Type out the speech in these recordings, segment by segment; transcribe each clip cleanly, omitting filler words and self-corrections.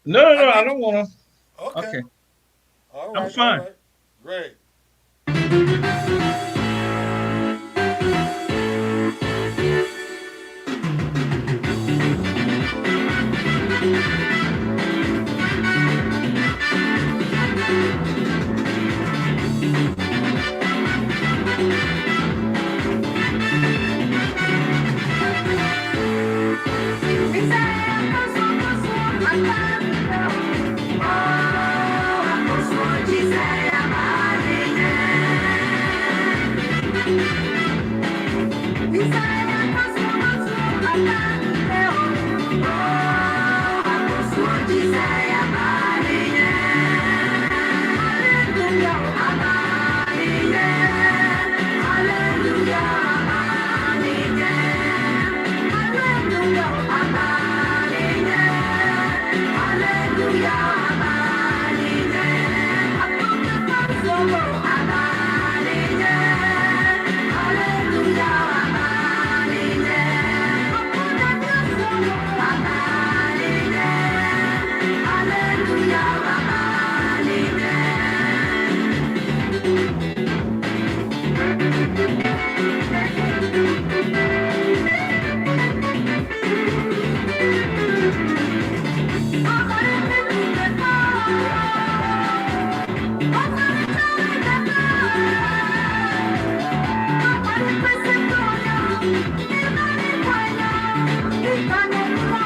No, no, I no. I need. don't want to. Okay. Okay, All I'm right. All fine. right. Great.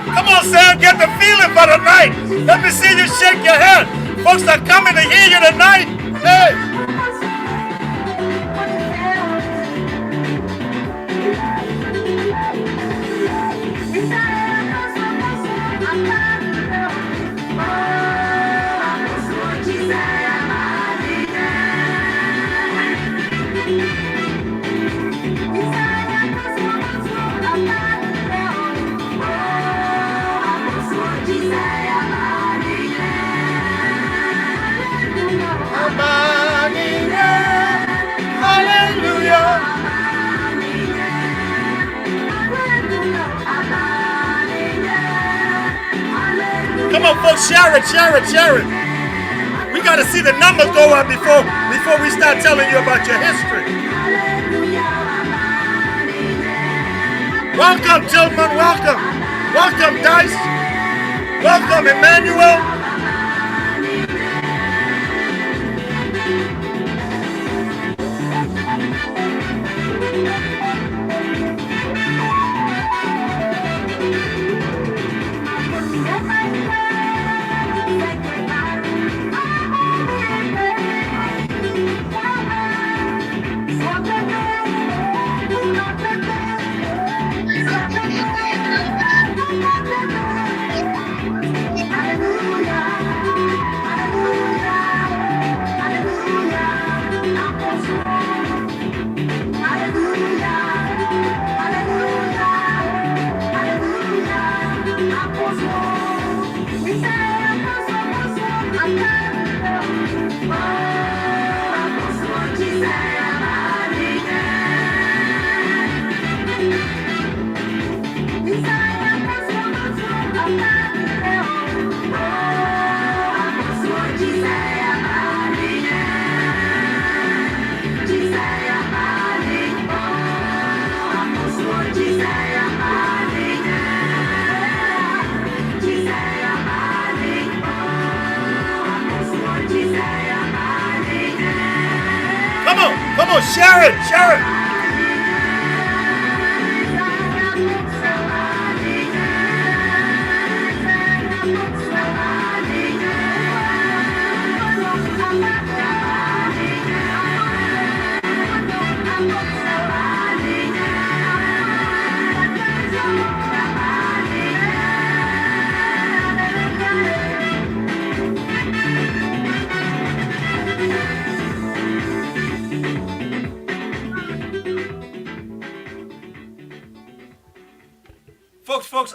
Come on, Sam, get the feeling for tonight. Let me see you shake your head. Folks are coming to hear you tonight. Hey. Hallelujah. Come on, folks, share it, share it, share it. We got to see the numbers go up before we start telling you about your history. Welcome, Tillman, welcome. Welcome, Dice. Welcome, Emmanuel. Come on, share it, share it. Folks,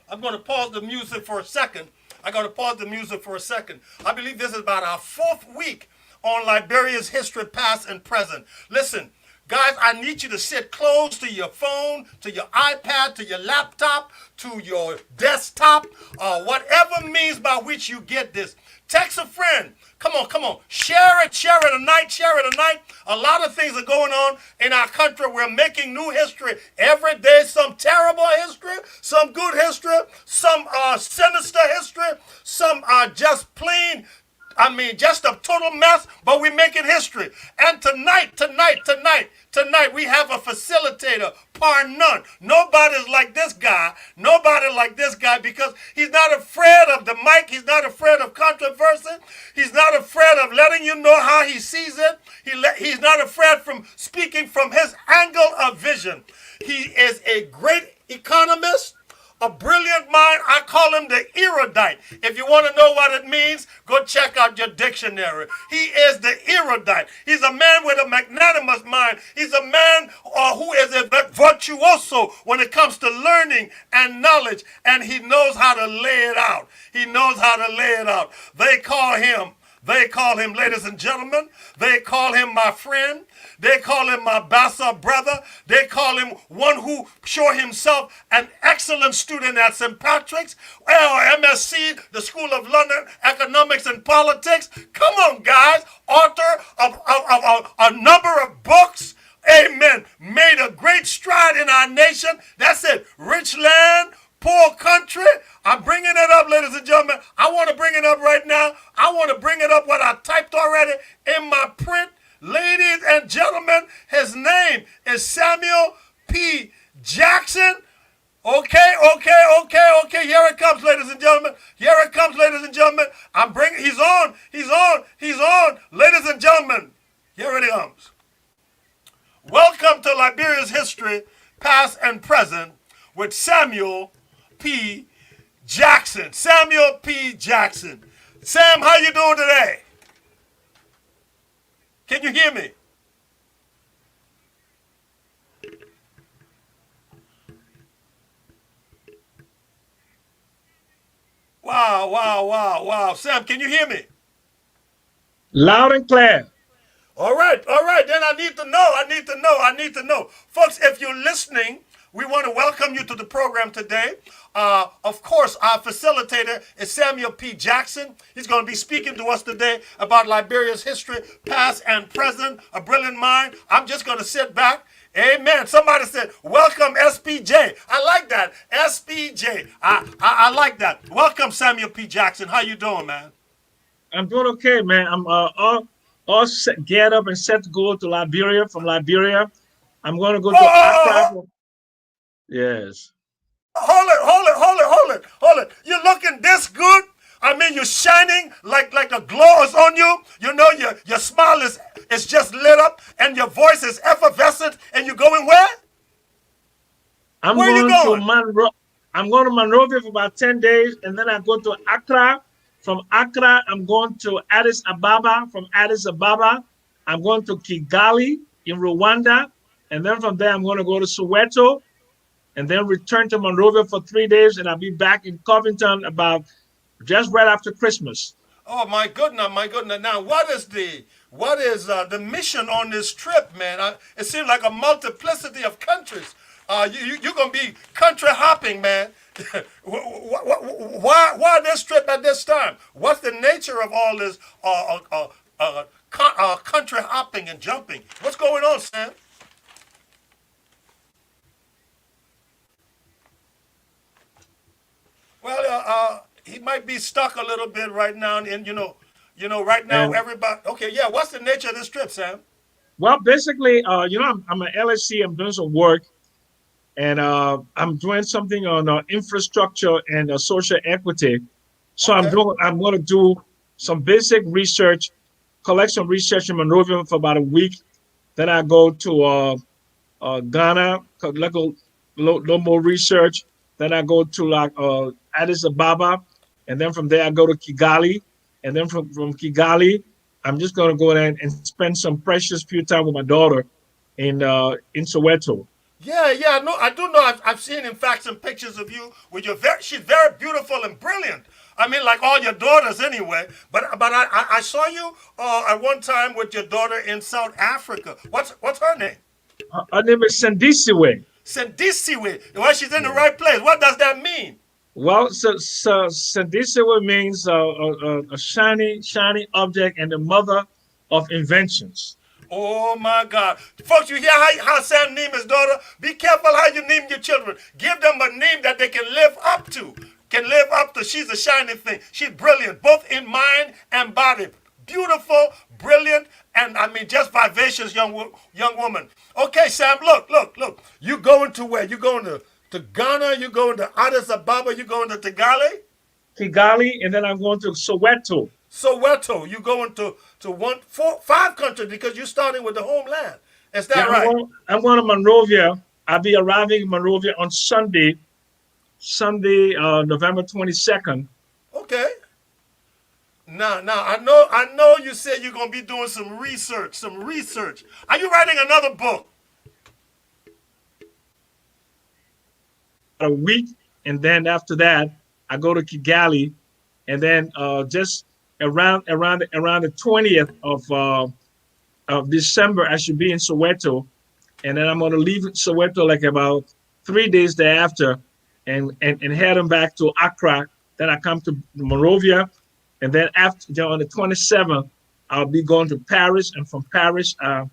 I'm gonna pause the music for a second. I'm gonna pause the music for a second. I believe this is about our fourth week on Liberia's history, past and present. Listen, Guys, I need you to sit close to your phone, to your iPad, to your laptop, to your desktop, whatever means by which you get this. Text a friend. Come on, come on. Share it tonight, share it tonight. A lot of things are going on in our country. We're making new history every day. Some terrible history, some good history, some sinister history, some are just plain, just a total mess, but we're making history. And tonight, we have a facilitator, par none. Nobody's like this guy. Nobody like this guy because he's not afraid of the mic. He's not afraid of controversy. He's not afraid of letting you know how he sees it. He's not afraid from speaking from his angle of vision. He is a great economist, a brilliant mind. I call him the erudite. If you want to know what it means, go check out your dictionary. He is the erudite. He's a man with a magnanimous mind. He's a man who is a virtuoso when it comes to learning and knowledge, and he knows how to lay it out. He knows how to lay it out. They call him, ladies and gentlemen, they call him my friend. They call him my bastard brother. They call him one who show himself an excellent student at St. Patrick's, MSc, the School of London, Economics and Politics. Come on, guys. Author of a number of books. Amen. Made a great stride in our nation. That's it. Rich land, poor country. I'm bringing it up, ladies and gentlemen. I want to bring it up right now. I want to bring it up what I typed already in my print. Ladies and gentlemen, his name is Samuel P. Jackson. Okay. Here it comes, ladies and gentlemen. Here it comes, ladies and gentlemen. He's on. Ladies and gentlemen, here it comes. Welcome to Liberia's history, past and present, with Samuel P. Jackson. Samuel P. Jackson. Sam, how you doing today? Can you hear me? Wow. Sam, can you hear me? Loud and clear. All right. Then I need to know. Folks, if you're listening, we want to welcome you to the program today. Of course, our facilitator is Samuel P. Jackson. He's going to be speaking to us today about Liberia's history, past and present, a brilliant mind. I'm just going to sit back. Amen. Somebody said, welcome, SPJ. I like that. SPJ. I like that. Welcome, Samuel P. Jackson. How you doing, man? I'm doing okay, man. I'm all set, geared up and set to go to Liberia. From Liberia, I'm going to go to Accra. Yes. Hold it. You're looking this good. You're shining like the glow is on you. You know, your smile is just lit up and your voice is effervescent. And you're going where? Where are you going? I'm going to Monrovia for about 10 days. And then I go to Accra. From Accra, I'm going to Addis Ababa. From Addis Ababa, I'm going to Kigali in Rwanda. And then from there, I'm going to go to Soweto. And then return to Monrovia for 3 days, and I'll be back in Covington about just right after Christmas. Oh my goodness! Now, what is the mission on this trip, man? It seems like a multiplicity of countries. You're gonna be country hopping, man. Why this trip at this time? What's the nature of all this country hopping and jumping? What's going on, Sam? Well, he might be stuck a little bit right now, and right now everybody. Okay, yeah. What's the nature of this trip, Sam? Well, basically, I'm an LSC. I'm doing some work, and I'm doing something on infrastructure and social equity. So Okay. I'm going to do some basic research, collect some research in Monrovia for about a week. Then I go to Ghana, collect a little more research. Then I go to Addis Ababa, and then from there I go to Kigali, and then from Kigali, I'm just going to go there and spend some precious few time with my daughter in Soweto. Yeah. No, I do know. I've seen, in fact, some pictures of you with she's very beautiful and brilliant. Like all your daughters, anyway. But I saw you at one time with your daughter in South Africa. What's her name? Her name is Sandisiwe. Sendisiwe. Well, she's in the Yeah. right place. What does that mean? Well, so Sandisiwe means a shiny, shiny object and the mother of inventions. Oh my God. Folks, you hear how Sam named his daughter? Be careful how you name your children. Give them a name that they can live up to. Can live up to. She's a shining thing. She's brilliant, both in mind and body. Beautiful, brilliant, and I mean just vivacious young woman. Okay, Sam, look. You going to where? You going to Ghana? You going to Addis Ababa? You going to Kigali? Kigali, and then I'm going to Soweto. Soweto. You going to one, four, five countries because you're starting with the homeland. Is Yeah, that right? I'm going to Monrovia. I'll be arriving in Monrovia on Sunday, November 22nd. Okay. Now, I know you said you're gonna be doing some research. Some research. Are you writing another book? A week, and then after that, I go to Kigali, and then just around the 20th of December, I should be in Soweto, and then I'm going to leave Soweto like about 3 days thereafter, and head on back to Accra. Then I come to Monrovia, and then after on the 27th, I'll be going to Paris, and from Paris, I'll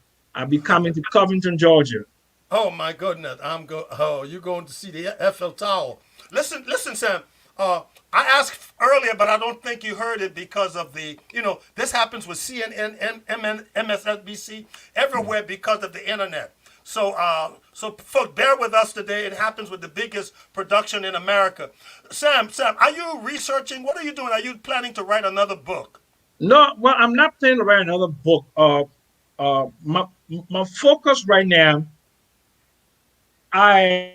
be coming to Covington, Georgia. Oh my goodness, Oh, you're going to see the Eiffel Tower. Listen, Sam. I asked earlier, but I don't think you heard it because of the, this happens with CNN, MSNBC, everywhere because of the internet. So folks, bear with us today. It happens with the biggest production in America. Sam, are you researching? What are you doing? Are you planning to write another book? No, well, I'm not planning to write another book. My focus right now, I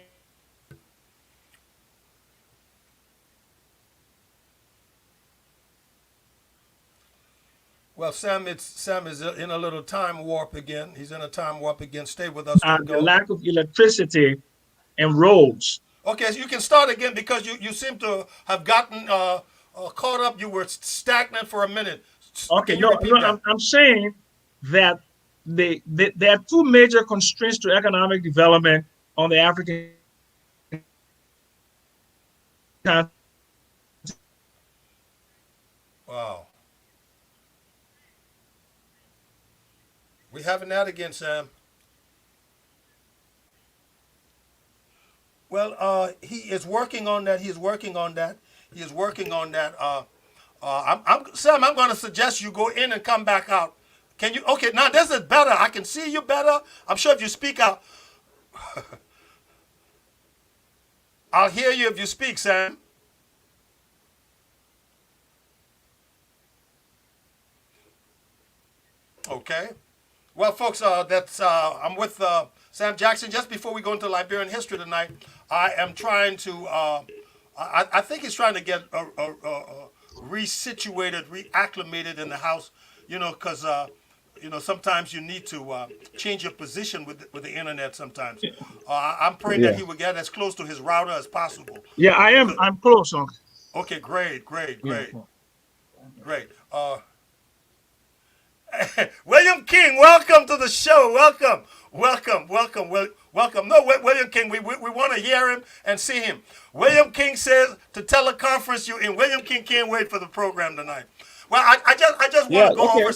Well, Sam is in a little time warp again. He's in a time warp again. Stay with us, the Kingo. lack of electricity and roads. Okay, so you can start again because you seem to have gotten caught up. You were stagnant for a minute. Okay, Can you no, repeat that? I'm saying that there are two major constraints to economic development on the African continent. Wow. We having that again, Sam. Well, he is working on that. He is working on that. He is working on that. Sam, I'm going to suggest you go in and come back out. Can you? Okay, now this is better. I can see you better. I'm sure if you speak out, I'll hear you if you speak, Sam. Okay. Well, folks, I'm with Sam Jackson. Just before we go into Liberian history tonight, I am trying to. I think he's trying to get resituated, reacclimated in the house. Because sometimes you need to change your position with the internet. Sometimes I'm praying that Yeah, he will get as close to his router as possible. yeah, I am. Because I'm close. Okay. okay, great, great, Yeah. great, great. William King, welcome to the show. Welcome. No, William King, we want to hear him and see him. William King says to teleconference you in. William King can't wait for the program tonight. Well, I just want Yeah. to go Okay. over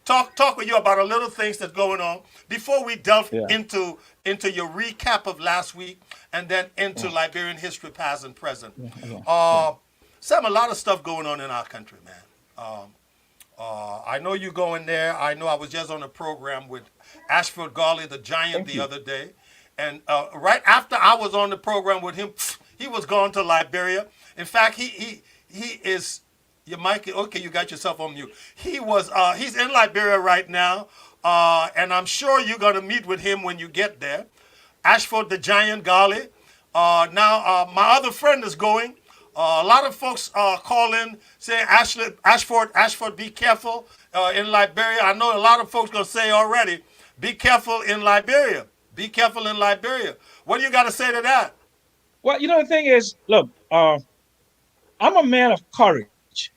talk with you about a little things that's going on before we delve Yeah. into your recap of last week and then into Yeah. Liberian history, past and present. Yeah. Yeah. Yeah. Uh, Sam, a lot of stuff going on in our country, man. I know you going there. I know I was just on a program with Ashford Garley, the giant, Thank the you. other day. And right after I was on the program with him, he was gone to Liberia. In fact, he is your mic. Okay, you got yourself on mute. He's in Liberia right now, and I'm sure you're gonna meet with him when you get there. Ashford the Giant Garley. Now, my other friend is going. A lot of folks call in saying, Ashford, be careful in Liberia. I know a lot of folks going to say already, be careful in Liberia. Be careful in Liberia. What do you got to say to that? Well, the thing is, look, I'm a man of courage,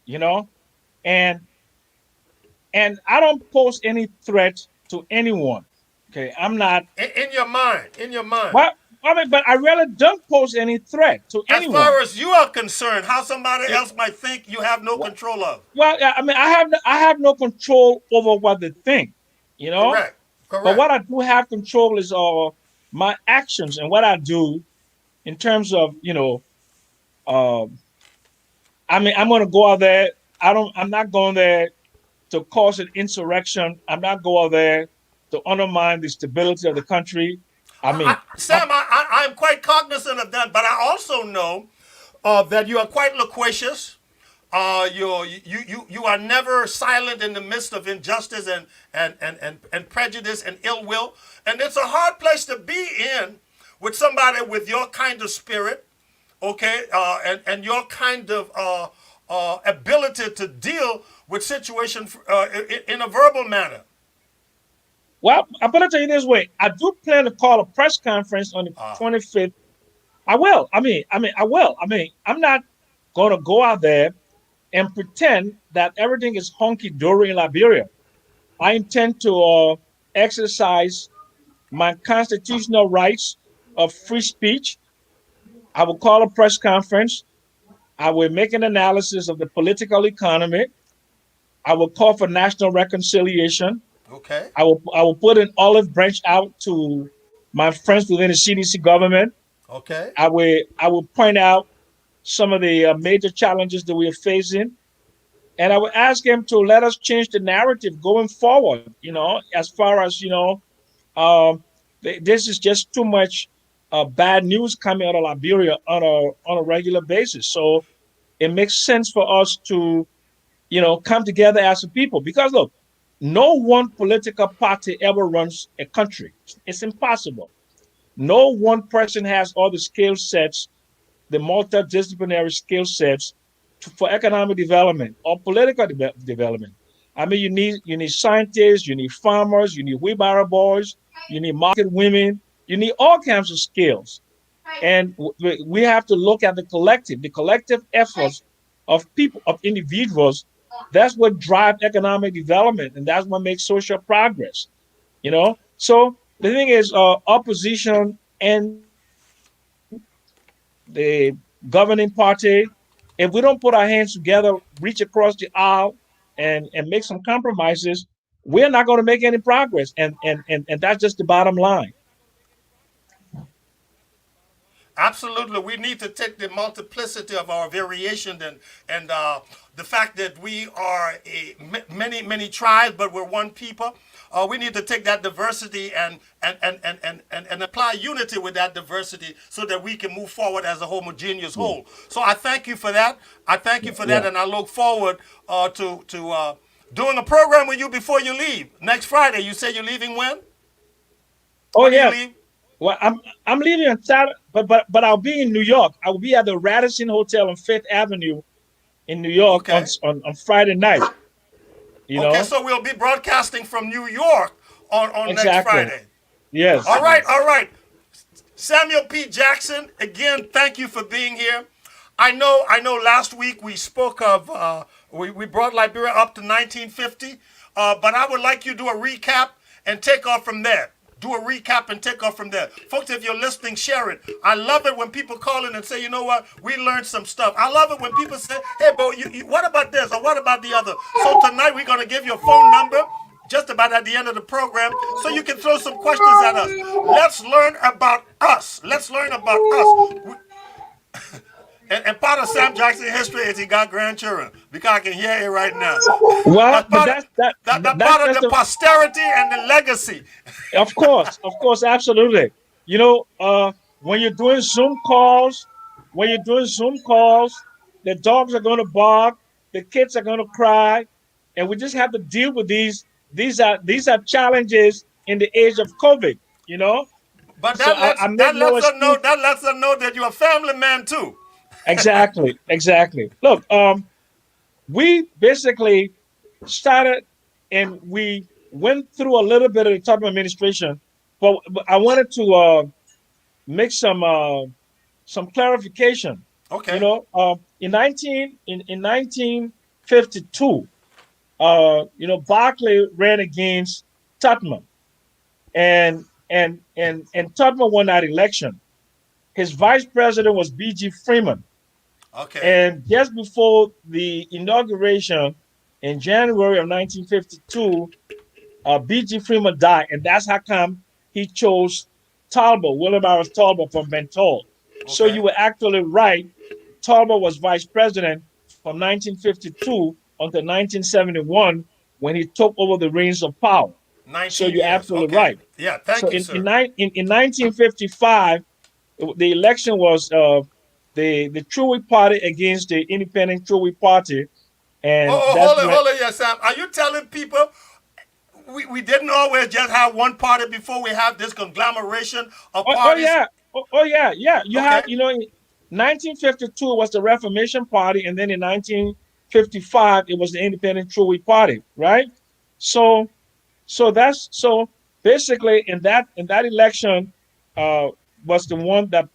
you know, and and I don't pose any threat to anyone. Okay, I'm not. In your mind, in your mind. Well, I mean, but I really don't pose any threat to As anyone. far as you are concerned, how somebody It, else might think you have no well, control of. yeah, I mean, I have no control over what they think, you know. Correct. But Correct. what I do have control is my actions and what I do in terms of uh, I mean, I'm going to go out there. I'm not going there to cause an insurrection. I'm not going there to undermine the stability of the country. I mean, Sam, I'm quite cognizant of that, but I also know that you are quite loquacious. You are never silent in the midst of injustice and prejudice and ill will. And it's a hard place to be in with somebody with your kind of spirit, okay, and your kind of ability to deal with situations in a verbal manner. well, I'm going to tell you this way. I do plan to call a press conference on the Uh, 25th. I will. I will. I mean, I'm not going to go out there and pretend that everything is honky dory in Liberia. I intend to exercise my constitutional rights of free speech. I will call a press conference. I will make an analysis of the political economy. I will call for national reconciliation. okay, I will put an olive branch out to my friends within the CDC government. okay. I will point out some of the major challenges that we are facing, and I will ask them to let us change the narrative going forward. As far as um, this is just too much bad news coming out of Liberia on a regular basis. So it makes sense for us to come together as a people. Because look, no one political party ever runs a country. It's impossible. No one person has all the skill sets, the multidisciplinary skill sets for economic development or political development. I mean, you need scientists, you need farmers, you need wheelbarrow boys, you need market women, you need all kinds of skills. And we have to look at the collective efforts of people, of individuals. That's what drive economic development, and that's what makes social progress. So the thing is, opposition and the governing party, if we don't put our hands together, reach across the aisle, and make some compromises, we're not going to make any progress. And that's just the bottom line. Absolutely, we need to take the multiplicity of our variation and the fact that we are many tribes, but we're one people. We need to take that diversity and apply unity with that diversity so that we can move forward as a homogeneous Yeah, whole. So I thank you for that. I thank you for that, yeah. and I look forward to doing a program with you before you leave next Friday. You say you're leaving when? Oh When do you yeah. leave? Well, I'm leaving on Saturday, but I'll be in New York. I will be at the Radisson Hotel on Fifth Avenue in New York on Okay. on, on Friday night. You Okay, know so we'll be broadcasting from New York on next exactly. Friday. Yes. All right, all right. Samuel P. Jackson, again, thank you for being here. I know. Last week we spoke of we brought Liberia up to 1950, but I would like you to do a recap and take off from there. Do a recap and take off from there, folks. If you're listening, share it. I love it when people call in and say, you know what, we learned some stuff. I love it when people say, hey, bro, what about this or what about the other? So tonight we're gonna give you a phone number just about at the end of the program so you can throw some questions at us. Let's learn about us. Let's learn about us. And part of Sam Jackson history is he got grandchildren because I can hear it right now. Well, That's but part of that's that that that's part of just the a, posterity and the legacy. of course, absolutely. When you're doing Zoom calls, the dogs are going to bark, the kids are going to cry, and we just have to deal with these. These are challenges in the age of COVID. You know, But so I make that no lets us know excuse. that you're a family man too. Exactly, exactly. Look, we basically started and we went through a little bit of the top administration, but I wanted to make some clarification. Okay. In 1952, Barclay ran against Tubman, and Tubman won that election. His vice president was B.G. Freeman. Okay. And just before the inauguration in January of 1952, B.G. Freeman died, and that's how come he chose Talbot, William Morris Talbot from Bentall. So Okay. you were actually right. Talbot was vice president from 1952 until 1971 when he took over the reins of power. So 19 you're years. absolutely Okay. right. Yeah. So Thank you, sir. in 1955, the election was the Truey Party against the Independent Truey Party, and that's when. Hold it, yes, Sam. Are you telling people we didn't always just have one party before we have this conglomeration of Oh parties? yeah, oh yeah, yeah. You Okay. have, in 1952 was the Reformation Party, and then in 1955 it was the Independent Truey Party, right? So so basically in that election uh, was the one that,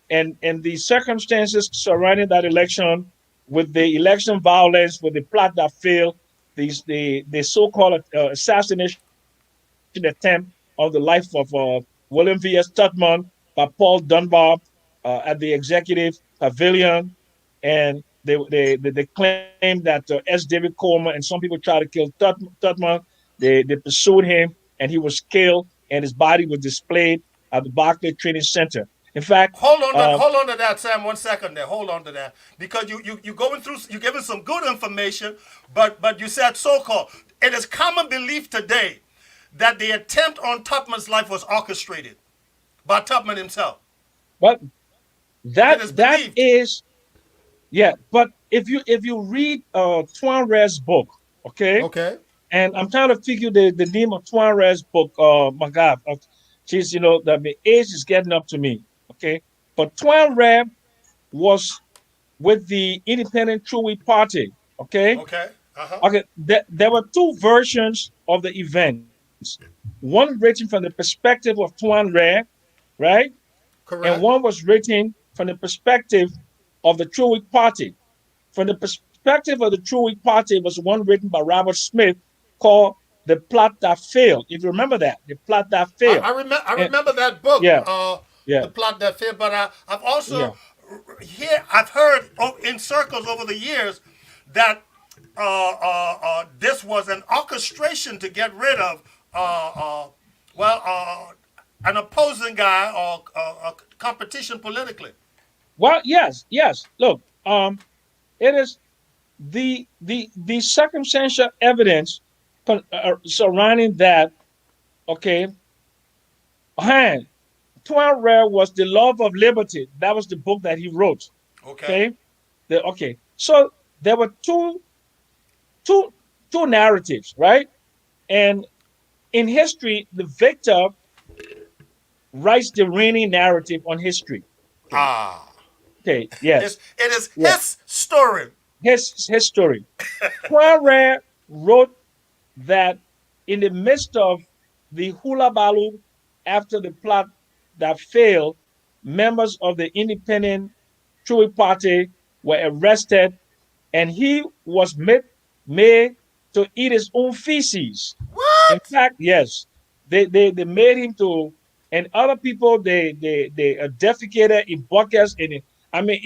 and the circumstances surrounding that election, with the election violence, with the plot that failed, the so-called assassination attempt on the life of William V.S. Tubman by Paul Dunbar at the executive pavilion, and they claimed that S. David Coleman and some people tried to kill Tubman. They pursued him, and he was killed, and his body was displayed at the Barclay Training Center. In fact, Hold on to that, Sam. 1 second there. Hold on to that because you going through you giving some good information, but you said so called. It is common belief today that the attempt on Tubman's life was orchestrated by Tubman himself. but It that is that believed. is, yeah. But if you read Tuan Red's book, okay, Okay. and I'm trying to figure the name of Tuan Red's book. My God, she's, the age is getting up to me. Okay, but Tuan Red was with the Independent Truey Party. Okay, Okay. Uh huh. okay. There were two versions of the events. One written from the perspective of Tuan Red, right, and Correct. one was written from the perspective of the Truey Party. From the perspective of the Truey Party was one written by Robert Smith called "The Plot That Failed." If you remember that, the plot that failed. I And remember that book, yeah, yeah, the plot that failed. But I've yeah. also I've heard in circles over the years that this was an orchestration to get rid of well an opposing guy or competition politically. Well, yes, yes. Look, it is the circumstantial evidence surrounding that. Okay, and Tuan Rare was The Love of Liberty. That was the book that he wrote. Okay. Okay, okay. So there were two two narratives, right? And in history, the victor writes the reigning narrative on history. Okay, Ah, okay, yes, it is yeah. his story. His story. Poirot wrote that in the midst of the hula baloo after the plot that failed, members of the independent Truey Party were arrested, and he was made to eat his own feces. In What? fact, yes, they made him to, and other people they defecated in buckets. And I mean,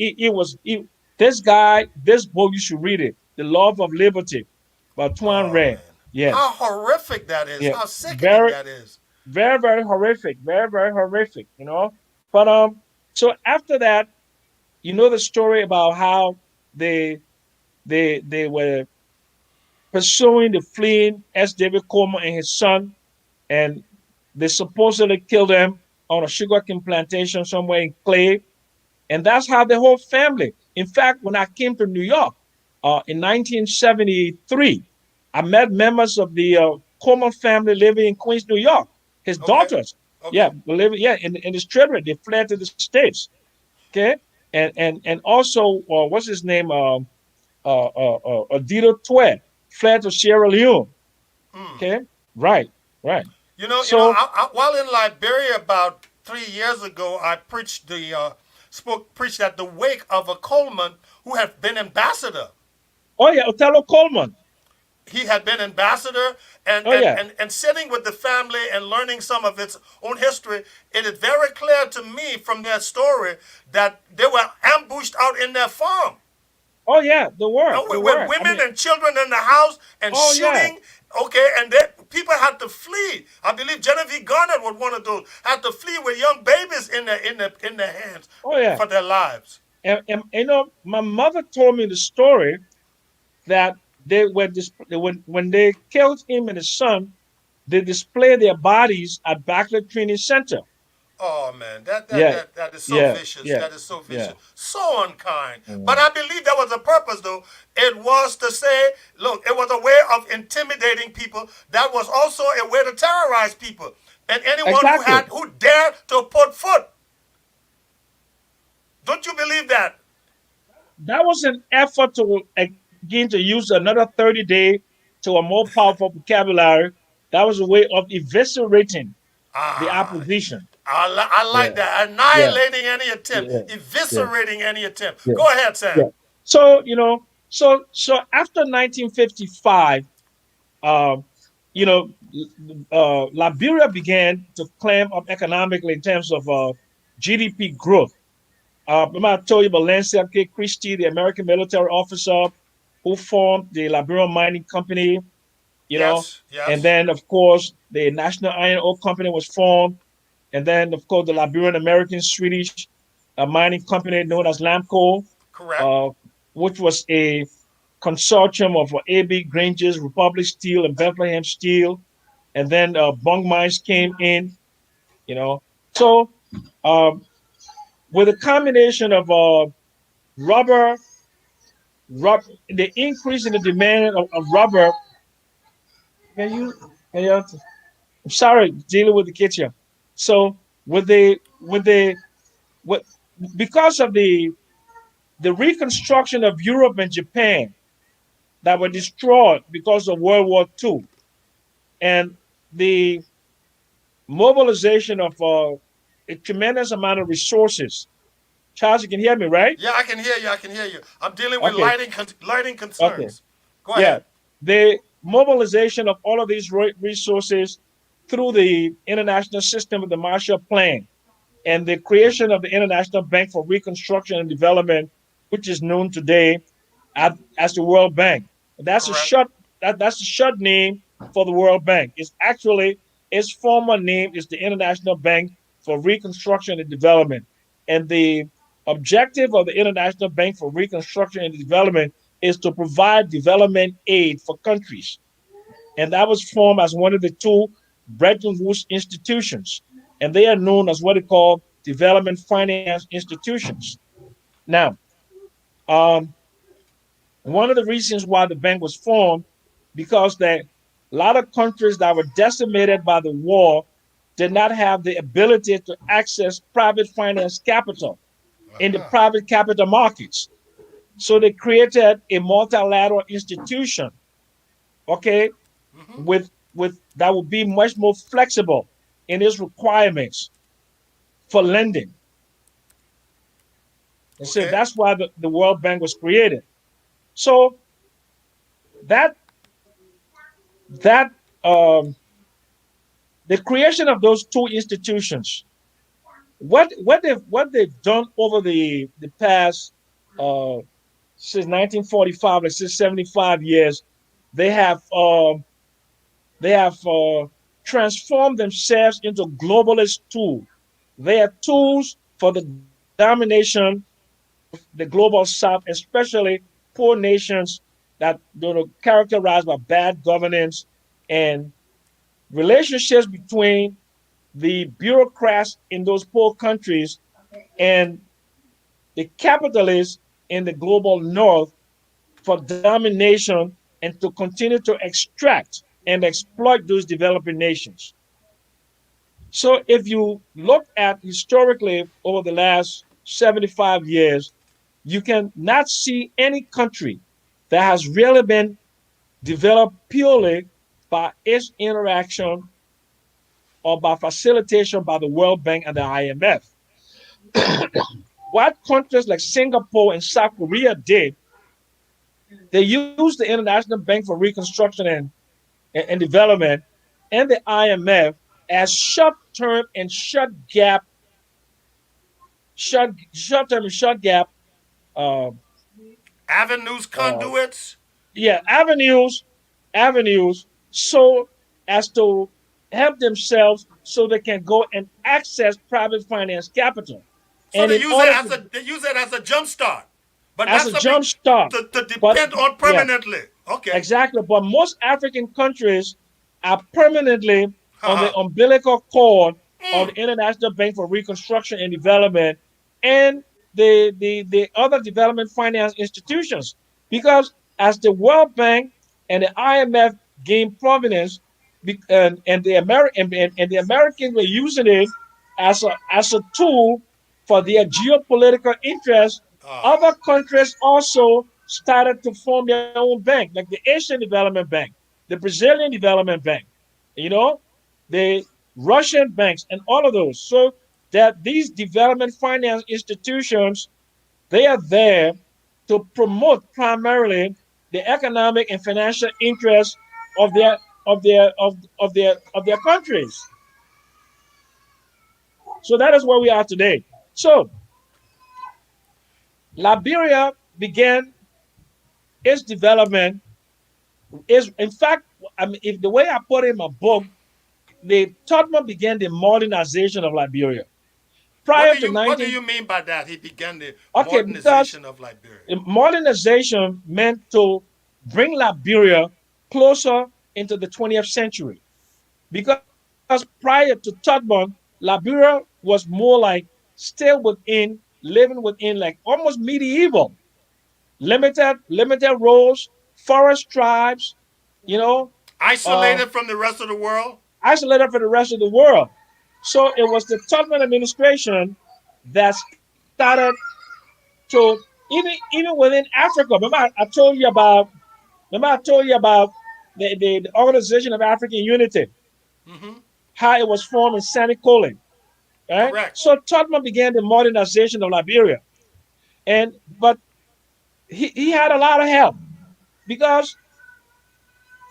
this guy, this book you should read it, "The Love of Liberty" by Tuan Oh Ray. man, how Yes, horrific that is! yeah, How sickening very that is! very horrific, very horrific. But so after that, the story about how they they were pursuing the fleeing S. David Coleman and his son, and they supposedly killed them on a sugarcane plantation somewhere in Clay. And that's how the whole family. In fact, when I came to New York in 1973, I met members of the Coleman family living in Queens, New York. His Okay, daughters, yeah, okay. were living, yeah, in his children. They fled to the States. Okay, and also what's his name? Adito Twed fled to Sierra Leone. Okay, right, right. So, While in Liberia about 3 years ago, I preached at the wake of a Coleman who had been ambassador. oh yeah, Othello Coleman. he had been ambassador, and, Oh and, yeah. and, and sitting with the family and learning some of its own history, it is very clear to me from their story that they were ambushed out in their farm. Oh yeah. They were. They With were. I women mean. and children in the house and Oh yeah. shooting. Okay, and then people had to flee. I believe Genevieve Garnett was one of those. Had to flee with young babies in their hands Oh yeah. for their lives. And you know, my mother told me the story that they were when they killed him and his son, they displayed their bodies at Bachelor Training Center. Oh man, that that Yeah. that that is so Yeah. vicious. Yeah. That is so Yeah. vicious. So unkind. But Mhm. I believe there was a purpose though. It was to say, look, it was a way of intimidating people. That was also a way to terrorize people. And anyone Exactly. who dared to put foot. Don't you believe that? That was an effort to again to use another 30 day to a more powerful vocabulary. That was a way of eviscerating the Ah, opposition. I like Yeah. that. Yeah. Annihilating any attempt, Yeah. Yeah. eviscerating any attempt. Yeah. Go ahead, Yeah. Sam. So, you know, so after 1955, um, you know, Liberia began to climb up economically in terms of GDP growth. Remember I told you about Lancet K. Christie, the American military officer who formed the Liberian Mining Company, you know, Yes, and yes, then of course the National Iron Ore Company was formed, and then of course the Liberian American Swedish mining company known as Lamco, correct, uh, which was a consortium of A.B. Grange's Republic Steel and Bethlehem Steel, and then Bung Mines came in, you know. So um, with a combination of rubber, the increase in the demand of rubber. Can you? Can you? I'm sorry, dealing with the kitchen. So with because of the reconstruction of Europe and Japan that were destroyed because of World War II, and the mobilization of a tremendous amount of resources. Charles, you can hear me, right? yeah, I can hear you. I can hear you. I'm dealing with Okay, lighting okay, concerns. Go yeah. ahead. The mobilization of all of these resources through the international system of the Marshall Plan and the creation of the International Bank for Reconstruction and Development, which is known today as the World Bank. That's a Correct. short that's a short name for the World Bank. It's actually its former name is the International Bank for Reconstruction and Development. And the objective of the International Bank for Reconstruction and Development is to provide development aid for countries. And that was formed as one of the two Bretton Woods institutions. And they are known as what they call development finance institutions. Now, um, one of the reasons why the bank was formed because that a lot of countries that were decimated by the war did not have the ability to access private finance capital in the private capital markets. So they created a multilateral institution, okay, with that would be much more flexible in its requirements for lending. And so Okay. that's why the World Bank was created. So that that the creation of those two institutions, what they've done over the past uh, since 1945, like since 75 years, they have um, they have transformed themselves into globalist tools. They are tools for the domination of the global south, especially poor nations that are characterized by bad governance and relationships between the bureaucrats in those poor countries and the capitalists in the global north for domination and to continue to extract and exploit those developing nations. So if you look at historically over the last 75 years, you can not see any country that has really been developed purely by its interaction or by facilitation by the World Bank and the IMF. What countries like Singapore and South Korea did They used the International Bank for Reconstruction and Development and the IMF as short-term and short-term and short gap uh, Avenues, uh, conduits. yeah, avenues, so as to help themselves so they can go and access private finance capital. So And they in use it order as to, they use it as a jump start, but as not a something jump start, to but depend on yeah, permanently. Okay. exactly. But most African countries are permanently on the Haha. umbilical cord of Mm. the International Bank for Reconstruction and Development and the other development finance institutions. Because as the World Bank and the IMF gained prominence, and the Americans were using it as a tool for their geopolitical interests, Ah. other countries also started to form their own bank, like the Asian Development Bank, the Brazilian Development Bank, you know, the Russian banks, and all of those. So that these development finance institutions, they are there to promote primarily the economic and financial interests of their countries. So that is where we are today. So Liberia began its development is, in fact, I mean, if the way I put it in my book, the Tottenham began the modernization of Liberia. Prior to What do 19, you mean by that? He began the okay, because modernization of Liberia. modernization meant to bring Liberia closer into the 20th century. Because prior to Tottenham, Liberia was more like still within, living within like almost medieval, limited roles, forest tribes, you know, uh, Isolated from the rest of the world. isolated from the rest of the world. So it was the Tubman administration that started to even within Africa. Remember I told you about the Organization of African Unity, Mm-hmm. how it was formed in Sandy Colin. Right? Correct. So Tubman began the modernization of Liberia. And but he had a lot of help because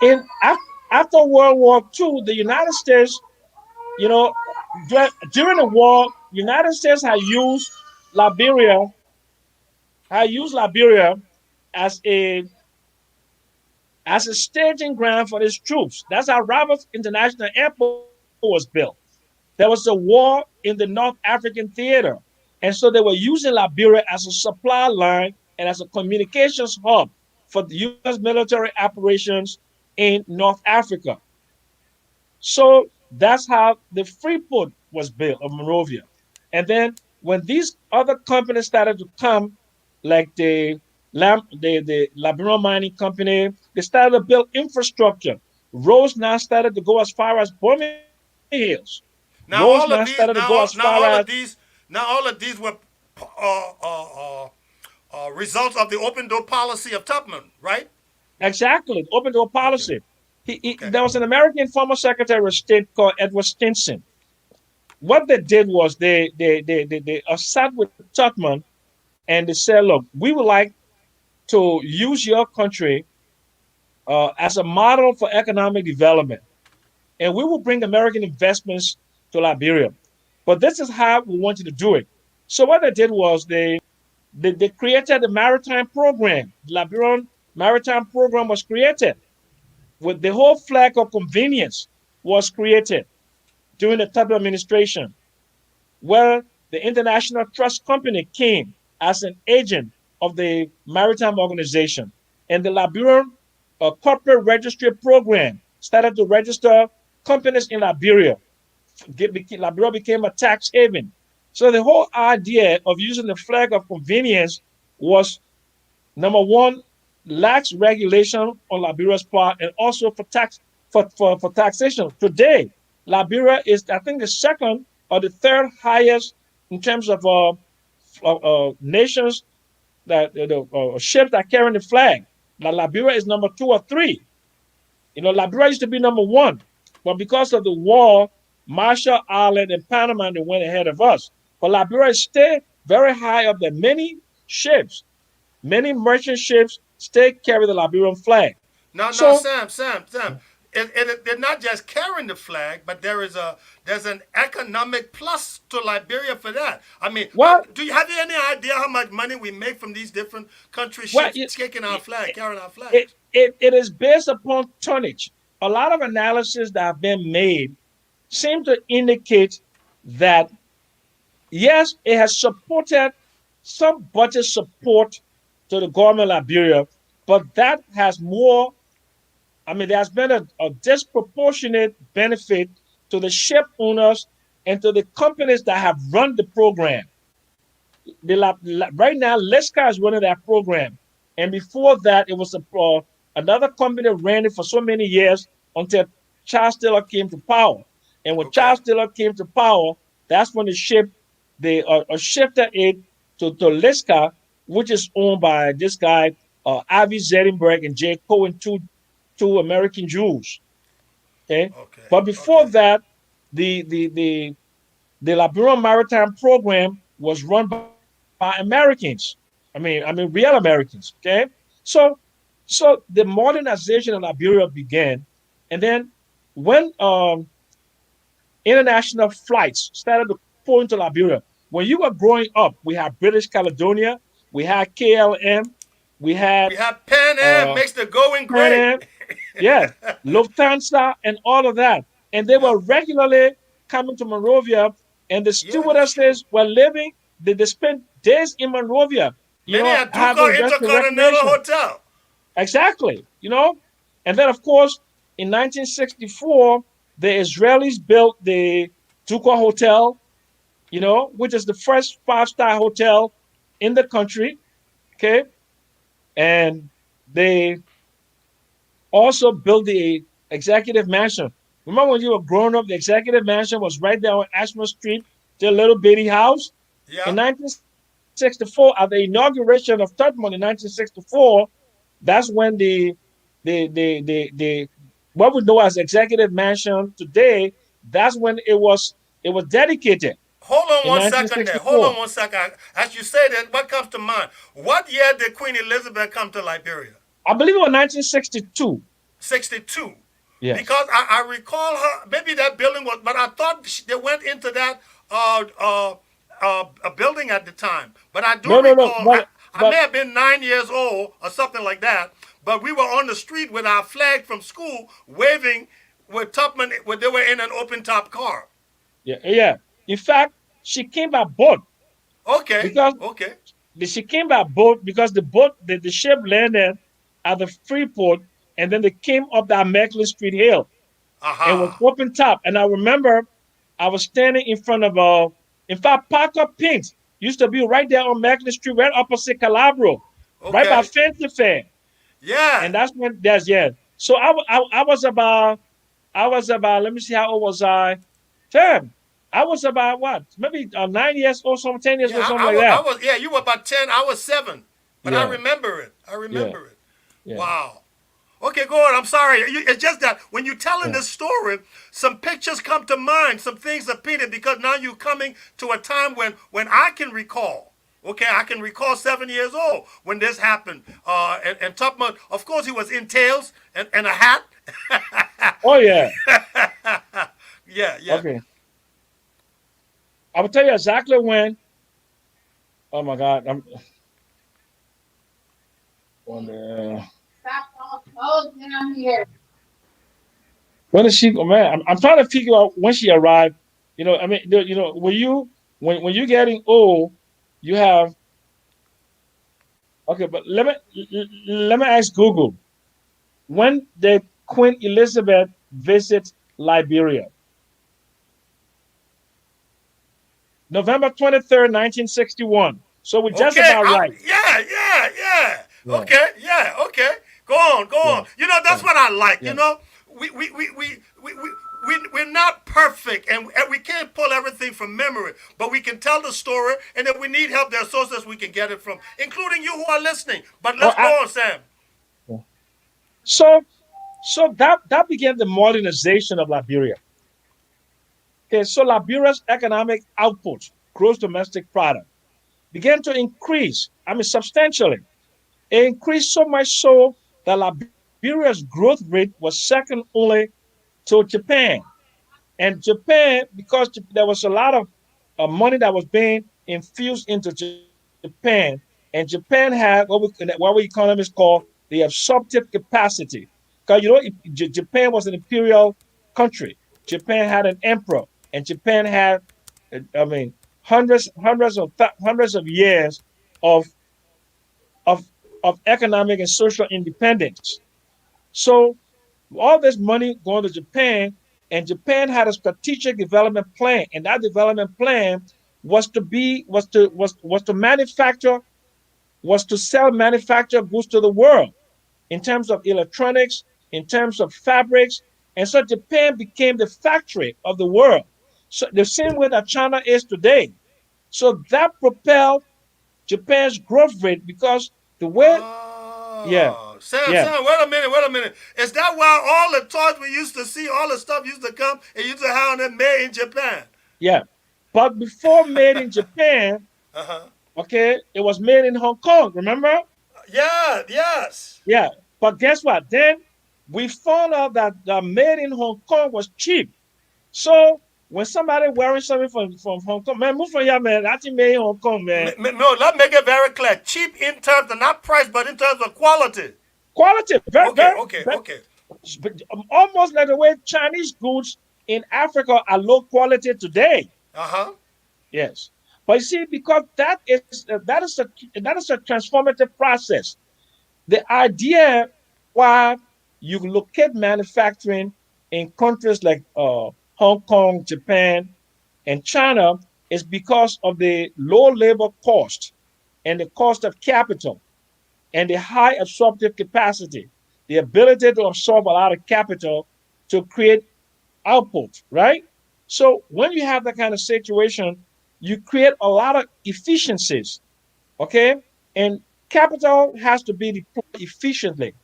in after World War II, the United States, you know, during the war, United States Liberia had used Liberia as a as a staging ground for its troops. That's how Roberts International Airport was built. There was a war in the North African theater, and so they were using Liberia as a supply line and as a communications hub for the U.S. military operations in North Africa. So that's how the Freeport was built of Monrovia. And then when these other companies started to come, like the Labrador Mining Company, they started to build infrastructure. Roads now started to go as far as Birmingham Hills. Roads now Now started all to of go these as far as now all of these were results of the open door policy of Tubman, right? exactly open door Okay. policy. Okay. There was an American former Secretary of State called Edward Stinson. What they did was they sat with Tubman and they said, look, we would like to use your country as a model for economic development, and we will bring American investments to Liberia. But this is how we want you to do it. So what they did was they created the maritime program. The Liberian maritime program was created with the whole flag of convenience was created during the Tubman administration, where the International Trust Company came as an agent of the maritime organization. And the Liberian corporate registry program started to register companies in Liberia. Liberia became a tax haven. So the whole idea of using the flag of convenience was number one, lax regulation on Liberia's part, and also for taxation. Today, Liberia is, I think, the second or the third highest in terms of nations that ships that carry the flag. Now, Liberia is number two or three. Liberia used to be number one, but because of the war, Marshall Island and Panama they went ahead of us. But Liberia stayed very high up there. Many ships, many merchant ships still carry the Liberian flag. Now, So Sam. They're not just carrying the flag, but there's an economic plus to Liberia for that. I mean, well, do you have any idea how much money we make from these different country well, ships taking our flag, carrying our it, flags? it is based upon tonnage. A lot of analysis that have been made seem to indicate that yes, it has supported some budget support to the government of Liberia, but that has more. I mean, there's been a disproportionate benefit to the ship owners and to the companies that have run the program. Right now, Lescar is running that program, and before that, it was another company that ran it for so many years until Charles Taylor came to power. And when Okay, Charles Taylor came to power, that's when they shifted it to Lescar, which is owned by this guy Avi Zettenberg and Jay Cohen, two American Jews. Okay, okay, but before okay. that, the the the the Liberian Maritime Program was run by Americans. I mean real Americans. Okay, so so the modernization of Liberia began, and then when international flights started to pour into Liberia, when you were growing up, we had British Caledonia, we had KLM, we had We have Pan Am uh, makes the going Pan great. Am, yeah, Lufthansa, and all of that. And they Yep. were regularly coming to Monrovia, and the Yeah, that's true. stewardesses were living, they spent days in Monrovia, Many had having two-car rest and intercontinental recreation. hotel. Exactly. And then, of course, in 1964, the Israelis built the Duka Hotel, which is the first five-star hotel in the country. Okay. And they also built the executive mansion. Remember when you were growing up, the executive mansion was right there on Ashmore Street, the little bitty house. In Yeah. 1964, at the inauguration of Tubman in 1964, that's when the what we know as executive mansion today, that's when it was dedicated Hold on in one second there. Hold on 1964. one second. As you say that, what comes to mind? What year did Queen Elizabeth come to Liberia? I believe it was 1962. 62. Yes. Because I recall her, maybe that building was, but I thought they went into that a building at the time. But I do No, no, no. recall, But I may but have been 9 years old or something like that, but we were on the street with our flag from school waving with Tubman when they were in an open top car. yeah, yeah. In fact, she came by boat Okay, because okay. the ship landed at the Freeport, and then they came up that Macklin Street Hill and was Aha. open top. And I remember I was standing in front of in fact, Parker Pinks used to be right there on Macklin Street, right opposite Calabro, right by Okay. Fancy Fair. Yeah. And that's when that's yeah. So I was about let me see how old was I? Damn. I was about what? Maybe 9 years old, 10 years Yeah, old, something I like was, I that. was, yeah, you were about 10, I was 7. But I Yeah, remember it. I yeah, remember it. yeah, Wow. Okay, go on. I'm sorry. It's just that when you're telling yeah. this story, some pictures come to mind, some things are painted because now you're coming to a time when I can recall. Okay, I can recall 7 years old when this happened. And Tupman, of course, he was in tails and a hat. Oh yeah. Yeah, yeah, Okay. I will tell you exactly when. Oh my God. I'm on the when did she? Oh man, I'm trying to figure out when she arrived. I mean, when you're getting old, you have okay. But let me ask Google. When did Queen Elizabeth visit Liberia? November 23rd, 1961. So we're just Okay. about right. Yeah, yeah, yeah. Yeah, Okay. Yeah. Okay. Go on. Go yeah, on. That's yeah, what I like. yeah. We're not perfect and we can't pull everything from memory, but we can tell the story. And if we need help, there are sources we can get it from, including you who are listening. But Oh, let's go on, Sam. yeah. So, so that began the modernization of Liberia. Okay, so Liberia's economic output, gross domestic product, began to increase. I mean, substantially. It increased so much so that Liberia's growth rate was second only to Japan. And Japan, because there was a lot of money that was being infused into Japan, and Japan had what we economists call the absorptive capacity. Because Japan was an imperial country. Japan had an emperor, and Japan had, I mean, hundreds of years of of of economic and social independence. So all this money going to Japan, and Japan had a strategic development plan, and that development plan was to manufacture was to sell manufactured goods to the world in terms of electronics, in terms of fabrics, and so Japan became the factory of the world. So the same way that China is today. So that propelled Japan's growth rate because the way, yeah, Oh, Sam, yeah, Sam, wait a minute, wait a minute. Is that why all the toys we used to see, all the stuff used to come and used to have them made in Japan? yeah. But before made in Japan, Uh huh. okay, it was made in Hong Kong, remember? Yeah, yes. Yeah. But guess what? Then we found out that the made in Hong Kong was cheap. So when somebody wearing something from Hong Kong, man, move from here, man. That's made in Hong Kong, man. No, let's make it very clear. Cheap in terms of not price, but in terms of quality. Quality, very, Okay, very, okay, very okay. almost like the way Chinese goods in Africa are low quality today. Uh huh. Yes. But you see, because that is a transformative process. The idea why you locate manufacturing in countries like Hong Kong, Japan, and China is because of the low labor cost and the cost of capital and the high absorptive capacity, the ability to absorb a lot of capital to create output, right? So when you have that kind of situation, you create a lot of efficiencies, okay? And capital has to be deployed efficiently.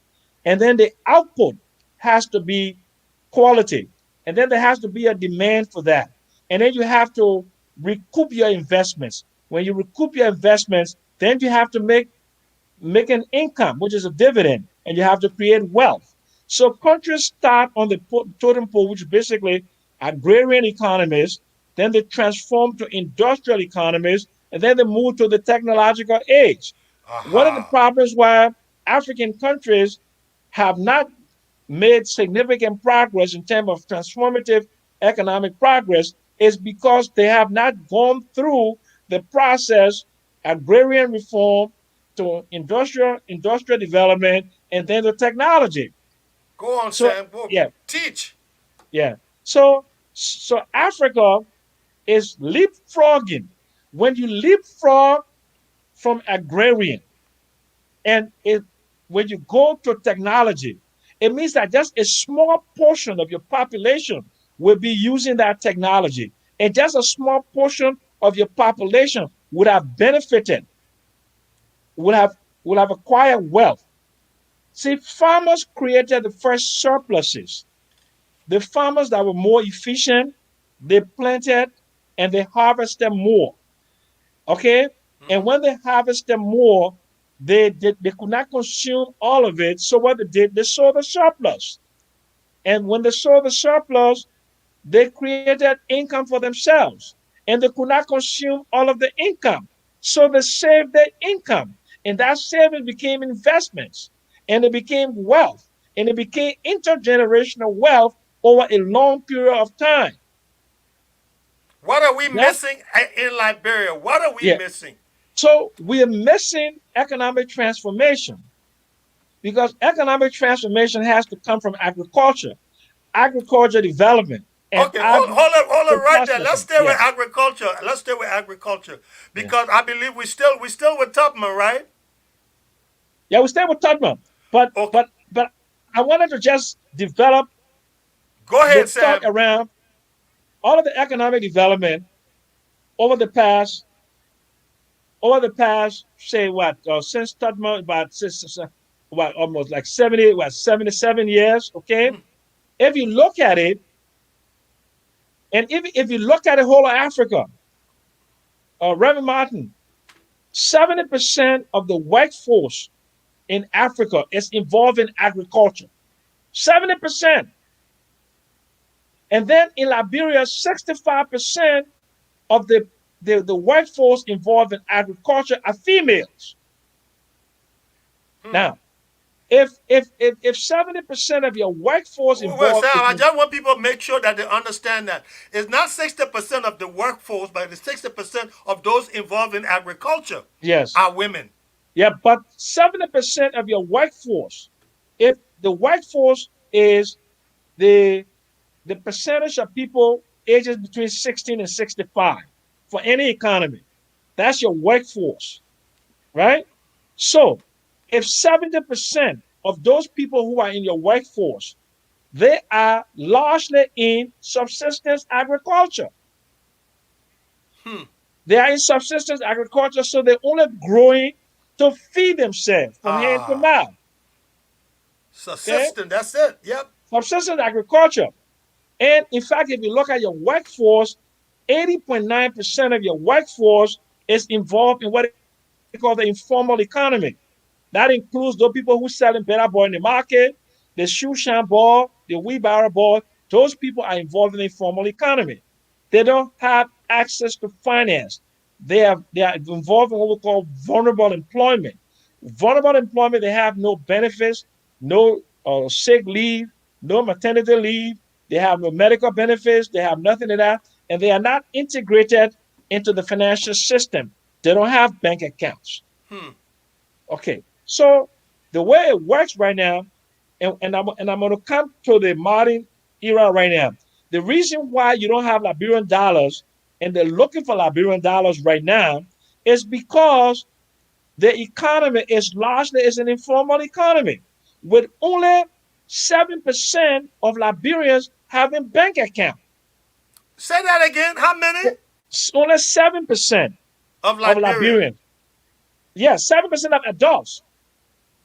And then the output has to be quality. And then there has to be a demand for that. And then you have to recoup your investments. When you recoup your investments, then you have to make an income, which is a dividend, and you have to create wealth. So countries start on the totem pole, which is basically agrarian economies, then they transform to industrial economies, and then they move to the technological age. One of the Aha. problems why African countries have not made significant progress in terms of transformative economic progress is because they have not gone through the process agrarian reform to industrial development and then the technology. Go on, So Sam. Go yeah, teach. yeah. So Africa is leapfrogging. When you leapfrog from agrarian and when you go to technology, it means that just a small portion of your population will be using that technology. And just a small portion of your population would have benefited, would have would have acquired wealth. See, farmers created the first surpluses. The farmers that were more efficient, they planted and they harvested more. Okay? And Mm-hmm. when they harvested more, they could not consume all of it. So what they did, they sold the surplus. And when they sold the surplus, they created income for themselves. And they could not consume all of the income. So they saved their income. And that saving became investments. And it became wealth. And it became intergenerational wealth over a long period of time. What are we That missing in Liberia? What are we yeah. missing? So we are missing economic transformation because economic transformation has to come from agriculture development, and Okay, hold it right there. Let's processing. stay with Yes, agriculture. Let's stay with agriculture yeah, because I believe we still with Tubman, right? yeah. We stay with Tubman, but Okay, but but I wanted to just develop go the ahead, thought Sam. around all of the economic development over the past say what since Tubman about what almost like 77 years. Okay, if you look at it, and if you look at the whole of Africa, Reverend Martin, 70% of the workforce in Africa is involved in agriculture. 70%. And then in Liberia, 65% of the workforce involved in agriculture are females. Now, if 70% of your workforce Well, involved Sam, is I just want people to make sure that they understand that it's not 60% of the workforce, but it's 60% of those involved in agriculture yes, are women. yeah, but 70% of your workforce, if the workforce is the the percentage of people ages between 16 and 65 for any economy, that's your workforce, right? So if 70% of those people who are in your workforce, they are largely in subsistence agriculture. They are in subsistence agriculture, so they're only growing to feed themselves from hand to Ah, mouth. Okay? subsistence. That's it. Yep. Subsistence agriculture. And in fact, if you look at your workforce, 80.9% of your workforce is involved in what they call the informal economy. That includes those people who selling better ball in the market, the shoe shine ball, the wheelbarrow ball. Those people are involved in the informal economy. They don't have access to finance. They are involved in what we call vulnerable employment. Vulnerable employment, they have no benefits, no sick leave, no maternity leave. They have no medical benefits. They have nothing of that. And they are not integrated into the financial system. They don't have bank accounts. Okay. So the way it works right now, and I'm going to come to the modern era right now. The reason why you don't have Liberian dollars and they're looking for Liberian dollars right now is because the economy is largely is an informal economy with only 7% of Liberians having bank account. Say that again. How many Only 7% of of Liberia? Liberians. Yes, 7% of adults.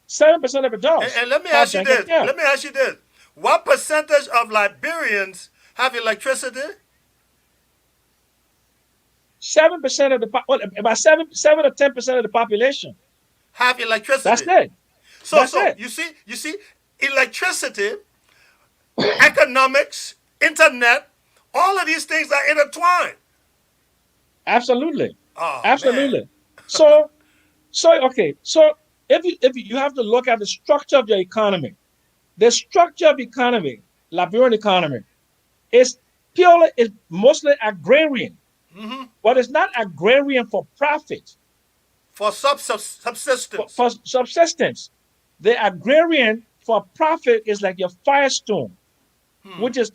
7% of adults And let me have ask you bank this. account. Let me ask you this. What percentage of Liberians have electricity? 7% of the well, about 7 to 10% of the population. Have That's electricity. it. So That's so it. you see, electricity, economics, internet, all of these things are intertwined. Absolutely. Oh man. Absolutely. So okay. So if you have to look at the structure of your economy, the structure of economy, Liberian economy, is mostly agrarian, but it's not agrarian for profit, For subsistence. for subsistence. The agrarian for profit is like your Firestone, which is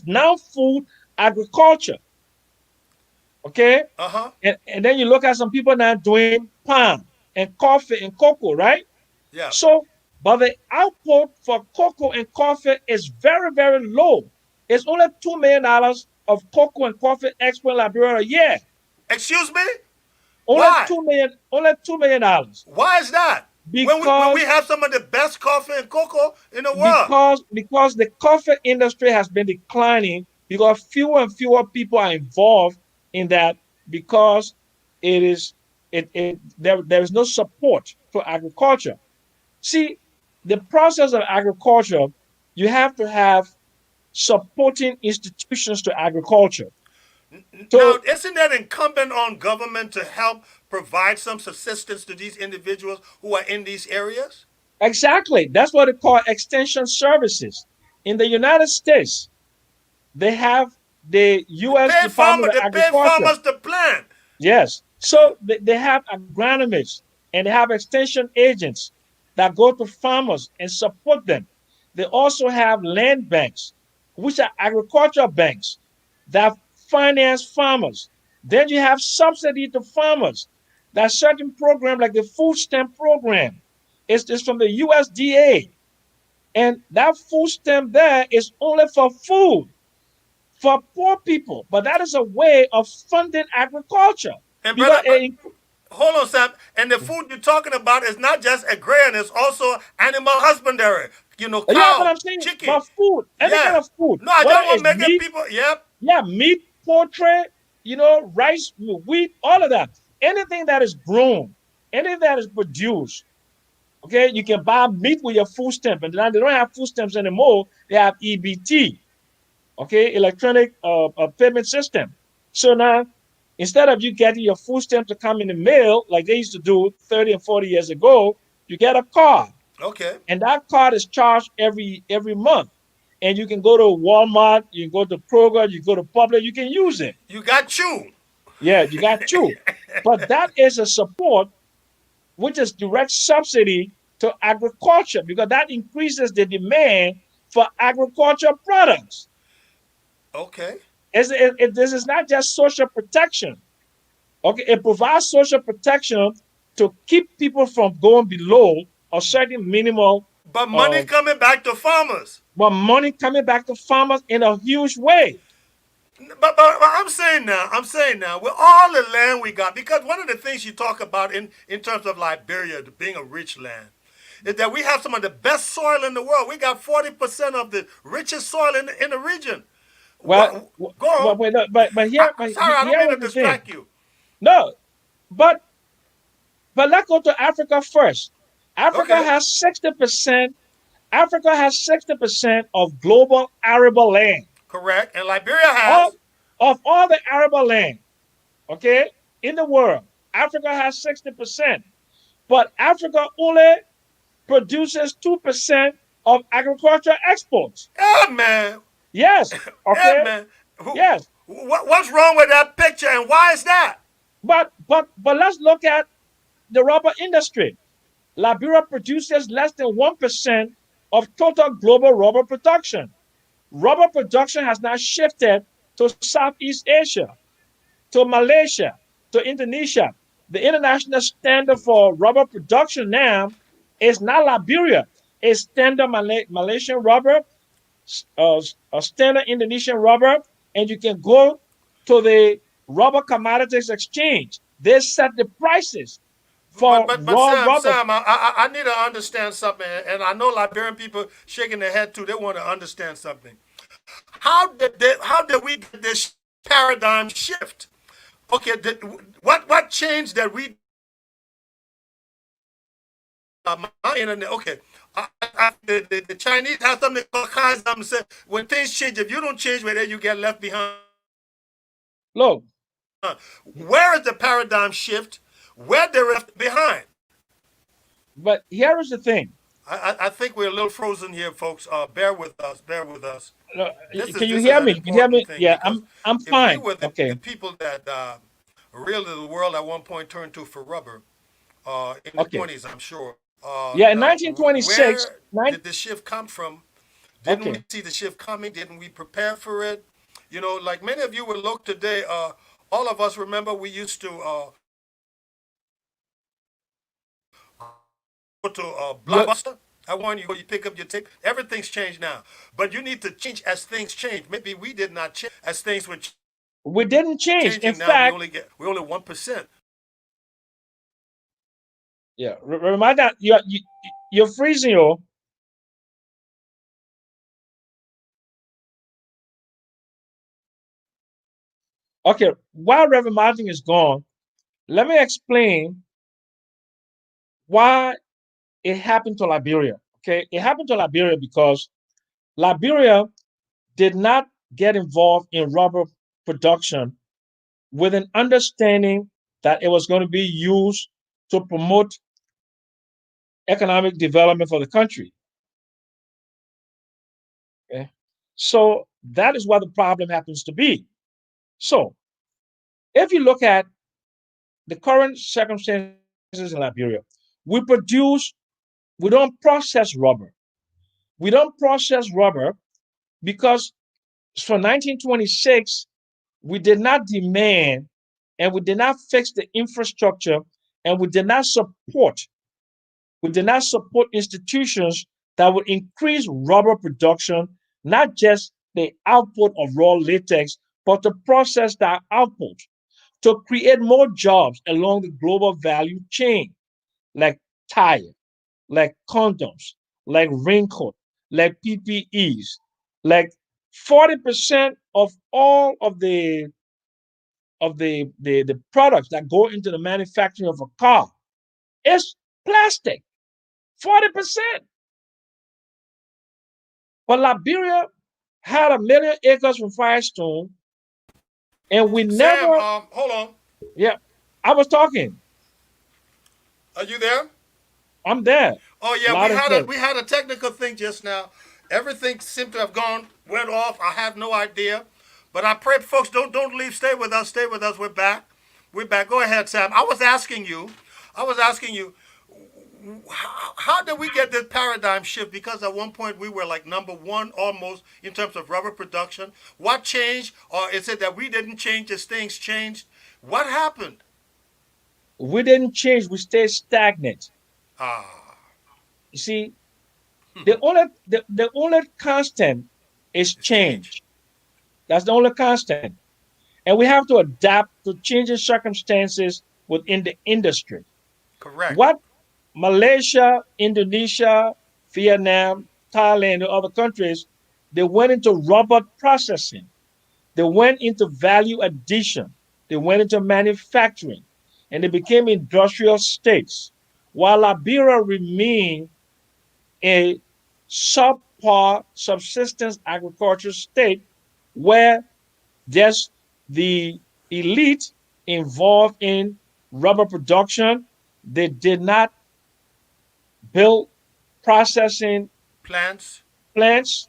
now food agriculture. Okay, Uh-huh. and then you look at some people now doing palm and coffee and cocoa, right? Yeah. So, but the output for cocoa and coffee is very, very low. It's only $2 million of cocoa and coffee export in Liberia a year. Excuse me? Only Why? $2 million. Why is that? When we Because have some of the best coffee and cocoa in the world. because the coffee industry has been declining because fewer and fewer people are involved in that because it is there is no support for agriculture. See, the process of agriculture, you have to have supporting institutions to agriculture. Now, So isn't that incumbent on government to help provide some subsistence to these individuals who are in these areas? exactly, that's what they call extension services. In the United States, they have the U.S. Department of They pay Agriculture. farmers to plant. Yes. So they have agronomists and they have extension agents that go to farmers and support them. They also have land banks, which are agricultural banks that finance farmers. Then you have subsidy to farmers. That certain program like the food stamp program is from the USDA. And that food stamp there is only for food for poor people. But that is a way of funding agriculture And because brother, hold on, Sam. And the food you're talking about is not just agrarian; it's also animal husbandry. yeah, but Cow, I'm saying chicken. but food, any kind Yeah. of food, No, I whether just want it's making meat, people. Yep. yeah, meat, poultry, rice, wheat, all of that. Anything that is grown, anything that is produced, Okay, you can buy meat with your food stamp, and now they don't have food stamps anymore. They have EBT, okay, electronic payment system. So now, instead of you getting your food stamp to come in the mail like they used to do 30 and 40 years ago, you get a card, Okay. and that card is charged every month. And you can go to Walmart, you can go to Kroger, you go to Public, you can use it. You got you. Yeah, you got two. But that is a support which is direct subsidy to agriculture because that increases the demand for agriculture products. Okay. This is not just social protection. Okay, it provides social protection to keep people from going below a certain minimal, But money uh, coming back to farmers. but money coming back to farmers in a huge way. But I'm saying now, with all the land we got, because one of the things you talk about in terms of Liberia being a rich land, is that we have some of the best soil in the world. We got 40% of the richest soil in the region. Well, What? Go on. but here, Sorry, I don't here mean to is the thing. distract you. No, but let's go to Africa first. Africa Okay, has 60%. Africa has 60% of global arable land. correct. And Liberia All has. of all the arable land, okay, in the world, Africa has 60%. But Africa only produces 2% of agricultural exports. Yeah, man. Yes, Yeah, okay, man. yes. What's wrong with that picture, and why is that? But let's look at the rubber industry. Liberia produces less than 1% of total global rubber production. Rubber production has now shifted to Southeast Asia, to Malaysia, to Indonesia. The international standard for rubber production now is not Liberia, it's standard Malaysian rubber, standard Indonesian rubber, and you can go to the rubber commodities exchange. They set the prices But for but but raw Sam, rubber. Sam, I need to understand something, and I know Liberian people shaking their head too. They want to understand something. How did we get this paradigm shift? Okay, what changed that we my internet? Okay, the Chinese have something called Kaizen. Say when things change, if you don't change with it, you get left behind. Look, Where is the paradigm shift? Where they're left behind? but here is the thing. I think we're a little frozen here, folks. Bear with us. Bear with us. Look, This is can you this is hear an me? Can you hear important me? thing Yeah, because I'm if we fine. were the Okay, people that really the world at one point turned to for rubber in the okay. 20s, I'm sure. Yeah, in Now, 1926, where did the shift come from? Didn't we okay. see the shift coming? Didn't we prepare for it? You know, like many of you will look today. All of us remember we used to go to You Blockbuster. I warn you, go, you pick up your tape. Everything's changed now. But you need to change as things change. Maybe we did not change as things were we didn't change. In changing. Now we fact, only get we only 1%. yeah. Remind that you're freezing. You okay? While Reverend Martin is gone, let me explain why it happened to Liberia. Okay, it happened to Liberia because Liberia did not get involved in rubber production with an understanding that it was going to be used to promote economic development for the country. Okay? So that is what the problem happens to be. So if you look at the current circumstances in Liberia, we produce, we don't process rubber. We don't process rubber because for 1926, we did not demand and we did not fix the infrastructure and we did not support institutions that would increase rubber production, not just the output of raw latex, but to process that output to create more jobs along the global value chain, like tire, like condoms, like raincoat, like PPEs, like 40% of all of the products that go into the manufacturing of a car is plastic. 40%. But Liberia had 1 million acres from Firestone, and we Sam, never, hold on. yeah, I was talking. Are you there? I'm there, Oh yeah, loud and clear. we had a technical thing just now. Everything seemed to have went off. I have no idea, but I pray folks don't leave. Stay with us. Stay with us. We're back. We're back. Go ahead, Sam. I was asking you. I was asking you. How did we get this paradigm shift? Because at one point we were like number one almost in terms of rubber production. What changed? Or is it that we didn't change as things changed? What happened? We didn't change, we stayed stagnant. Ah, You see, the only constant is it's change. change. That's the only constant. And we have to adapt to changing circumstances within the industry. Correct. What Malaysia, Indonesia, Vietnam, Thailand, and other countries, they went into robot processing. They went into value addition. They went into manufacturing, and they became industrial states. While Liberia remained a subpar subsistence agriculture state where just the elite involved in rubber production, they did not build processing Plants. plants.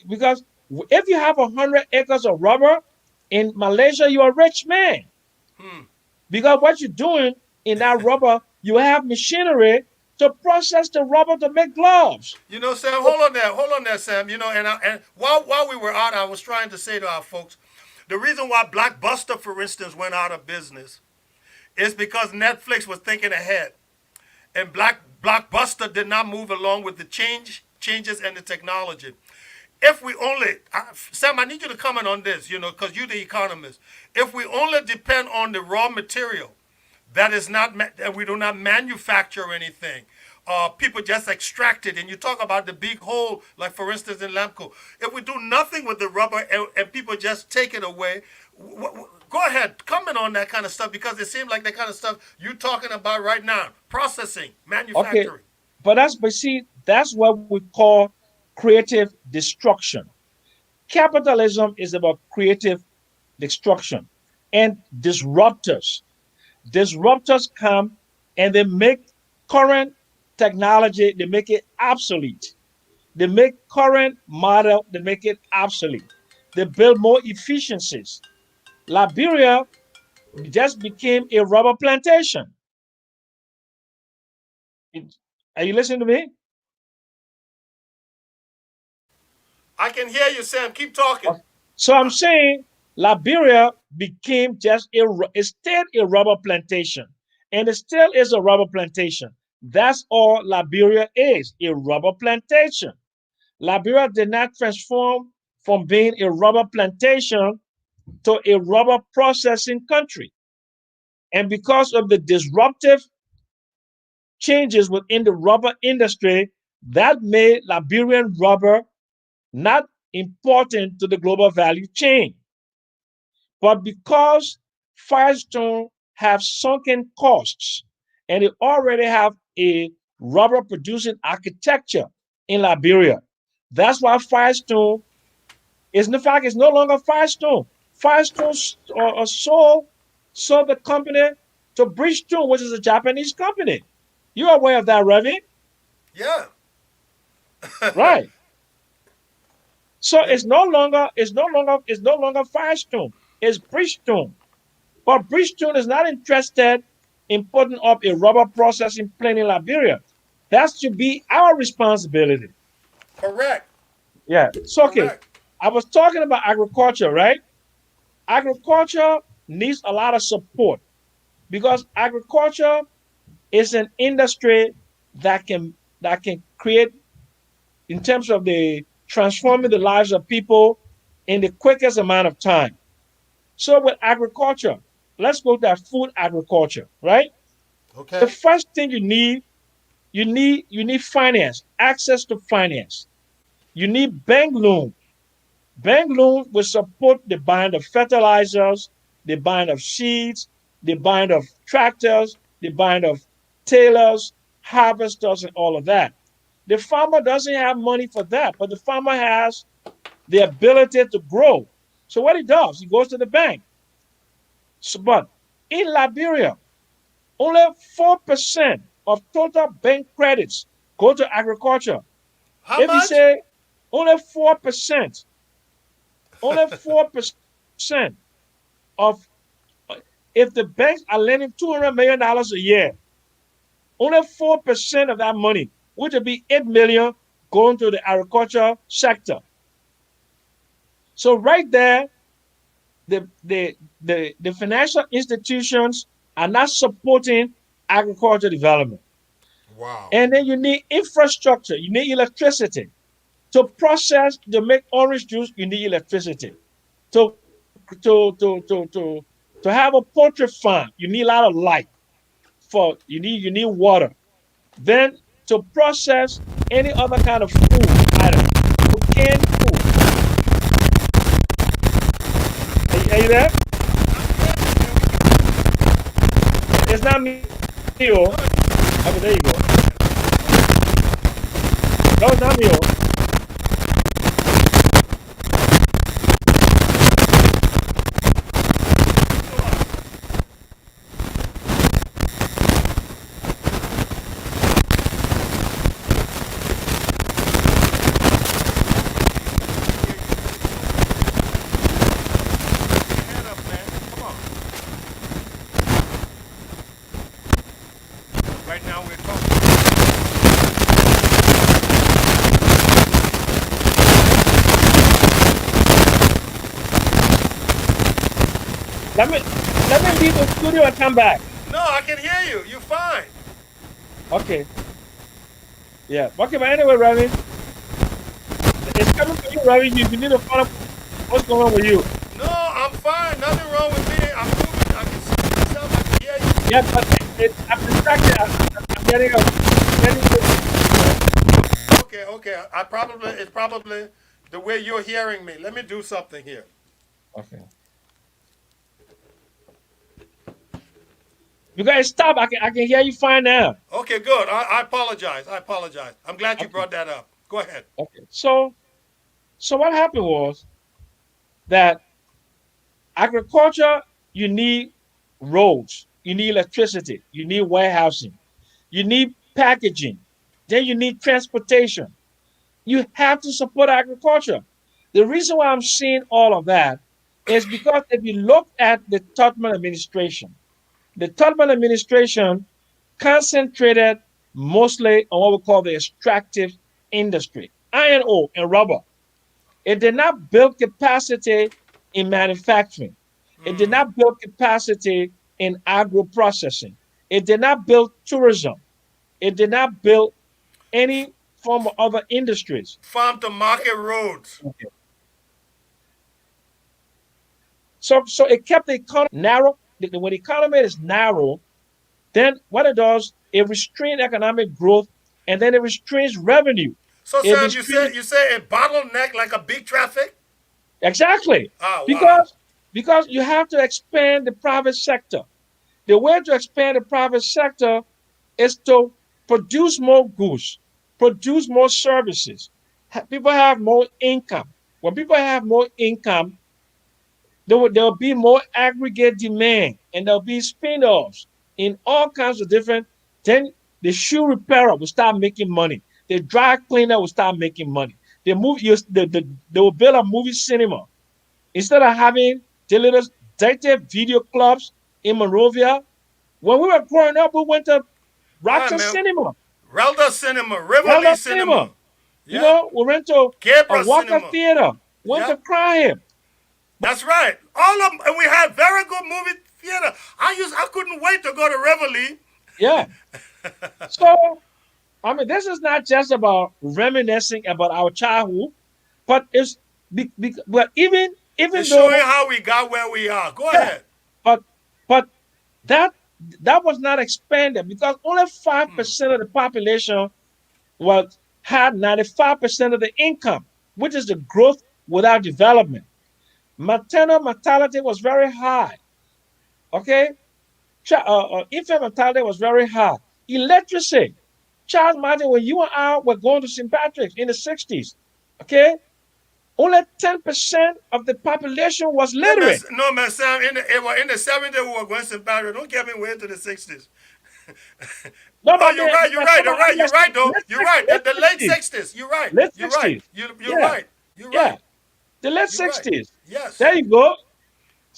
Because if you have 100 acres of rubber in Malaysia, you're a rich man. Hmm. Because what you're doing in that rubber, you have machinery to process the rubber to make gloves. You know, Sam, hold on there, Sam. You know, and while we were out, I was trying to say to our folks, the reason why Blockbuster, for instance, went out of business is because Netflix was thinking ahead, and Blockbuster did not move along with the changes and the technology. If we only, Sam, I need you to comment on this, you know, because you're the economist. If we only depend on the raw material, that is not that we do not manufacture anything. People just extract it, and you talk about the big hole, like for instance in Lamco. If we do nothing with the rubber and people just take it away, go ahead, comment on that kind of stuff because it seems like the kind of stuff you're talking about right now: processing, Okay, manufacturing. but see, that's what we call creative destruction. Capitalism is about creative destruction and disruptors. Disruptors come and they make current technology, they make it obsolete. They make current model, they make it obsolete. They build more efficiencies. Liberia just became a rubber plantation. Are you listening to me? I can hear you, Sam. Keep talking. So I'm Uh, saying Liberia became just it stayed a rubber plantation, and it still is a rubber plantation. That's all Liberia is, a rubber plantation. Liberia did not transform from being a rubber plantation to a rubber processing country. And because of the disruptive changes within the rubber industry, that made Liberian rubber not important to the global value chain. But because Firestone have sunken costs and they already have a rubber producing architecture in Liberia, that's why Firestone is in fact it's no longer Firestone. Firestone sold the company to Bridgestone, which is a Japanese company. You're aware of that, Ravi? yeah. Right. So And it's no longer Firestone. It's Bridgestone. But Bridgestone is not interested in putting up a rubber processing plant in Liberia. That should be our responsibility. correct. Yeah. So okay, Correct. I was talking about agriculture, right? Agriculture needs a lot of support because agriculture is an industry that can create in terms of the transforming the lives of people in the quickest amount of time. So with agriculture, let's go to food agriculture, right? The Okay. first thing you need finance, access to finance. You need bank loan. Bank loan will support the buying of fertilizers, the buying of seeds, the buying of tractors, the buying of tailors. harvesters and all of that. The farmer doesn't have money for that, but the farmer has the ability to grow. So what he does, he goes to the bank. So, but in Liberia, only 4% of total bank credits go to agriculture. How If you much? say only 4%, only 4% of if the banks are lending $200 million a year, only 4% of that money, which would be 8 million, going to the agriculture sector. So right there, the financial institutions are not supporting agriculture development. Wow. And then you need infrastructure, you need electricity. To process, to make orange juice, you need electricity. To to have a poultry farm, you need a lot of light. You need water. Then to process any other kind of food item, to can food. Are you there? It's not me, oh. Okay, there you go. No, it's not me, oh. Head up, man. Come on. Right now we're talking. Let me let me leave the studio and come back. No, I can hear you. You're fine. Okay. Yeah. Okay, but anyway, Ravi, it's coming for you, Ravi. You need to find out what's going on with you. No, I'm fine. Nothing wrong with me. I'm moving. I can see myself. I can hear you. Yeah, but I'm distracted. I'm getting a Okay, okay. I probably it's probably the way you're hearing me. Let me do something here. okay. You guys stop. I can hear you fine now. Okay, good. I apologize. I apologize. I'm glad you Okay. brought that up. Go ahead. Okay. So what happened was that agriculture, you need roads, you need electricity, you need warehousing, you need packaging, then you need transportation. You have to support agriculture. The reason why I'm seeing all of that is because if you look at the Tubman administration, the Tubman administration concentrated mostly on what we call the extractive industry, iron ore and rubber. It did not build capacity in manufacturing. It did not build capacity in agro processing. It did not build tourism. It did not build any form of other industries. Farm to market roads. Okay. So it kept the economy narrow. When the economy is narrow, then what it does, it restrains economic growth, and then it restrains revenue. So It Sam, restrains you say a bottleneck like a big traffic? exactly Oh wow. because because you have to expand the private sector. The way to expand the private sector is to produce more goods, produce more services. People have more income. When people have more income, there will be more aggregate demand and there'll be spin-offs in all kinds of different. Then the shoe repairer will start making money. The dry cleaner will start making money. They will build a movie cinema. Instead of having the little dirty video clubs in Monrovia, when we were growing up, we went to All right, Roxas man. Cinema, Relda Cinema, Rivoli Relda Cinema. Cinema. Yeah. We went to a Gabriel Walker Cinema. Theater, went to Yeah. Crime. That's right. All of them, and we had very good movie theater. I couldn't wait to go to Rivoli. Yeah. So, I mean, this is not just about reminiscing about our childhood, but but even It's showing though, how we got where we are. Go yeah, ahead. but but that that was not expanded because only 5% of the population was had 95% of the income, which is the growth without development. Maternal mortality was very high. Okay, infant mortality was very high. Electricity. Charles Martin, when you and I were going to St. Patrick's in the 60s, okay, only 10% of the population was Yeah, man. literate. No, man, Sam. In the 70s, we were going to Barry. Don't get me way to the 60s. No, Oh, but you're right. You're we're right. talking You're about right. You're right, though. You're right. late The late 60s. 60s. You're right. Late You're right. 60s. You're Yeah, right. You're yeah. right. The late You're right. 60s. Yes. There you go.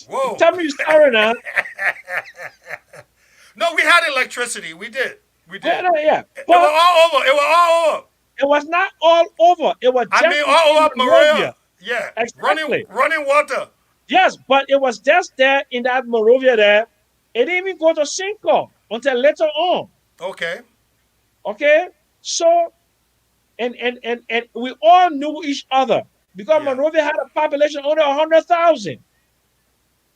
Whoa. Tell me your story now. No, we had electricity. We did. We Well, did. no, yeah. It was But all over. It was all over. it was not all over. It was I just mean, all within over Monrovia. Maria. Yeah. Running, Exactly. running water. Yes, but it was just there in that Monrovia there. It didn't even go to Cinco until later on. Okay. Okay? So, and we all knew each other because Yeah. Monrovia had a population under 100,000.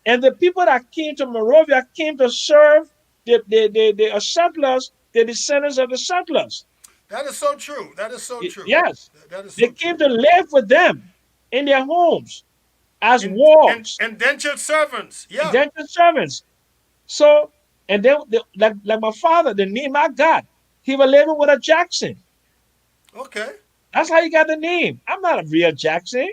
And the people that came to Monrovia came to serve the settlers, the descendants of the settlers. That is so true. That is so true. Yes, That is they so came true. to live with them in their homes as In wards, indentured servants. Yeah. indentured servants. So, and then, like my father, the name I got, he was living with a Jackson. Okay. That's how he got the name. I'm not a real Jackson.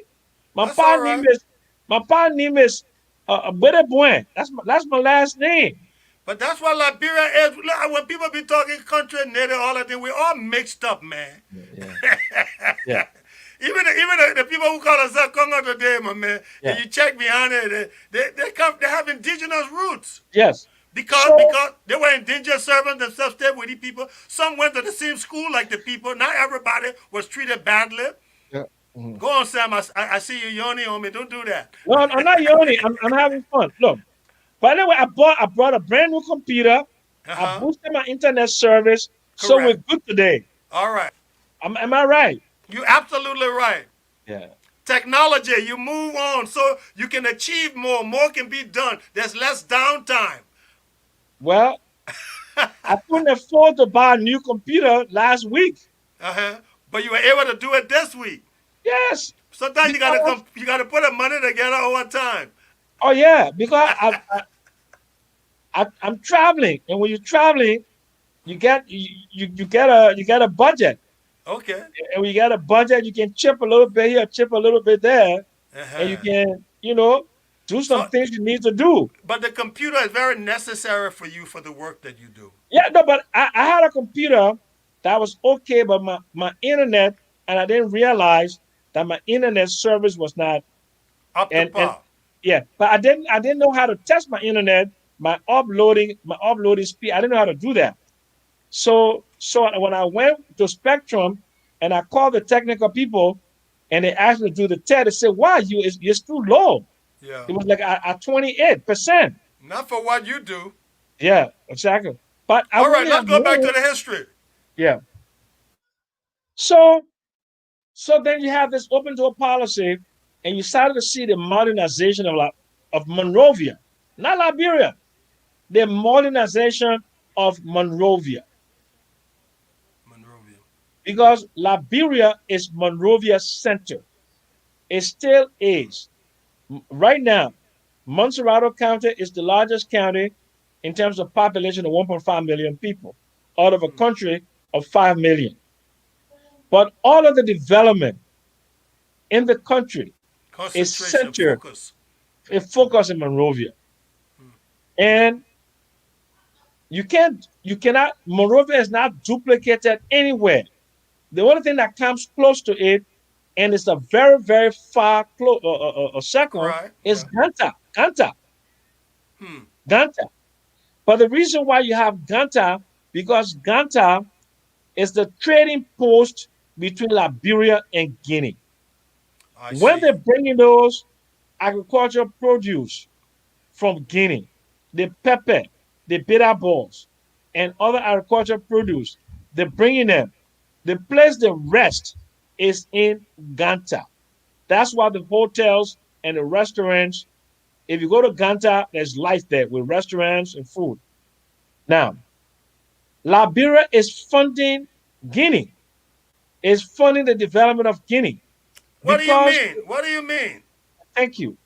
My That's pa all name right. is my pa name is Buen. That's my last name. But that's what Liberia is. Look, when people be talking country, native, all that thing, we all mixed up, man. Yeah, yeah, Even the people who call themselves Congo today, my man, yeah. if you check behind it, they have indigenous roots. Yes. So Because they were indigenous servants themselves, stayed with the people. Some went to the same school like the people. Not everybody was treated badly. yeah. Mhm. Go on, Sam. I see you yawning on me. Don't do that. No, I'm not yawning. I'm having fun. Look. By the way, I brought a brand new computer. Uh I huh. boosted my internet service, so we're Correct. good today. All right. Am I right? You absolutely right. Yeah. Technology, you move on so you can achieve more. More can be done. There's less downtime. Well, I couldn't afford to buy a new computer last week. Uh-huh. But you were able to do it this week. Yes, Sometimes because you gotta put the money together over time. oh yeah, because I'm traveling, and when you're traveling, you get a budget, Okay. and when you got a budget, you can chip a little bit here, chip a little bit there, and you Uh-huh. can do some So, things you need to do. but the computer is very necessary for you for the work that you do. Yeah, no, but I had a computer that was okay, but my internet, and I didn't realize that my internet service was not, Up to and par. yeah, but I didn't know how to test my internet, my uploading speed. I didn't know how to do that. So when I went to Spectrum and I called the technical people and they asked me to do the test, they said, "Why it's too low?" Yeah. It was like at 28%. Not for what you do. Yeah, exactly. But I All right, really let's have go back to learned. the history. Yeah. So So then you have this open door policy, and you started to see the modernization of Monrovia, not Liberia, the modernization of Monrovia, Monrovia. because Liberia is Monrovia's center. It still is. Right now, Montserrado County is the largest county in terms of population of 1.5 million people out of a country of 5 million. But all of the development in the country is Concentration, centered focus. and focused in Monrovia. And you cannot, Monrovia is not duplicated anywhere. The only thing that comes close to it, and it's a very, very far second, Right, is right. Hmm. Ganta. But the reason why you have Ganta, because Ganta is the trading post between Liberia and Guinea. I When see. they're bringing those agricultural produce from Guinea, the pepper, the bitter balls, and other agricultural produce, they're bringing them. The place they rest is in Ganta. That's why the hotels and the restaurants, if you go to Ganta, there's life there with restaurants and food. Now, Liberia is funding Guinea, is funding the development of Guinea What do you because, mean? What do you mean? thank you,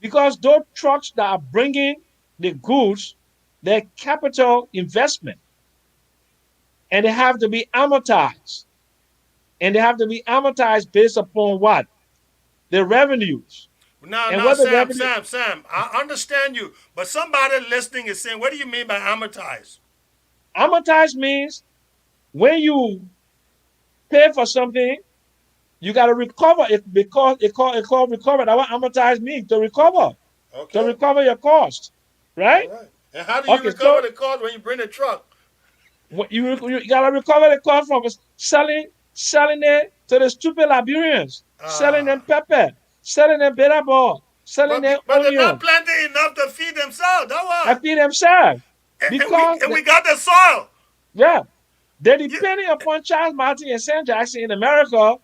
because those trucks that are bringing the goods, their capital investment. and they have to be amortized. And they have to be amortized based upon what? The revenues. Now, And now, what the Sam, revenue Sam, Sam, I understand you, but somebody listening is saying, what do you mean by amortize? amortized means when you pay for something, you got to recover it because it called recover. That's what amortized means Okay. to Okay. recover your cost, All right? right. And how do you Okay, recover so the cost when you bring the truck? you got to recover the cost from selling it to the stupid Liberians, selling them Ah. pepper, selling them bitter ball, selling But them but they're not onion. planting enough to feed themselves. That's They why. feed themselves And we because and we got the soil. yeah, they're You, depending upon Charles Martin and Sam Jackson in America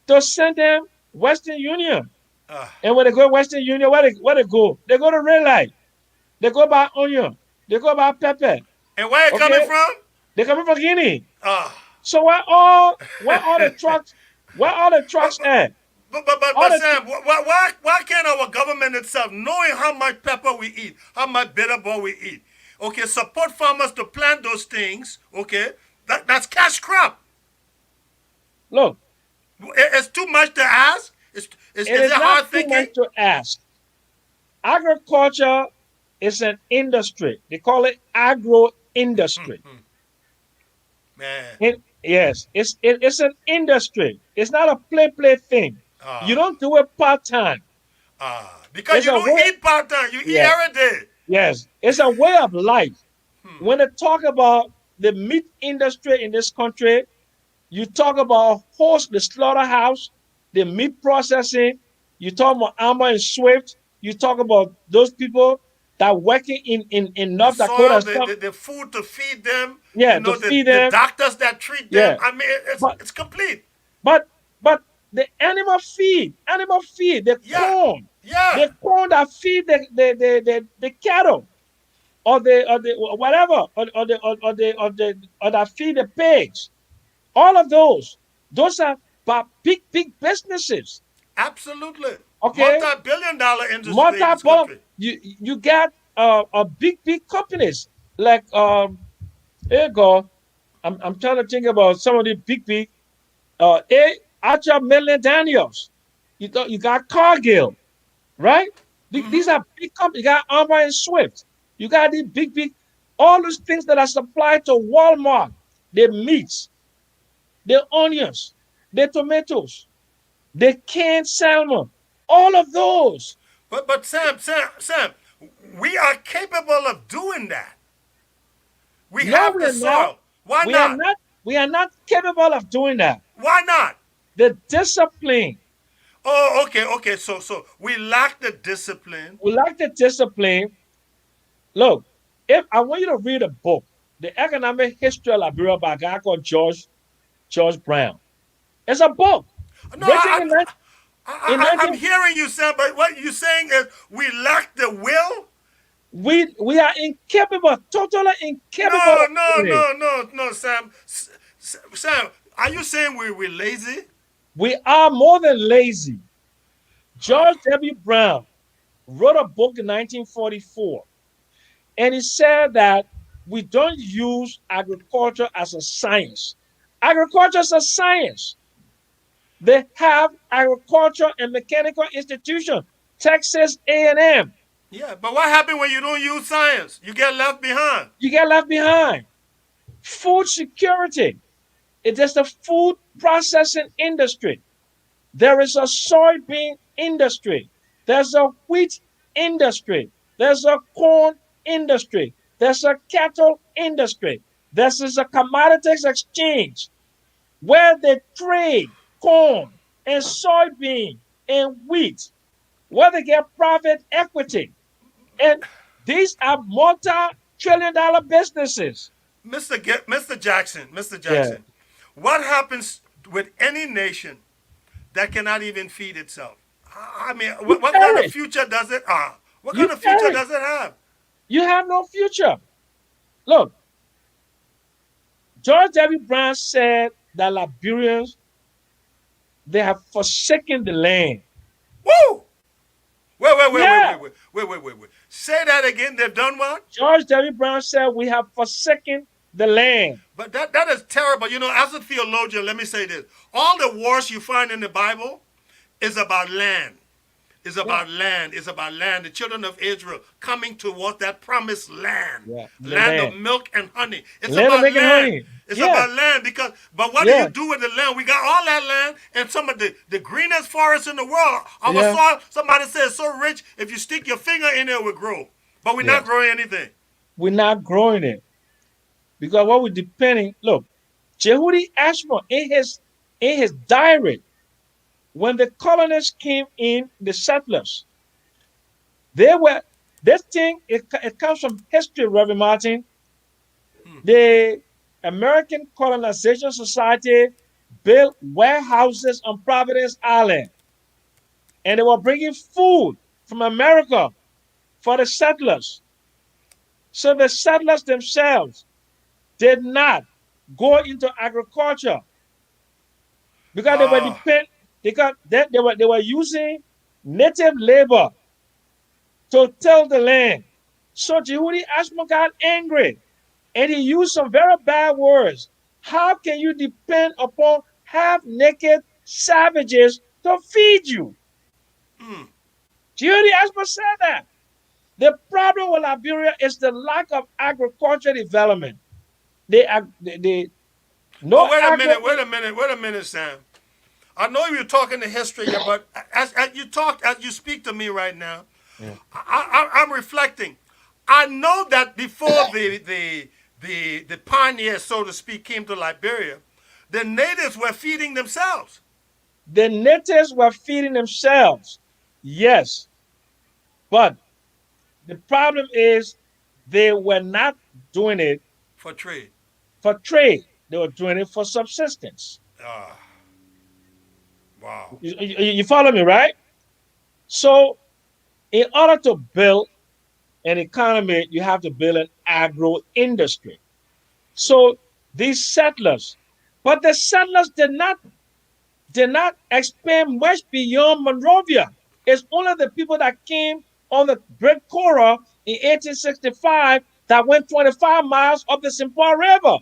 to send them Western Union. uh, And when they go Western Union, where they go? They go to red light. They go buy onion. They go buy pepper. and where it coming Okay, from? they coming from Guinea. Uh, So where all the trucks where all the but, trucks at? All but the Sam, why can't our government itself, knowing how much pepper we eat, how much bitter ball we eat, okay, support farmers to plant those things, okay, that's cash crop. look. It's too much to ask. It Is it is not hard too thinking? much to ask. Agriculture is an industry. They call it agro industry. Man, Yes, it's an industry. It's not a play thing. You uh, don't do it part time. because It's you a don't way. eat part time, you eat Yeah, every day. yes, it's a way of life. When they talk about the meat industry in this country, you talk about horse, the slaughterhouse, the meat processing. You talk about Armor and Swift. You talk about those people that working in The North Dakota soil, and stuff. the food to feed them, Yeah, to feed the them. doctors that treat them. Yeah, I mean, but it's complete. but but the animal feed, Yeah, yeah. the corn that feed the cattle or the whatever or that feed the pigs. All of those are big businesses. Absolutely. Okay, Multi-billion-dollar industry in this multiple. country. You got a big companies like here you go. I'm trying to think about some of the big Archer Millen Daniels. You got Cargill, right? These Mm-hmm. are big companies. You got Armor and Swift. You got these big all those things that are supplied to Walmart. The meats, the onions, the tomatoes, the canned salmon, all of those. But Sam, we are capable of doing that. We No, have we the are not. soil. Why We are not? not. We are not capable of doing that. Why not? The discipline. Oh, okay, okay. So we lack the discipline. We like the discipline. Look, if I want you to read a book, The Economic History of Liberia by a guy called George Brown. It's a book No, written in I'm 19. hearing you, Sam. But what you're saying is we lack the will. We are incapable, totally incapable No, of no, doing it. no, no, no, Sam. Sam, are you saying we're lazy? We are more than lazy. George W. Brown wrote a book in 1944, and he said that we don't use agriculture as a science. Agriculture is a science. They have agriculture and mechanical institution, Texas A&M. Yeah, but what happens when you don't use science? You get left behind. You get left behind. Food security. It is the food processing industry. There is a soybean industry. There's a wheat industry. There's a corn industry. There's a cattle industry. This is a commodities exchange where they trade corn and soybean and wheat, where they get private equity. And these are multi-trillion dollar businesses. Mr. Yeah. Jackson, what happens with any nation that cannot even feed itself? I mean, You what kind of perish. future does it? What You kind of future perish. does it have? You have no future. Look, George W. Brown said that Liberians, they have forsaken the land. Woo! Wait, wait, wait, wait, Yeah. wait, wait, wait, wait, wait, wait. Say that again. They've done what? George W. Brown said we have forsaken the land. But that is terrible. You know, as a theologian, let me say this. All the wars you find in the Bible is about land. It's Yeah, about land. It's about land. The children of Israel coming towards that promised land, yeah, the land of land. milk and honey. It's Land of about making land. honey. It's Yeah, about land because, but what do you yeah, do with the land? We got all that land and some of the greenest forests in the world. Our yeah, soil, somebody says, so rich, if you stick your finger in there, it will grow. But we're not yes. growing anything. We're not growing it because what we're depending. Look, Jehudi Ashmore in his diary, when the colonists came in, the settlers, they were this thing. It comes from history, Reverend Martin. The American Colonization Society built warehouses on Providence Island, and they were bringing food from America for the settlers. So the settlers themselves did not go into agriculture because they were Uh, depend because they were using native labor to till the land. So Jehudi Ashman got angry and he used some very bad words. How can you depend upon half naked savages to feed you? Jehudi Ashman said that. The problem with Liberia is the lack of agriculture development. They oh, no agro. wait a minute, Sam. I know you're talking the history here, but as you speak to me right now, Yeah. I'm reflecting. I know that before the pioneers, so to speak, came to Liberia, the natives were feeding themselves. The natives were feeding themselves. Yes, but the problem is they were not doing it For trade. for trade. They were doing it for subsistence. Ah, wow. You follow me, right? So, in order to build an economy, you have to build an agro industry. So, these settlers, but the settlers did not expand much beyond Monrovia. It's only the people that came on the Great Cora in 1865 that went 25 miles up the St. Paul River.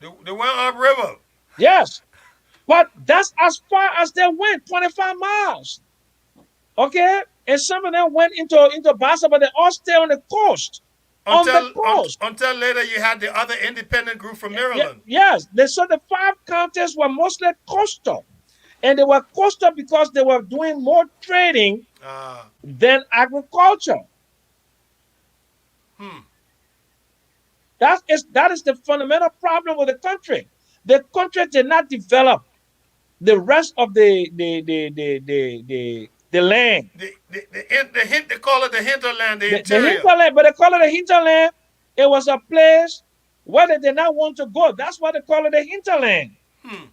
They went upriver. Yes, but that's as far as they went, 25 miles. Okay? And some of them went into Bassa, but they all stay on the coast. On the coast. Until later you had the other independent group from Maryland. Yes, so the five counties were mostly coastal. And they were coastal because they were doing more trading Ah, than agriculture. hmm. That is the fundamental problem with the country. The country did not develop the rest of the land. The hint they call it the hinterland, the The interior. hinterland, but they call it the hinterland. It was a place where they did not want to go. That's why they call it the hinterland. Hmm.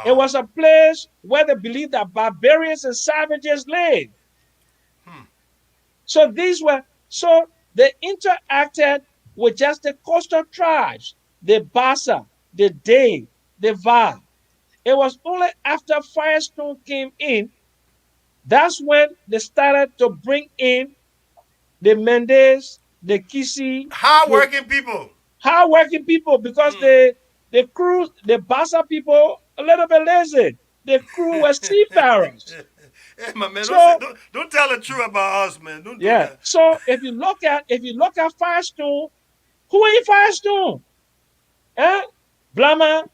It Wow. was a place where they believed that barbarians and savages lived. Hmm. So they interacted with just the coastal tribes, the Bassa, the Day, the Va. It was only after Firestone came in that's when they started to bring in the Mendes, the Kisi, Hard the working people. hardworking people because Hmm. the crew, the Bassa people, a little bit lazy. The crew were seafarers. Hey, my man, So don't tell the truth about us, man. Don't do yeah. that. So if you look at Firestone, who are in Firestone? Eh? Blama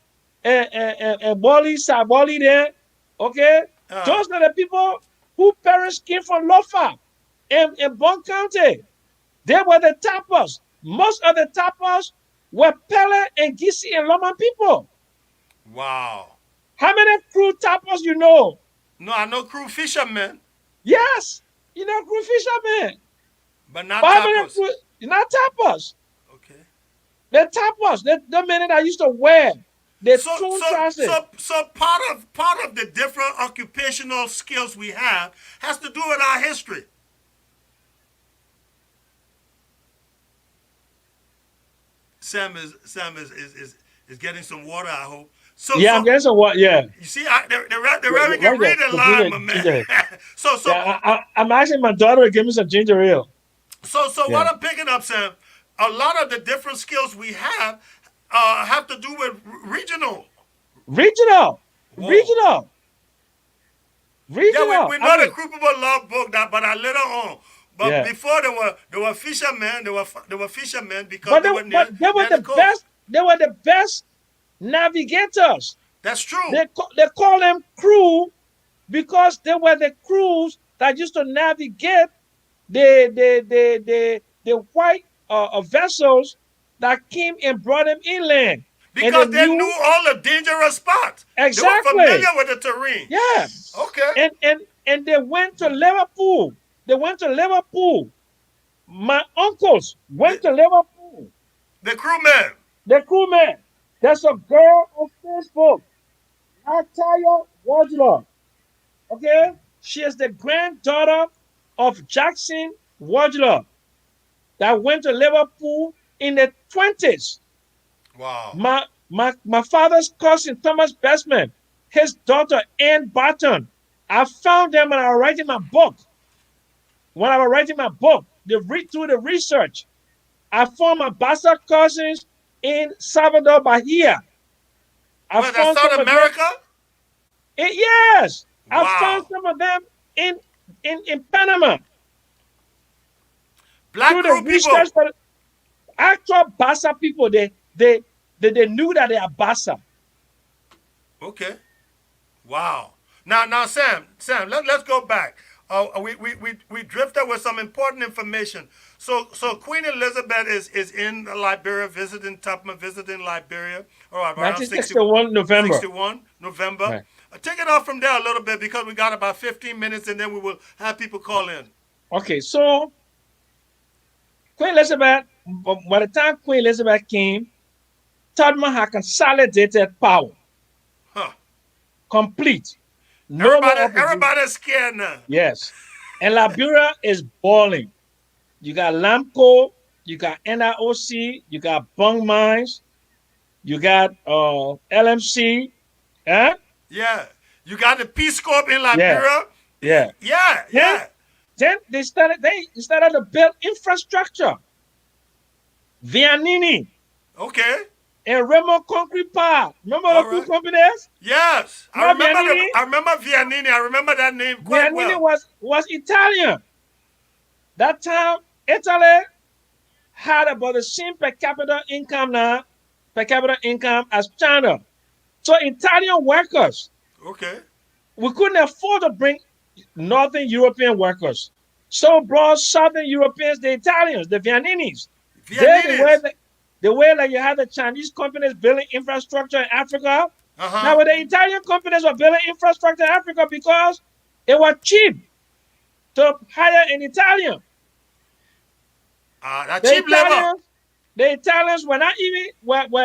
and Boli, Saboli there. Okay? Uh, Those are the people who parents came from Lofa in Bon County. They were the tappers. Most of the tappers were Pele and Gisi and Loma people. wow. How many crew tappers you know? No, I know crew fishermen, Yes, you know crew fishermen. but not But how many tappers. crew? Not tappers. Okay. The tappers. The men that used to wear the So tune so trousers. so part of the different occupational skills we have has to do with our history. Sam is getting some water. I hope. So Yeah, I'm so getting some what? Yeah. you see, the rabbit can Where's read a the line, ginger? my man. Ginger. so so Yeah, I'm asking my daughter to give me some ginger ale. so Yeah. what I'm picking up, Sam. a lot of the different skills we have to do with regional. Regional, Whoa. regional, Yeah, regional. we I know the mean, Crucible Love book that, but I later on. But yeah. before there were fishermen, there were fishermen because But they were but they were near the the coast. best. They were the best navigators. That's true. They call them crew because they were the crews that used to navigate the white vessels that came and brought them inland, and they Because they knew knew all the dangerous spots. They were familiar exactly. with the terrain. Yeah, Okay. and they went to Liverpool. They went to Liverpool. My uncles The, went to Liverpool. the crewmen. The crewman. There's a girl on Facebook, Natalia Wardlaw. Okay, she is the granddaughter of Jackson Wardlaw that went to Liverpool in the 20s. Wow. My father's cousin, Thomas Bestman, his daughter, Ann Barton. I found them when I was writing my book. When I was writing my book, they read through the research. I found my bastard cousins in Salvador Bahia. I Where that found South some of them. America? Yes, I found Wow. some of them in in Panama Black through the crew research. people. For actual Bassa people, they knew that they are Bassa. Okay. Wow. Now, Sam, let's go back. We drifted with some important information. So Queen Elizabeth is in Liberia, visiting Tubman, visiting Liberia, all right, around 1961 November. 61 November. Right. Take it off from there a little bit because we got about 15 minutes and then we will have people call in. Okay, so Queen Elizabeth, by the time Queen Elizabeth came, Tubman had consolidated power, Huh. complete, no more opposition. Everybody's scared now. Yes, and Liberia is balling. You got Lamco, you got NIOC, you got Bung Mines, you got LMC. Eh? Yeah. You got the Peace Corps in Yeah, Liberia. yeah. Yeah, Then, yeah. then they started to build infrastructure. Vianini Okay. and Remo Concrete Power. Remember All the two right. companies? Yes, I Remember remember Vianini? I remember Viannini. I remember that name quite Vianini well. was Italian. That time, Italy had about the same per capita income as China. So Italian workers, Okay. we couldn't afford to bring Northern European workers. So brought Southern Europeans, the Italians, the Vianinis. They're Vianninis. the way like you had the Chinese companies building infrastructure in Africa. Uh Now huh. with the Italian companies were building infrastructure in Africa because it was cheap to hire an Italian. That The cheap labor Italians, the Italians were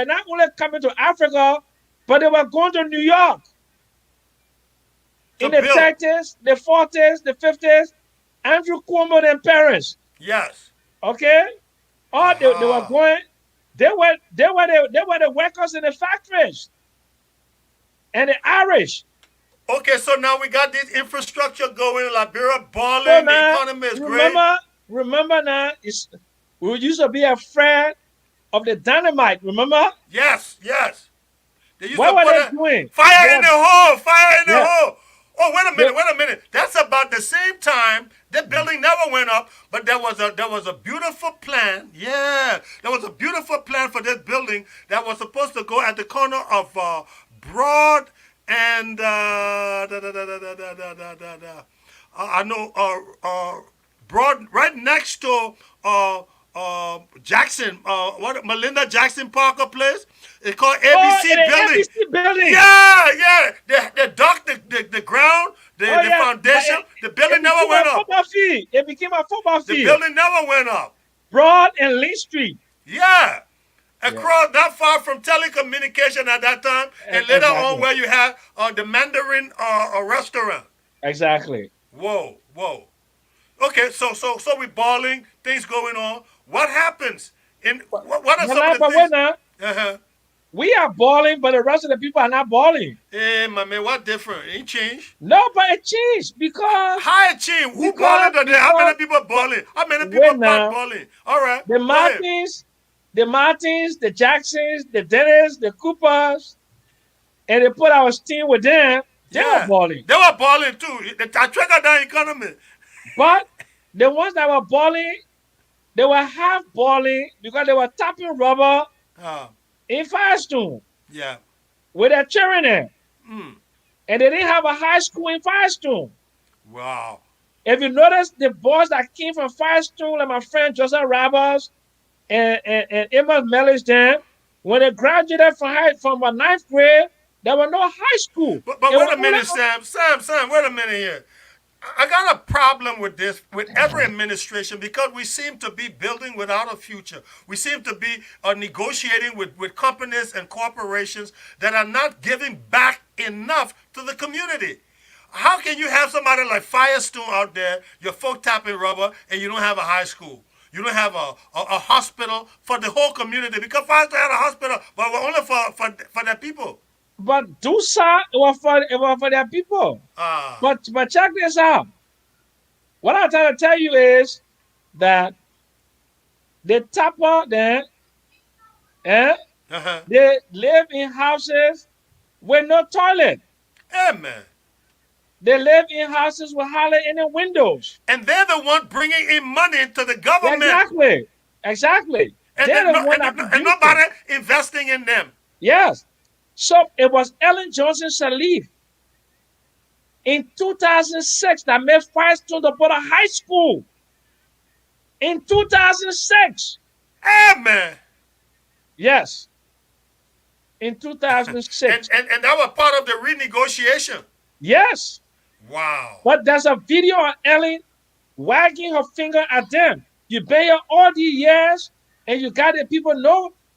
not only coming to Africa, but they were going to New York to in the build. 30s, the 40s, the 50s. Andrew Cuomo and parents. Yes. Okay? Or they were Aha. going, they were the workers in the factories and the Irish. Okay, so now we got this infrastructure going. Liberia So balling. The now economy is great. remember now we used to be afraid of the dynamite, remember? Yes. Yes. They used to What were put they a doing? They fire in were the hole. Fire in the yeah, hole. Oh, wait a they, minute. Wait a minute. That's about the same time the building never went up, but there was a beautiful plan. Yeah, there was a beautiful plan for this building that was supposed to go at the corner of Broad and I know Broad right next to Jackson. What Melinda Jackson Parker place? It's called in ABC the Building. ABC building. Yeah, yeah. They dug the ground, Oh the yeah, but foundation. The it building never became a went up. football field. It became a football The field. building never went up. Broad and Lee Street. Yeah. Yeah, Across that far from telecommunication at that time, and later on exactly. where you had the Mandarin restaurant. Exactly. Whoa, whoa. Okay, so we balling, things going on. What happens? In what are But some of now, the but wait things? now. Uh huh. We are balling, but the rest of the people are not balling. Hey, my man, what different? Ain't changed. No, but it changed because How it changed? Who balling because today? How many because people but balling? How many people wait not now. balling? All right, The go ahead. Martins, the Martins, the Jacksons, the Dennis, the Coopers, and they put our team with them. They were Yeah, balling. they were balling too. I trigger down economy. But the ones that were balling, they were half balling because they were tapping rubber Ah, in Firestone yeah. with their children there. Mm. And they didn't have a high school in Firestone. Wow. If you notice, the boys that came from Firestone, like my friend Joseph Roberts and Emma Mellis, then, when they graduated from a ninth grade, there was no high school. But It wait was a only minute, Sam. Sam, wait a minute here. I got a problem with this, with every administration, because we seem to be building without a future. We seem to be negotiating with companies and corporations that are not giving back enough to the community. How can you have somebody like Firestone out there, your folk tapping rubber, and you don't have a high school? You don't have a hospital for the whole community, because Firestone had a hospital, but only for their people. but Dusa, it was for their people. Ah, But check this out. What I'm trying to tell you is that the tapper then, eh, uh-huh. they live in houses with no toilet. Yeah, man. They live in houses with hardly any windows. And they're the one bringing in money to the government, Exactly. Exactly. and They're then the one that and producing. nobody investing in them. Yes. So it was Ellen Johnson Sirleaf in 2006 that made Firestone to put a high school in 2006. Hey, man. Yes, in and, 2006. and and that was part of the renegotiation. Yes. Wow. But there's a video of Ellen wagging her finger at them. You been here all these years and you got the people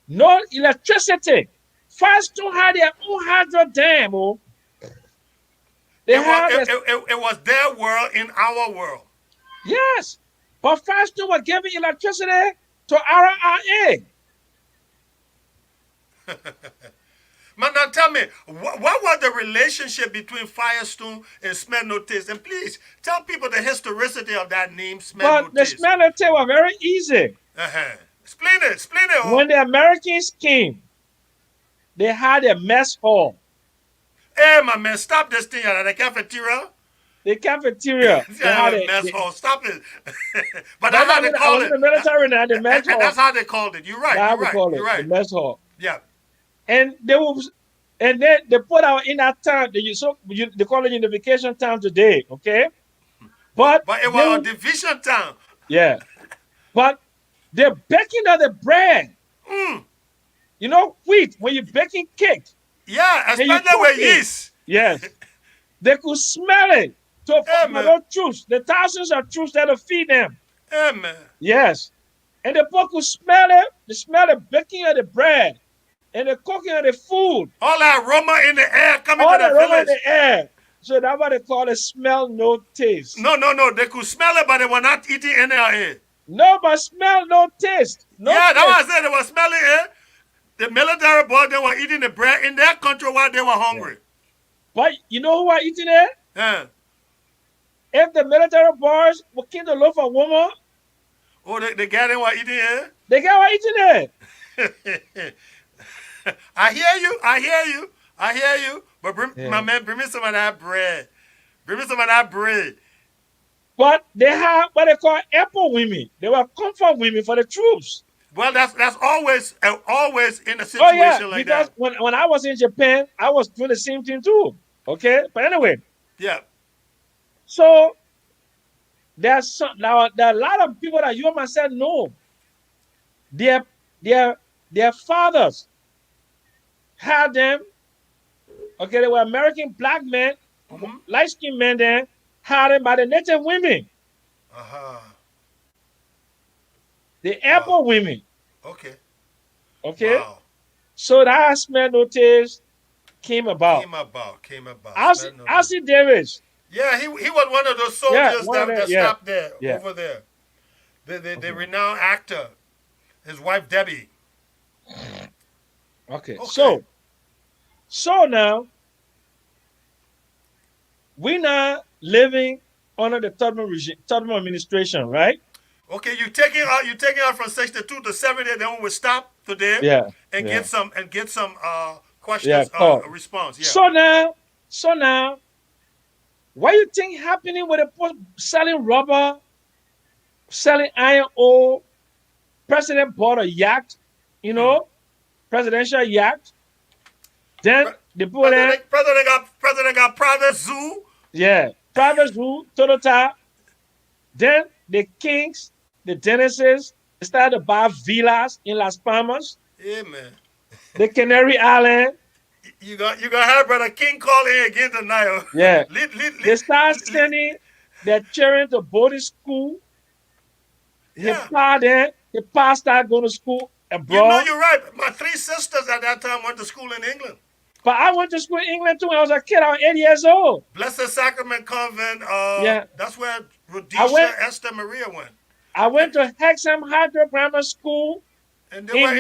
no electricity. Firestone had their own hydro dam. Oh. They It was had it, this. it, it was their world in our world. Yes. But Firestone was giving electricity to RRA. Man, now tell me, what was the relationship between Firestone and Smell No Taste? And please tell people the historicity of that name, Smell No But the Taste. smelling thing was very easy. Uh-huh. Explain it, When oh. the Americans came, they had a mess hall. Hey, my man, stop this thing at the cafeteria. The cafeteria, they Yeah, had a mess hall. Stop it. But that's that's how how they I call was in it. the military now, the mess And that's hall. how they called it. You're right. That's how You're we right. call You're it, the right. mess hall. Yeah. And they was, and then they put out in that town, they call it unification town today, okay? But But it they was a will, division town. yeah. But the baking of the bread, Mm. wheat, when you're baking cake Yeah, and you especially cook with it, yeast. yes, they could smell it. So Hey, for man. those troops, the thousands of troops that will feed them. Hey, man. Yes. And the people could smell it. They smell the baking of the bread and the cooking of the food. All that aroma in the air coming to All the the aroma in the village. air. So that's what they call it smell no taste. No, no, no. They could smell it, but they were not eating any of it. No, but smell no taste. No Yeah, that's taste. what I said. They were smelling it. The military boys, they were eating the bread in their country while they were Yeah. hungry. But you know who are eating it? Yeah. If the military boys were killed to look for a woman, Oh, the guy they were eating they got eating it. it. I hear you. I hear you. I hear you. But my Yeah. man, bring me some of that bread. Bring me some of that bread. But they have what they call apple women. They were comfort women for the troops. Well, that's always in a Oh yeah, situation like because that. when I was in Japan, I was doing the same thing too. Okay, but anyway, Yeah. so there are a lot of people that you and myself know. Their their their fathers had them. Okay, they were American black men, Mm-hmm. light skinned men. Then had them by the native women, Uh-huh. the Wow. apple women. Okay. Okay, Wow. so that smell notice came about. Came about. Smell no taste. Alcee Davis. Yeah, he was one of those Yeah, soldiers one of that them. Yeah, stopped there, yeah. over there. The Okay. renowned actor, his wife Debbie. Okay. Okay. So now we now living under the Tubman regime, Tubman administration, right? Okay, you taking out from 62 to 70, then we will stop today Yeah. and Yeah. get some Yeah. questions Call. response. Yeah. So now, so now, what you think happening with the selling rubber, selling iron ore? President bought a yacht, you Mm-hmm. know, presidential yacht. Then they put in, President got private zoo. yeah, private rule, total. Then the kings, the Genesis, they started to buy villas in Las Palmas, Yeah, man. the Canary Island. You got have brother King call in again tonight. Yeah. lead, lead, They lead, start lead. sending their children to boarding school. Yeah. His pa started going to school You know abroad. you're right. My three sisters at that time went to school in England. But I went to school in England too when I was a kid. I was 8 years old. Blessed Sacrament Convent. Yeah. That's where I Rhodesia went Esther Maria went. I And went to Hexham Hydro Grammar School and they were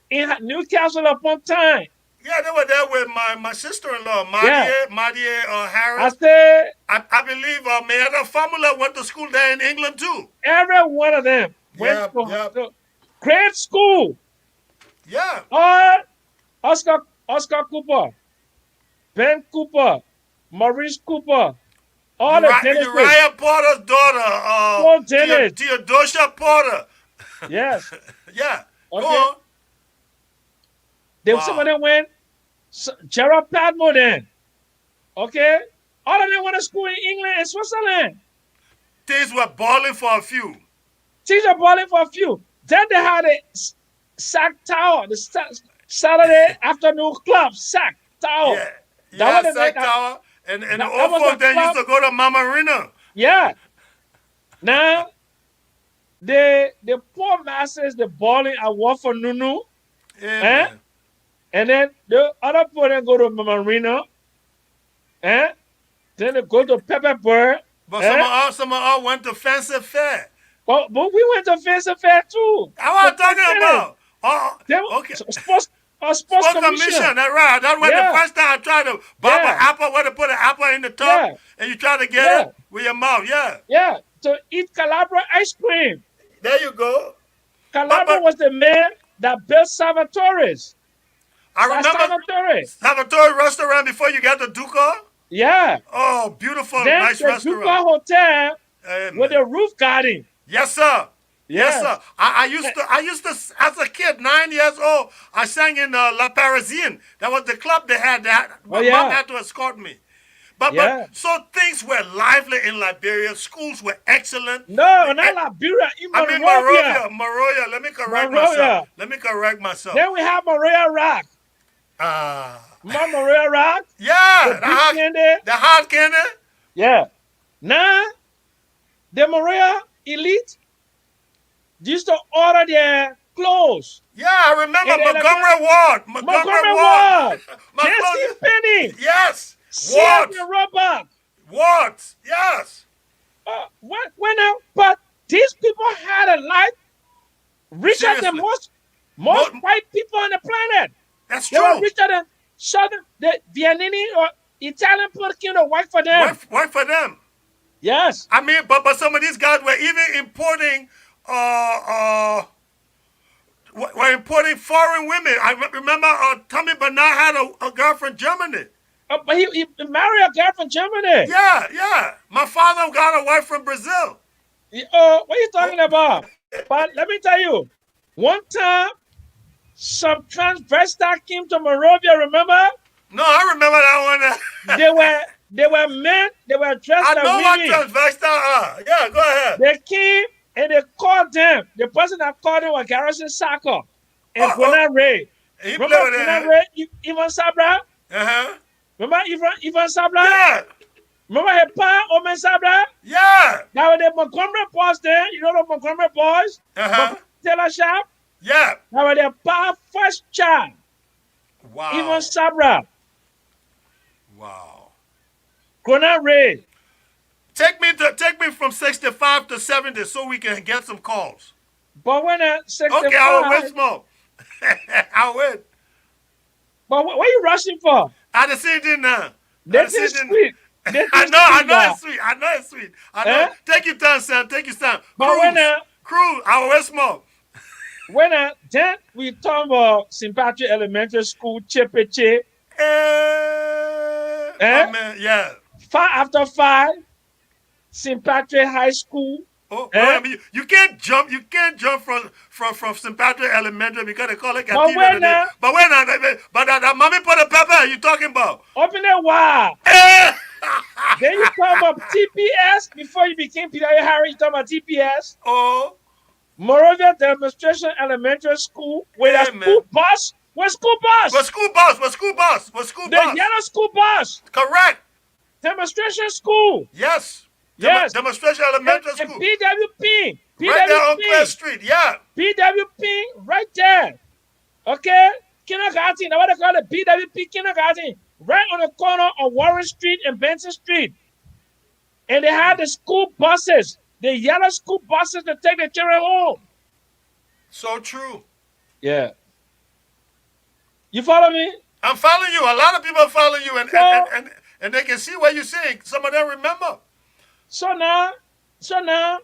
in Newcastle upon Tyne. yeah, they were there with my sister-in-law, Yeah. Madia I Harris. said I believe Mayada Famula went to school there in England too. every one of them went Yeah, yeah, to grade school. yeah. All Oscar Cooper, Ben Cooper, Maurice Cooper, all the Genesis, Uriah Porter's daughter, Paul Dennis. Theodosia Porter. Yes. Yeah, go Okay. on. Some of Wow. them went Gerald Padmore then. Okay. All of them went to school in England and Switzerland. Things were balling for a few. Teacher balling for a few. Then they had a Sack Tower, the Saturday afternoon club, Sack Tower. Yeah, That yeah, was the Sack Tower. And the that old was folks the then used club. to go to Mama Rina. Yeah. Now the poor masses, the balling I work for Nunu, Yeah, eh? man. And then the other poor then go to Marina, eh? Then they go to Pepper Bird, But eh? some of us went to Fancy Fair. But we went to Fancy Fair too. That's what For I'm talking 10 minutes. about. Oh, Then okay. sports Sport commission, commission. that's right. That's when the Yeah, first time I tried to bob an yeah, apple, where to put an apple in the tub, yeah, and you try to get yeah, it with your mouth. Yeah, yeah. To eat Calabria ice cream. there you go. But Calabria but was the man that built Salvatore's. I remember Salvatore. Salvatore restaurant before you got the Duca. Yeah. Oh, beautiful, Then nice the Duca restaurant. Hotel with Amen. the roof garden. Yes, sir. Yes, sir. Yes. I used to, as a kid, 9 years old, I sang in La Parisienne. That was the club they had. Oh My mom yeah. had to escort me. But Yeah. so things were lively in Liberia. Schools were excellent. No, The not Liberia, in I mean Monrovia. Monrovia. Let me correct myself. Monrovia. Let me correct myself. Then we have Maria Rock. Ah, Maria Rock, yeah, the big candy. the hot candy. Yeah. Now the Maria elite used to order their clothes Yeah, I remember in the Montgomery Ward. Montgomery Ward. My Nancy clothes. Penny. Yes, Sears Ward, and Roebuck. Ward. Yes, When but these people had a life richer than seriously. most Mo- white people on the planet. That's They were true. richer than Southern, the Viennese or Italian people came to work for them. Work for them. Yes. I mean, but some of these guys were even importing were importing foreign women. I remember Tommy Bernard had a girl from Germany. But he married a girl from Germany. Yeah, yeah. My father got a wife from Brazil. What are you talking about? But let me tell you, one time, some transvestite came to Monrovia, remember? No, I remember that one. They were men, they were dressed I like know what women. transvestite are. Yeah, go ahead. They came and they called them. The person that called them was Garrison Saka and Oh, Gwinnett Ray. he Remember played with Gwinnett them. Ray, Ivan Sabra? Uh-huh. Remember Ivan Sabra? Yeah, Remember his pa, Omen Sabra? yeah. That was the Montgomery boys there. You know the Montgomery boys? Uh-huh. Montgomery Taylor Shop? Yeah. That was their pa first child, Wow. Ivan Sabra, Wow. Gwinnett Ray. Take me from 65 to 70 so we can get some calls. But when at Okay, I will win 65, smoke. I'll win. But what are you rushing for? I the same thing now. I the That same is thing. sweet. That is I sweet, know that. it's sweet. I know it's sweet. I know. Eh? Take your time, Sam. Take your time. But Cruise. Cruise. I will smoke. then we talk about St. Patrick Elementary School, Chepeche, My eh? man, yeah. 5 after 5, St. Patrick High School, Oh, eh? I mean, you can't jump. You can't jump from St. Patrick Elementary because they call it But Cathedral today. now, But when but that mommy put a pepper. You talking about? open it wide. Eh! Then you talk about TPS before you became Peter Harry. You talk about TPS. Oh, Moreover, Demonstration Elementary School with a hey school man. bus. With school What bus. school bus? What school bus? What school The bus? yellow school bus. Correct. Demonstration School. Yes. Yes. Demonstration Elementary And School. PWP. Right there on Clare PWP. Street. Yeah. PWP right there. Okay? Kindergarten. Now what they call it? PWP Kindergarten. Right on the corner of Warren Street and Benson Street. And they had the school buses, the yellow school buses to take the children home. So true. Yeah. You follow me? I'm following you. A lot of people follow you, So and they can see what you're saying. Some of them remember. so now, so now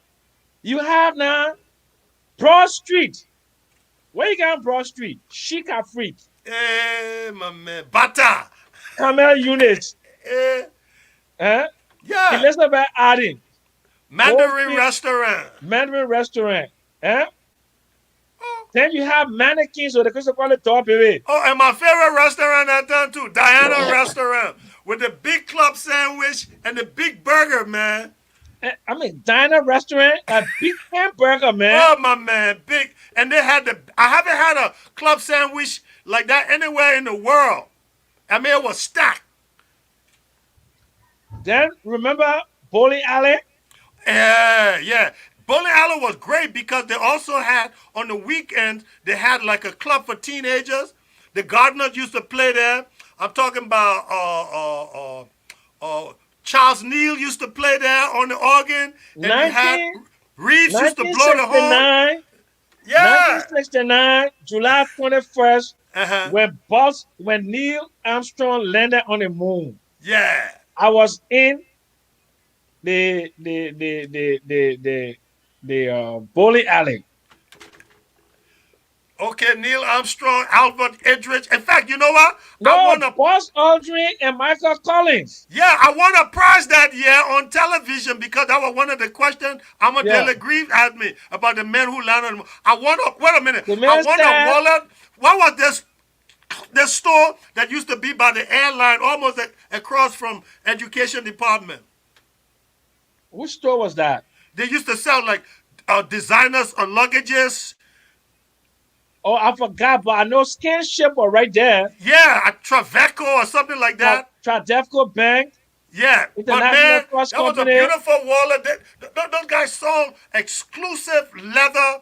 you have now Broad Street. Where you got Broad Street? Chic Afrique. Hey, my man. Bata. Camel Units. Eh, Eh? yeah. Elizabeth Arden. Mandarin Goldfish restaurant. Mandarin Restaurant. Eh? Oh, Then you have mannequins or the Christian call it top away. oh, and my favorite restaurant I done too, Diana Restaurant, with the big club sandwich and the big burger, man. I mean, diner restaurant, a big hamburger, man. Oh my man, big. And they had the. I haven't had a club sandwich like that anywhere in the world. I mean, it was stacked. Then remember Bowling Alley? Yeah, yeah. Bowling Alley was great because they also had on the weekends they had like a club for teenagers. The Gardeners used to play there. I'm talking about Charles Neal used to play there on the organ, and you had 19, Reeves used to blow the horn. 1969, Yeah. 1969, July 21st, Uh-huh. when Neil Armstrong landed on the moon. Yeah. I was in the bowling alley. Okay, Neil Armstrong, Albert Edridge. In fact, you know what? I No, won a Buzz Aldrin and Michael Collins. Yeah, I won a prize that year on television because that was one of the questions Yeah. Amadele Grieve asked me about the men who landed on the moon. I won a wait a minute. The I man won a said, wallet. What was this store that used to be by the airline almost across from education department? which store was that? They used to sell like designers on luggages. Oh, I forgot, but I know Scanship was right there. Yeah, a Traveco or something like that. Tradefco Bank, Yeah, but International man, Trust that was a Company. beautiful wallet. Those guys sold exclusive leather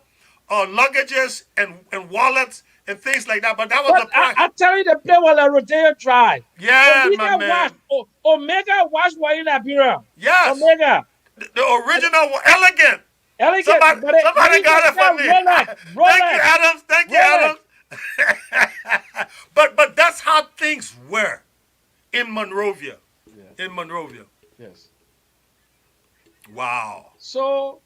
luggages and wallets and things like that. But that was But the price. I tell you, the play was a Rodeo Drive. Yeah, my Omega Watch, man. Omega Watch was in Liberia. Yes, Omega, the original, elegant. elegant, Somebody got it for me. Rolex, Thank you, Rolex, Adams. Thank you, Rolex. Adams. but that's how things were in Monrovia. Yes, In Monrovia. yes. Wow. So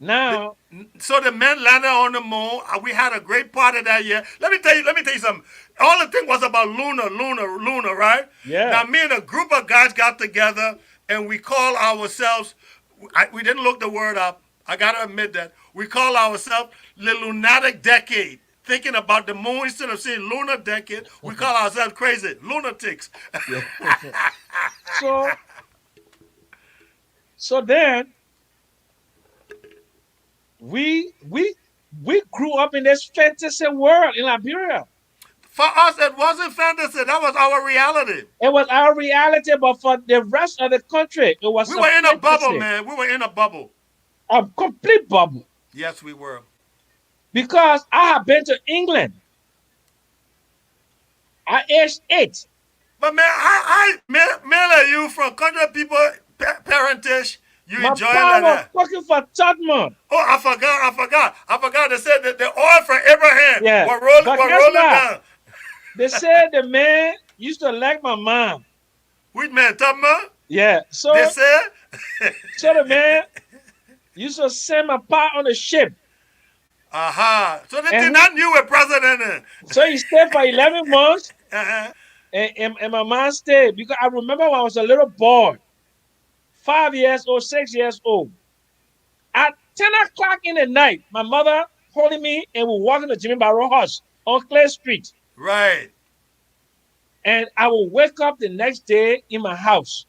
now, So the men landed on the moon. We had a great party that year. Let me tell you something. All the thing was about lunar, right? yeah, Now me and a group of guys got together and we call ourselves. We didn't look the word up. I gotta admit that we call ourselves the lunatic decade. Thinking about the moon instead of saying lunar decade, we call ourselves crazy lunatics. yeah. so so then we grew up in this fantasy world in Liberia. For us, it wasn't fantasy. That was our reality. It was our reality, but for the rest of the country, it was We a were in a bubble, fantasy, man. We were in a bubble. a complete bubble. Yes, we were. Because I have been to England at age 8. But man, Miller, you from country people parentage, you My enjoy it father like was that. working for Tottenham. Oh, I forgot. They said that the oil from Abraham Yeah. were rolling, But were guess rolling what? down. They said the man used to like my mom. Which man, top man? Yeah. They So said? so the man used to send my pa on the ship. Aha. So they And did not knew a president. so he stayed for 11 months Uh-huh. and my mom stayed because I remember when I was a little boy, 5 years old, 6 years old. At 10 o'clock in the night, my mother holding me and we walking to Jimmy Barrow house on Clay Street. Right. And I will wake up the next day in my house.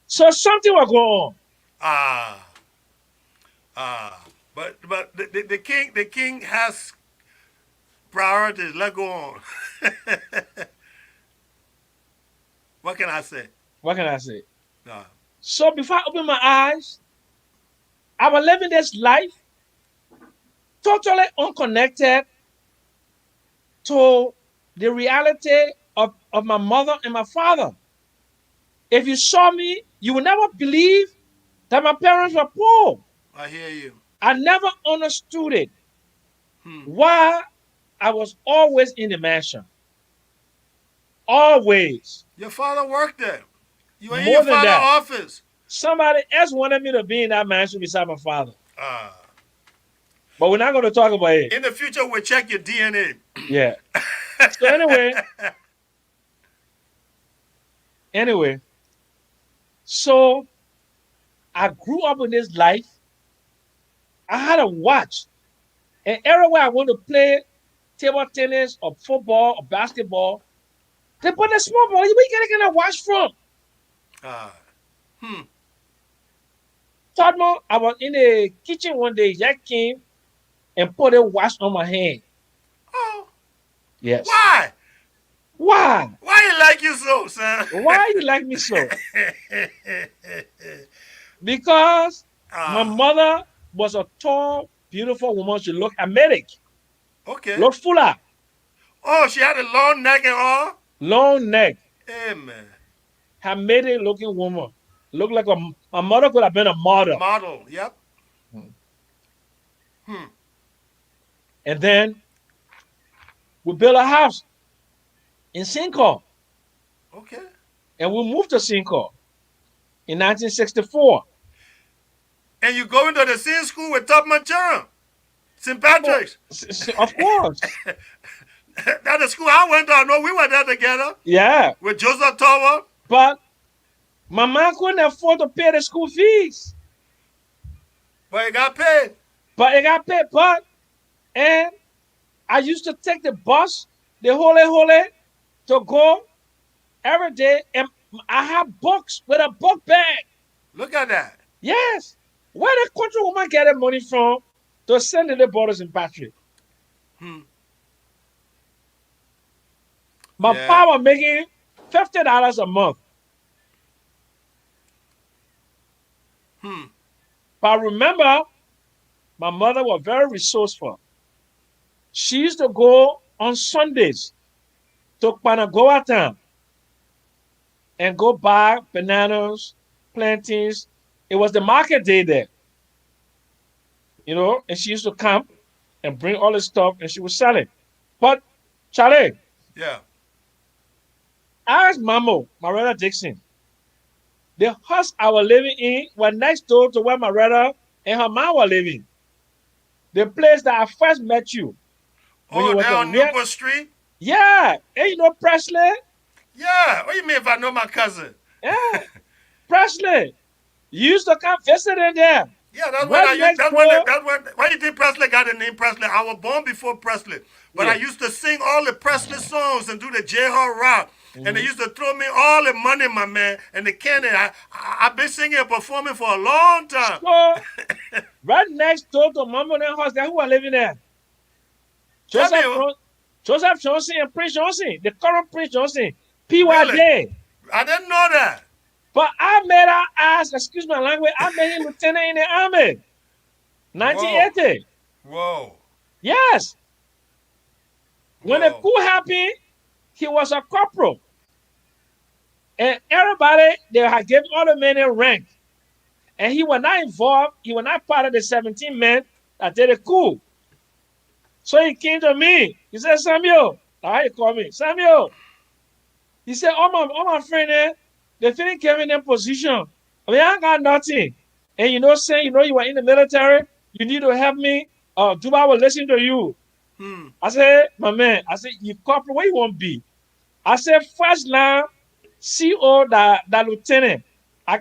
So something was going on. Ah. Ah. But the king has priorities. Let go on. What can I say? What can I say? No. So before I open my eyes, I was living this life totally unconnected to the reality of my mother and my father. If you saw me, you would never believe that my parents were poor. I hear you. I never understood it. Hmm. Why I was always in the mansion. Always. Your father worked there. You were in your More than father's that. office. Somebody else wanted me to be in that mansion beside my father. Ah. But we're not going to talk about it. In the future, we'll check your DNA. Yeah. So anyway, so I grew up in this life. I had a watch. And everywhere I want to play table tennis or football or basketball, they put a small ball. Where you get a watch from? Ah. Hmm. Toddler, I was in the kitchen one day. Jack came and put a watch on my hand. Oh. Yes. Why? Why? Why you like you so, son? Why you like me so? Because my Ah. mother was a tall, beautiful woman. She looked American, Okay. looked fuller, Oh, she had a long neck and all. long neck, Amen. American looking woman. Looked like my mother could have been a model. Model. Yep. Hmm. Hmm. And then we built a house in Sinco, Okay. and we moved to Sinco in 1964. And you go into the same school with Tubman Church, St. Oh, Patrick's. of course. That's the school I went to. I know we were there together Yeah. with Joseph Tower. But my mom couldn't afford to pay the school fees. But he got paid. But it got paid. And I used to take the bus, the holy, to go every day. And I have books with a book bag. Look at that. Yes. Where the country woman get the money from to send to the borders in Patrick? Hmm. My Yeah. pa was making $50 a month. Hmm. But remember, my mother was very resourceful. She used to go on Sundays to Panagoa town and go buy bananas, plantains. It was the market day there, and she used to come and bring all the stuff and she would sell it. But Charlie, Yeah. I asked Mamo, Maretta Dixon, the house I was living in was next door to where Maretta and her mom were living. The place that I first met you when you Oh, was a down real, Newport Street? yeah, and Presley, Yeah. What do you mean if I know my cousin? yeah, Presley, you used to come visit in there. Yeah, that's when Right I used. next That's when. door, That's when. Why you think Presley got the name Presley? I was born before Presley, but I yeah. used to sing all the Presley songs and do the J Hall rock, and they Mhm. used to throw me all the money, my man, and the candy. I've been singing and performing for a long time. So right next door to Mama and house, that who are living there? Tell me, Joseph Joseph Johnson and Prince Johnson, the current Prince Johnson, PY really? Day. I didn't know that. But I made her ask, excuse my language, I made him lieutenant in the army, Whoa, 1980. whoa, Yes. When the whoa. coup happened, he was a corporal. And everybody, they had given all the men a rank. And he was not involved, he was not part of the 17 men that did the coup. So he came to me. He said, Samuel, how you call me? Samuel. He said, all my friend they feeling came in their position. I mean, I ain't got nothing. And saying, you were in the military, you need to help me. Dubai will listen to you. Hmm. I said, my man, I said, you corporate, where you want to be? I said, first now, CO, that lieutenant.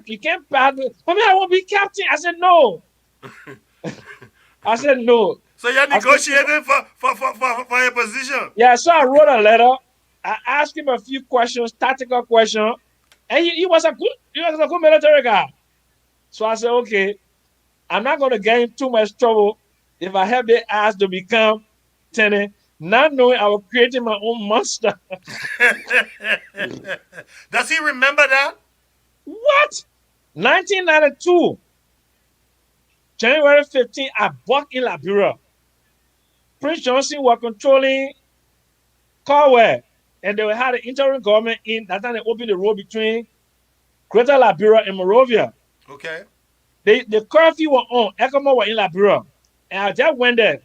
You can't pass me. I mean, I want to be captain. I said, no. I said, no. So you're I said, negotiating for a position. yeah, so I wrote a letter. I asked him a few questions, tactical questions, and he was a good military guy. So I said, okay, I'm not gonna get in too much trouble if I have the ass to become tenant, not knowing I was creating my own monster. Does he remember that? What? 1992, January 15th, I bought in Liberia. Prince Johnson was controlling Corwell, and they had an interim government in that time they opened the road between Greater Liberia and Monrovia. Okay. The curfew was on. ECOMO was in Liberia. And I just went there,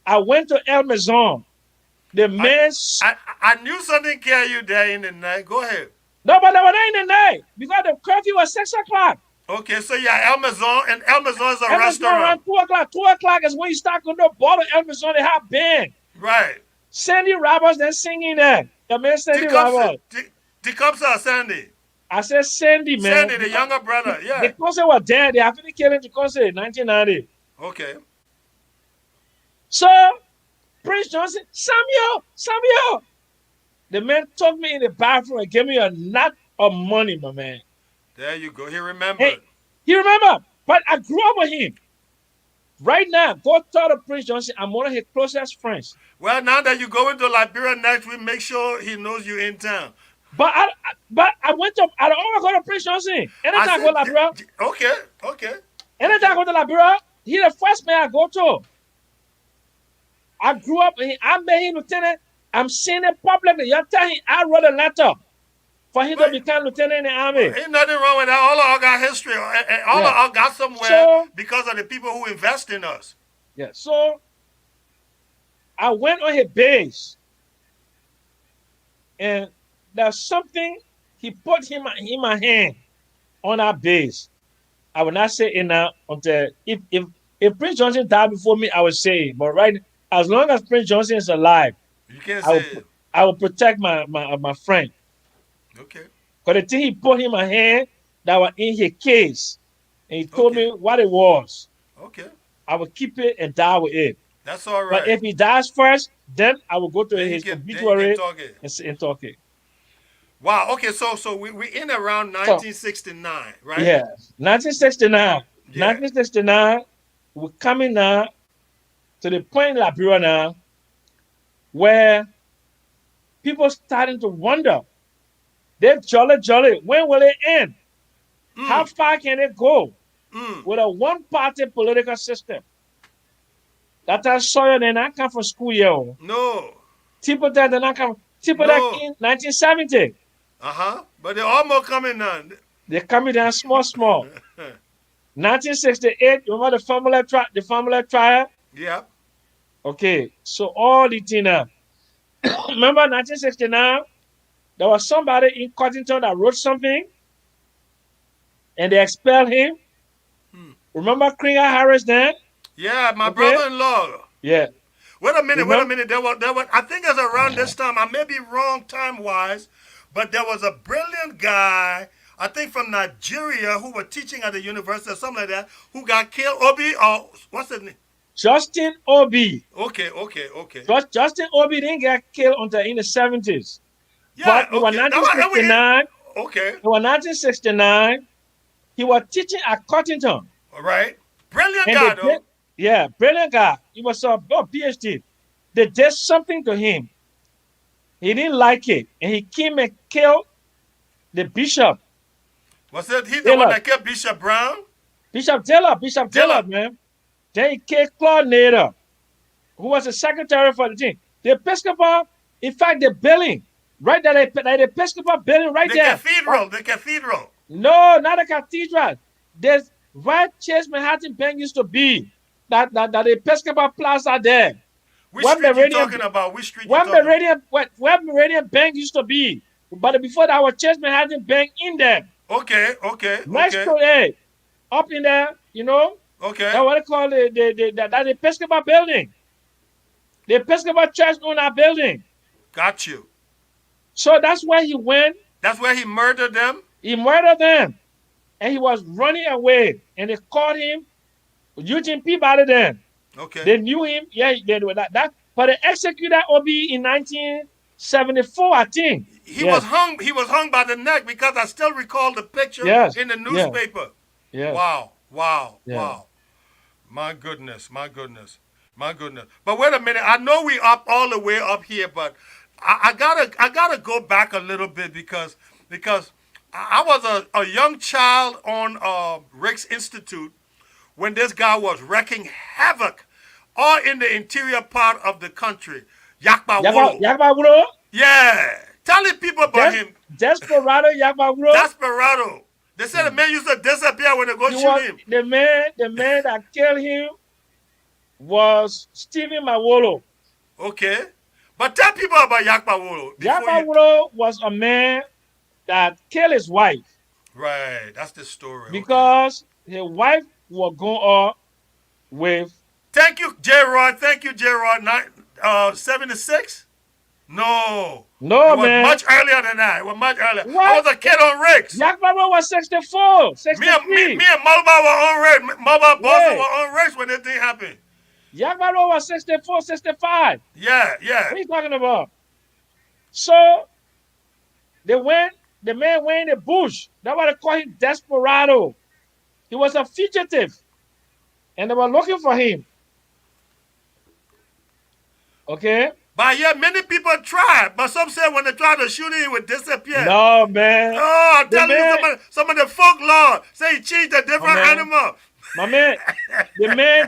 I went to El Maison. The I, man, I knew something carried you there in the night. Go ahead. no, but they were there in the night because the curfew was 6 o'clock. Okay, so yeah, Amazon, and Amazon is a El Maison around restaurant. 2 o'clock. 2 o'clock is when you start going to bottle El Maison. They have band. Right. Sandy Roberts, then singing there. The man, Sandy Tecumseh, Roberts. Tecumseh Sandy. I said, Sandy, man. Sandy, the younger brother. The Yeah. concert was dead. They have finished killing the concert in 1990. Okay. So, Prince Johnson, Samuel. The man took me in the bathroom and gave me a lot of money, my man. There you go. He Hey, remembered. you remember? But I grew up with him. Right now, go tell the Prince Johnson I'm one of his closest friends. Well, now that you go into Liberia next week, make sure he knows you in town. But I don't want to go to Prince Johnson. I Anytime I go said, to Liberia, okay, okay, anytime okay. I go to Liberia, he the first man I go to. I grew up, I met him lieutenant. I'm saying it publicly. You tell him I wrote a letter for him to But, become lieutenant in the but army. ain't nothing wrong with that. All of us got history. All of Yeah. us got somewhere So, because of the people who invest in us. yeah. So I went on his base, and there's something he put him in my hand on our base. I will not say it now until if Prince Johnson died before me, I would say it. But right, as long as Prince Johnson is alive, You can't I say will it. I will protect my friend. Okay, Because the thing he put in my hand that was in his case, and he told okay, me what it was. okay. I will keep it and die with it. That's all But right. if he dies first, then I will go to his Then you can obituary talk it. and talk it. Wow. Okay. So we in around So 1969, right? yeah, 1969. Yeah. 1969, we're coming now to the point in Liberia now where people starting to wonder. They're jolly. When will it end? How Mm. far can it go Mm. with a one-party political system? That I saw you, then I come from school year. No. People that did not come. People that No. in 1970, But they're almost coming now. they coming down small. 1968, you remember the family trial? Yeah. Okay, so all the thing now. Remember 1969, there was somebody in Cottington that wrote something and they expelled him. Hmm. Remember Kringer Harris then? Yeah, my Okay? brother-in-law. Yeah. Wait a minute. Wait a Remember? minute. There was. I think it's around this time. I may be wrong time-wise, but there was a brilliant guy. I think from Nigeria who was teaching at the university or something like that, who got killed. Obi or what's his name? Justin Obi. Okay. Justin Obi didn't get killed until in the 70s. Yeah. But in Okay. That was 1969, okay. in 1969, he was teaching at Cottington. All right. Brilliant And guy they did, though. yeah, brilliant guy. He was a PhD. They did something to him. He didn't like it. And he came and killed the bishop, Was it he the one Taylor. that killed Bishop Brown? Bishop Taylor, Dilla. man. Then he killed Claude Nader, who was the secretary for the thing. The Episcopal, in fact, the building, right there, the Episcopal building right The there. cathedral. The cathedral. No, not a cathedral. There's right Chase Manhattan Bank used to be. That the Episcopal Plaza there. Which street you talking about? Which street you talking about? Where Meridian Bank used to be. But before that, our churchman had a bank in there. Okay, okay, Next okay, to it, up in there, okay. that what they call the Episcopal building. The Episcopal church on that building. Got you. So that's where he went. That's where he murdered them? He murdered them. And he was running away. And they caught him. Eugene Peabody then. Okay. They knew him. Yeah, they knew that. But they executed Obi in 1974, I think. He was hung by the neck because I still recall the picture in the newspaper. Yeah. Wow. Wow. Yeah. Wow. My goodness. My goodness. My goodness. But wait a minute. I know we up all the way up here, but I gotta go back a little bit because I was a young child on Rick's Institute when this guy was wreaking havoc all in the interior part of the country. Yakba Wuro? Yeah. Telling people about him. Desperado Yakba Wuro? Desperado. They said the man used to disappear when they go shoot him. The man that killed him was Stephen Mawolo. Okay. But tell people about Yakba Wuro. Yakba Wuro was a man that killed his wife. Right. That's the story. Because his wife was going off with... Thank you, J. Rod. 76? No. No, it was man. much earlier than that. It was much earlier. What? I was a kid on Rick's. Yakba Wuro was 64, 63. Me and Mulba were on Rick's. Mulba Boston were on Rick's when this thing happened. Yakba Wuro was 64, 65. Yeah. What are you talking about? So, the man went in the bush. That's why they call him Desperado. He was a fugitive. And they were looking for him. Okay? But yeah, many people tried. But some said when they tried to shoot him, he would disappear. No, man. Oh, I'm telling you, some of the folklore say he changed a different animal. My man,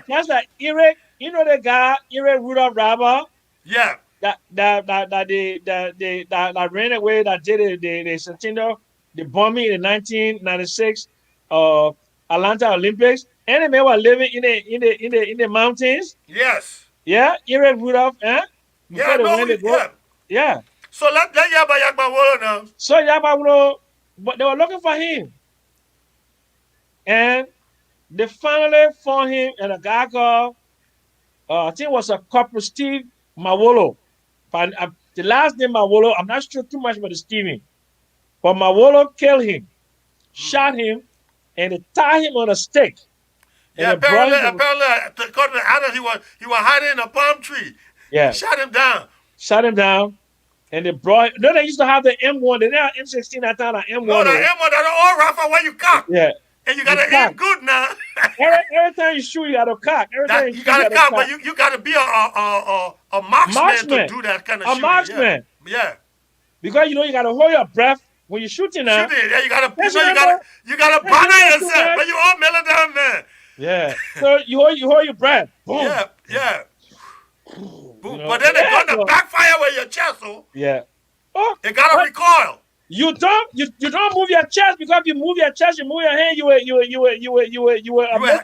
that's like Eric. You know the guy, Eric Rudolph Rabba? Yeah. That ran away, that did the bombing in the 1996 Atlanta Olympics. And the man was living in the mountains. Yes. Yeah, Eric Rudolph, eh? Yeah. So let Yakba Wuro now. So Yakba Wuro, but they were looking for him. And they finally found him and a guy called, I think it was a Corporal Steve Mawolo. The last name Mawolo, I'm not sure too much about the Stevie. But Mawolo killed him, shot him, and they tied him on a stake. Yeah, apparently, according to Adam, he was hiding in a palm tree. Yeah. Shot him down. And they brought... No, they used to have the M1. They didn't have M16 at that time, M1. No, the M1, that's all rifle where you cock. Yeah. And you got to aim good now. every time you shoot, you got to cock. You got to cock, but you got to be a marksman to do that kind of shooting. A marksman. Yeah. Because, you got to hold your breath when you're shooting now. Yeah, you got to bother yourself, but you all mellow down there. Yeah. So you hold your breath. Boom. Yeah. Boom. But then it's going to backfire with your chest, so. Yeah. It got to recoil. You don't move your chest, because if you move your chest, you move your hand, you will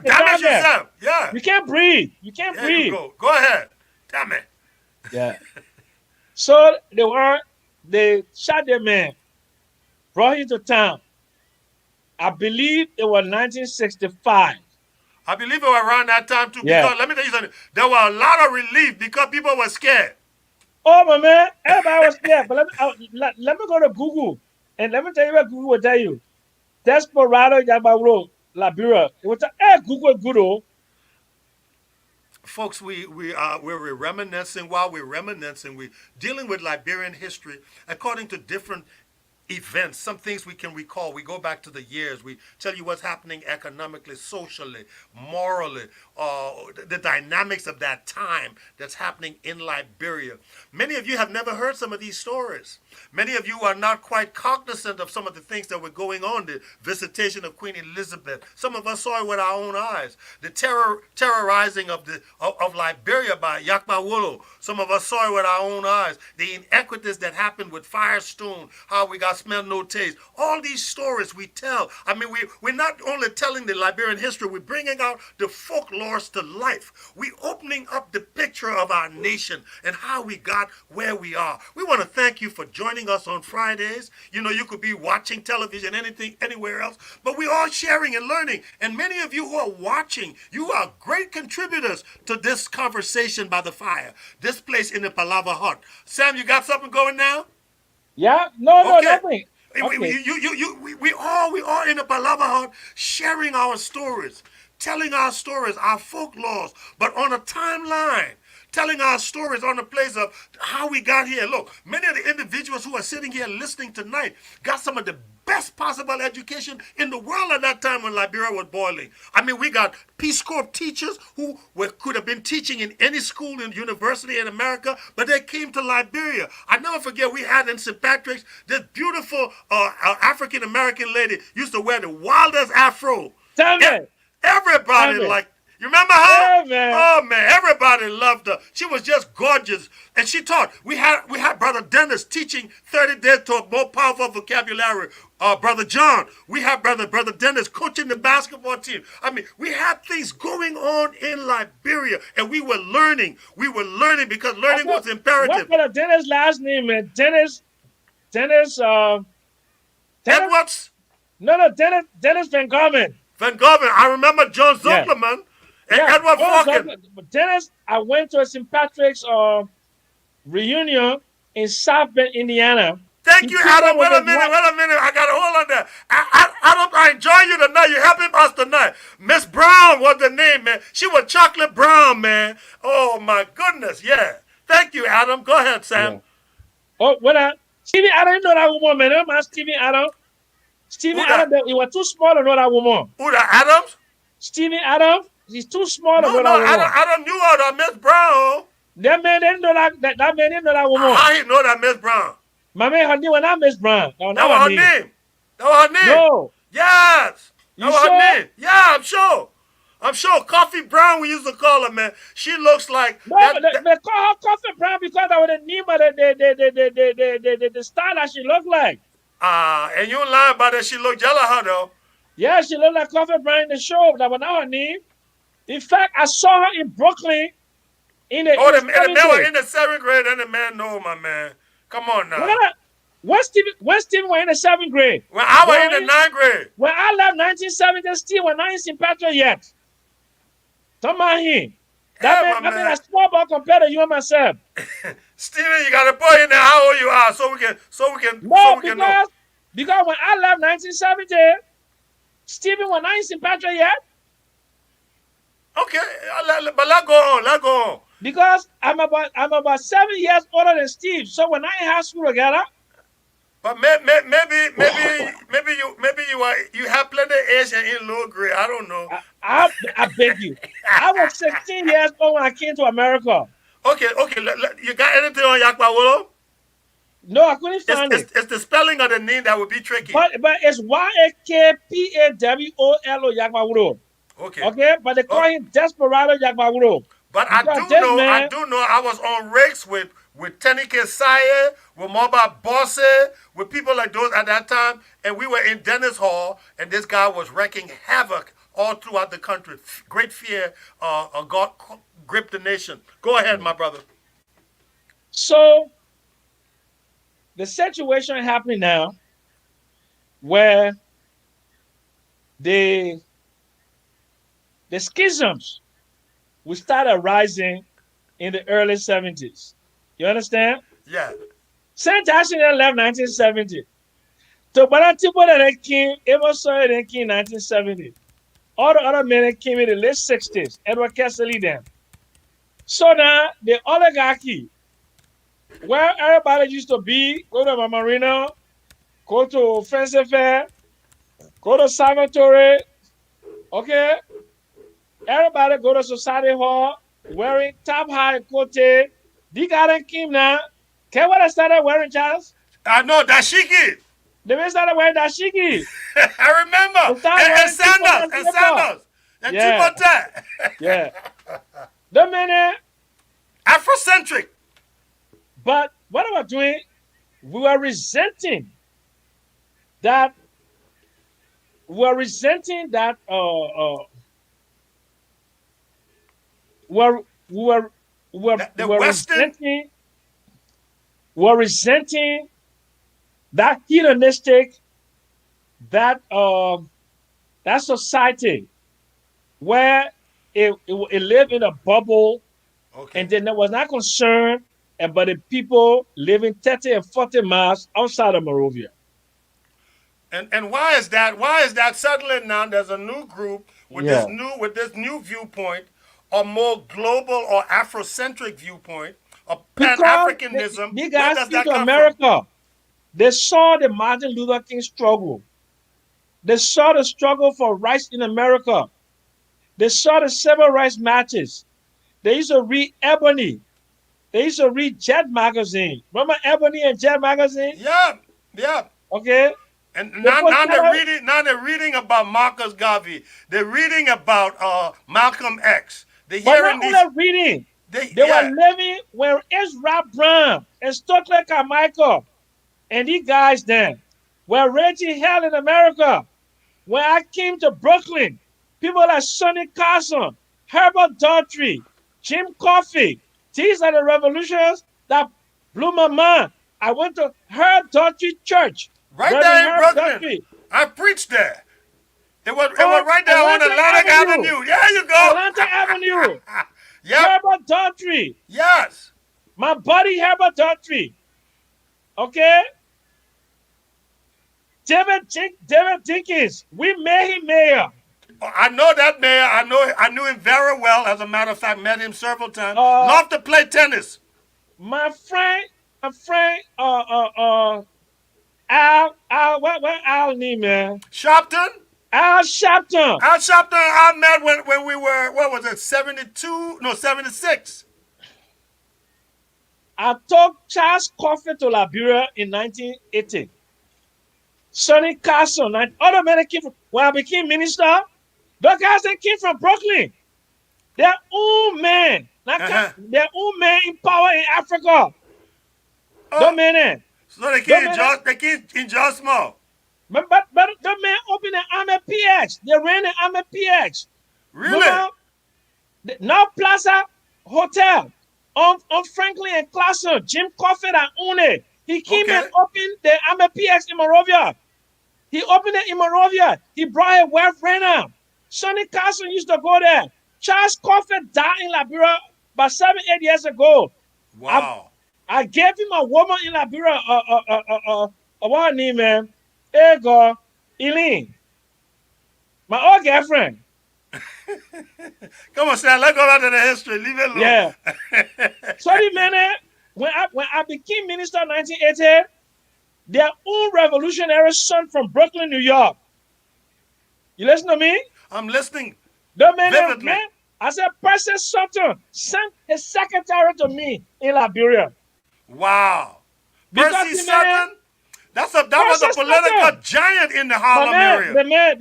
damage yourself. Yeah. You can't breathe. You can't breathe. Go ahead. Damn it. Yeah. So they shot the man, brought him to town. I believe it was 1965. I believe it was around that time too. Yeah. Because let me tell you something. There was a lot of relief because people were scared. Oh, my man, everybody was scared. But let me go to Google, and let me tell you what Google will tell you. Desperado Yakba Wuro, Liberia. It will tell, Google good old. Folks, we're reminiscing. While we're reminiscing, we're dealing with Liberian history according to different events, some things we can recall. We go back to the years. We tell you what's happening economically, socially, morally, the dynamics of that time that's happening in Liberia. Many of you have never heard some of these stories. Many of you are not quite cognizant of some of the things that were going on, the visitation of Queen Elizabeth. Some of us saw it with our own eyes. The terrorizing of Liberia by Yakba Wuro. Some of us saw it with our own eyes. The inequities that happened with Firestone, how we got smell no taste. All these stories we tell. I mean, we're not only telling the Liberian history, we're bringing out the folklores to life. We're opening up the picture of our nation and how we got where we are. We want to thank you for joining us on Fridays. You know, you could be watching television, anything, anywhere else, but we're all sharing and learning. And many of you who are watching, you are great contributors to this conversation by the fire. This place in the Palava Hut. Sam, you got something going now? Yeah, no, Okay. nothing. Okay. We all in the Palava Hut sharing our stories, telling our stories, our folklores, but on a timeline. Telling our stories on the place of how we got here. Look, many of the individuals who are sitting here listening tonight got some of the best possible education in the world at that time when Liberia was boiling. I mean, we got Peace Corps teachers who could have been teaching in any school and university in America, but they came to Liberia. I never forget we had in St. Patrick's this beautiful African American lady used to wear the wildest afro. Tell E- me. Tell Everybody me. liked. You remember her? Yeah, man. Oh man, everybody loved her. She was just gorgeous, and she taught. We had Brother Dennis teaching 30 days to a more powerful vocabulary. Brother John, we had Brother Dennis coaching the basketball team. I mean, we had things going on in Liberia, and we were learning. We were learning because learning Okay. was imperative. What for the Dennis last name, man? Dennis, Dennis, Edwards, no, Dennis Van Garman. Van Goven. I remember John Yeah. Zuckerman and Yeah. Edward Falcon. But Dennis, I went to a St. Patrick's reunion in South Bend, Indiana. Thank He you, came Adam. up with his wife. Wait a minute. I got to hold on there. Adam, I enjoy you tonight. You're helping us tonight. Miss Brown was the name, man. She was Chocolate Brown, man. Oh, my goodness. Yeah. Thank you, Adam. Go ahead, Sam. Yeah. Oh, Stevie Adams know that woman, man. Remember Stevie Adams? Stevie Who that? Adams, he was too small to know that woman. Who that, Adams? Stevie Adams, he's too small to No, know no, that woman. Adam knew her, that Miss Brown. That man didn't know that man didn't know that woman. How he know that Miss Brown? My man, her name was not Miss Brown. That was That not was her her name. name. That was her name. No. Yes. That You was her sure? name. Yeah, I'm sure. I'm sure. Coffee Brown, we used to call her, man. She looks like No, that. they call her Coffee Brown because that was the name of the star that she looked like. And you lying about that. She looked yellow, her though. Yeah, she looked like Coffee Brown in the show. That was not her name. In fact, I saw her in Brooklyn in the, Oh, in the the man 70s. was in the 7th grade, and the man know, my man. Come on now. When Stephen was in the 7th grade. When I was When in the 9th grade. When I left 1970, Steve was not in St. Patrick yet. Come on here. Yeah, That my man man. a small ball compared to you and myself. Steven, you gotta put in there how old you are so we can No, know. because when I left 1970, Stephen was not in St. Patrick yet. Okay, but let go on, let go on. Because I'm about 7 years older than Steve. So when I in high school together, But maybe you have plenty of age and in low grade. I don't know. I beg you. I was 16 years old when I came to America. Okay, you got anything on Yakpawolo? No, I couldn't find it. It's the spelling of the name that would be tricky. But it's YAKPAWOLO Yakmawuro. Okay. Okay, but they call him Desperado Yakmawuro. But I do know I was on rakes with Tenike Saye, with Moba Bosse, with people like those at that time, and we were in Dennis Hall, and this guy was wreaking havoc all throughout the country. Great fear God gripped the nation. Go ahead, my brother. So the situation happening now where the schisms will start arising in the early 70s. You understand? Yeah. St. Washington left 1970. So by the people that came, Amos Sawyer then came in 1970. All the other men that came in the late 60s. Edward Kessler them. So now the oligarchy, where everybody used to be, go to Marina, go to Fancy Fair, go to Salvatore, okay? Everybody go to Society Hall wearing top high coat. The guy came now. Can what I started wearing, Charles? I know dashiki. They started wearing dashiki. I remember. And sandals. And Yeah. Chipotle. Yeah. The minute, Afrocentric. but what I was doing, we were resenting that were resenting that were were The were Western. resenting were resenting that hedonistic that that society where it lived in a bubble and Okay. then there was not concerned about the people living 30 and 40 miles outside of Monrovia. And why is that? Why is that? Suddenly now there's a new group Yeah. with this new viewpoint, a more global or Afrocentric viewpoint, a Pan Because Africanism. the Where guys does came that to come from? America. They saw the Martin Luther King struggle. They saw the struggle for rights in America. They saw the civil rights marches. They used to read Ebony. They used to read Jet magazine. Remember Ebony and Jet magazine? Yeah, yeah. Okay. And They put now they're color, reading. Now they're reading about Marcus Garvey. They're reading about Malcolm X. They're but not hearing only these. reading. They They were yeah. living where Ezra Brown and Stokely Carmichael and these guys then were raging hell in America. When I came to Brooklyn, people like Sonny Carson, Herbert Daughtry, Jim Coffey, these are the revolutions that blew my mind. I went to Herb Daughtry Church, Right Reverend there in Herb Brooklyn. Daughtry, I preached there. It was on right there on Atlantic Atlantic Avenue. Avenue. There you go. Atlantic Avenue. Yep. Herbert Daughtry, Yes. my buddy Herbert Daughtry. Okay? David Dinkins, we made him mayor. I know that mayor. I knew him very well. As a matter of fact, met him several times. Uh, Loved to play tennis. my friend, my friend, Al, what Al name, man? Shopton. Al Sharpton. Al Shopton I met when we were, what was it, 72? No, 76. I took Charles Coffey to Liberia in 1980. Sonny Carson, and other men came from, when I became minister, the guys that came from Brooklyn. Their own men, Uh-huh. their own men in power in Africa. Oh, The men, so they the can't men, enjoy, they can't enjoy small. but the men opened the Army PX. They ran the Army PX. Really? Remember, the Now Plaza Hotel on Franklin and Clason, Jim Coffey that owned it. He came and Okay. opened the Army PX in Monrovia. He opened it in Monrovia. He brought a wealth renter. Sonny Carson used to go there. Charles Coffey died in Liberia about 7, 8 years ago. I Wow. I gave him a woman in Liberia, what her name, man? Hey, God, Eileen, my old girlfriend. Come on, Stan. Let's go back to the history. Leave it alone. Yeah. Sorry, man. When I became minister in 1980, their own revolutionary son from Brooklyn, New York. You listen to me? I'm listening The man, vividly. man, I said, Percy Sutton sent his secretary to me in Liberia. Wow. Because Percy the man, Sutton. That was Percy a political Sutton, giant in the my Harlem man, area.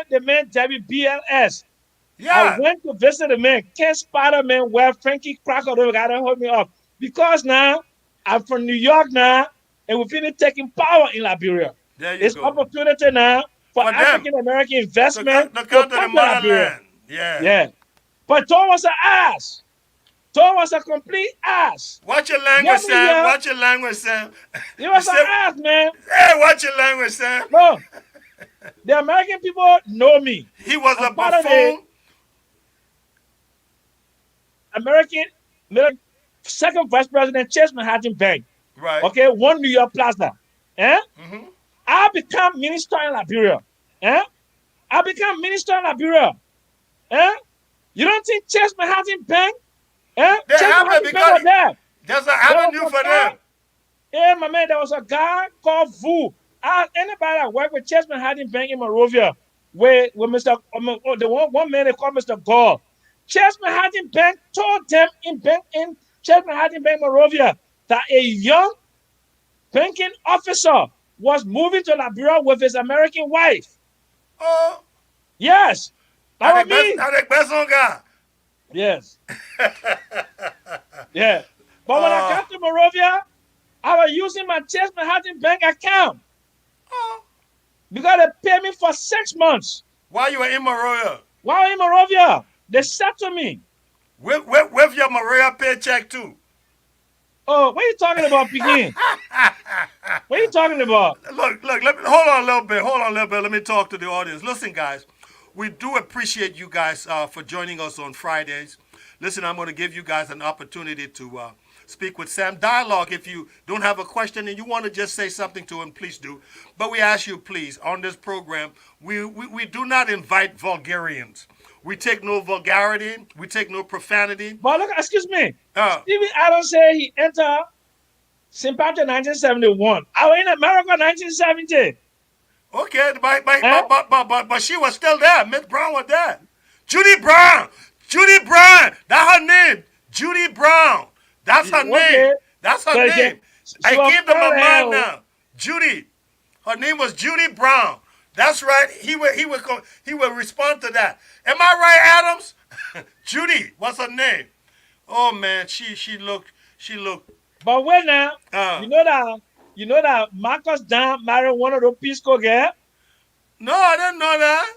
the man, WBLS. I Yeah. went to visit the man, Ken Spider-Man, where Frankie Crocker got to hold me up. Because now, I'm from New York now, and we've been taking power in Liberia. There you It's go. opportunity now for For them African American investment to to come to the come to Liberia. motherland. Yeah. Yeah. But Tom was an ass. Tom was a complete ass. Watch your language, Every Sam. year, Watch your language, Sam. he You was an said, ass, man. hey, watch your language, Sam. No, the American people know me. He was I'm a part of the buffoon. American second vice president, Chase Manhattan Bank. Right. Okay, one New York Plaza. Eh? Mm-hmm. I become minister in Liberia. Eh? I become minister in Liberia. Eh? You don't think Chase Manhattan Bank? Eh? They Chase have it Manhattan Bank was because there. there's an There was avenue a for guy. them. Yeah, my man, there was a guy called Vu. Anybody that worked with Chase Manhattan Bank in Monrovia, where Mr. The one man they called Mr. Gall. Chase Manhattan Bank told them in Chase Manhattan Bank Monrovia that a young banking officer was moving to Liberia with his American wife. Oh, Yes, that was me. I think best on guy. Yes, yeah. But when I Uh, got to Monrovia, I was using my Chase Manhattan Bank account. oh. because they pay me for 6 months. While you were in Monrovia. While in Morovia, they settle me. With your Maria paycheck too. Oh, what are you talking about, Pekin? What are you talking about? Look, hold on a little bit. Hold on a little bit. Let me talk to the audience. Listen, guys, we do appreciate you guys for joining us on Fridays. Listen, I'm going to give you guys an opportunity to speak with Sam. Dialogue. If you don't have a question and you want to just say something to him, please do. But we ask you, please, on this program, we do not invite vulgarians. We take no vulgarity. We take no profanity. But look, excuse me. Uh, Stephen Adams said he entered St. Patrick 1971. I was in America 1970. Okay, Eh? but she was still there. Miss Brown was there. Judy Brown. Judy Brown. That's her name. Judy Brown. That's her name. Okay. That's her So name. she I was gave them a there. mind now. Judy. Her name was Judy Brown. That's right. He will respond to that. Am I right, Adams? Judy. What's her name? Oh man, she looked. But wait now, Uh, you know that Marcus Dunn married one of those Peace Corps girls. no, I didn't know that.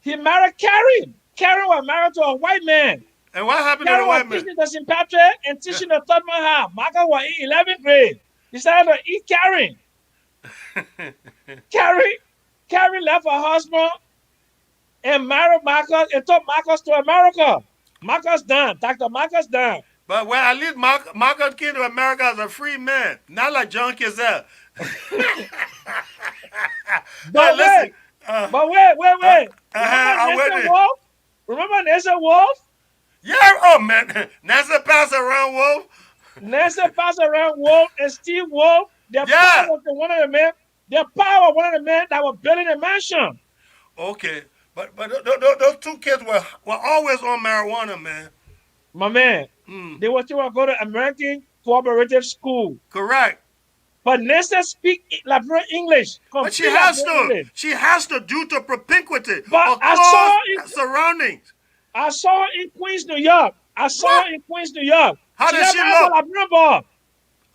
He married Karen. Karen was married to a white man. And what happened to the Karen was white man? teaching the St. Patrick and teaching the third man how. Marcus was in 11th grade. He started to eat Karen. Karen, Karen left her husband and married Marcus and took Marcus to America. Marcus Dunn, Dr. Marcus Dunn. But well, at least Marcus came to America as a free man, not like John Kizell. Hey, But listen. wait, but wait. I'm Remember with Nathan it. Wolf? Remember Nathan Wolf? Yeah, oh man, Nancy pass around Wolf. Nancy passed around Wolf and Steve Wolf. They're Yeah. part of one of the men. They're part of one of the men that were building a mansion. Okay, but those two kids were always on marijuana, man. My man, Mm, they were to go to American Cooperative School. correct. But Nancy speak Liberian English. But she Complete has Liberian to. English. She has to due to propinquity But or close surroundings. I saw her in Queens, New York. I saw What? her in Queens, New York. How She does never she had look? a Liberian boy.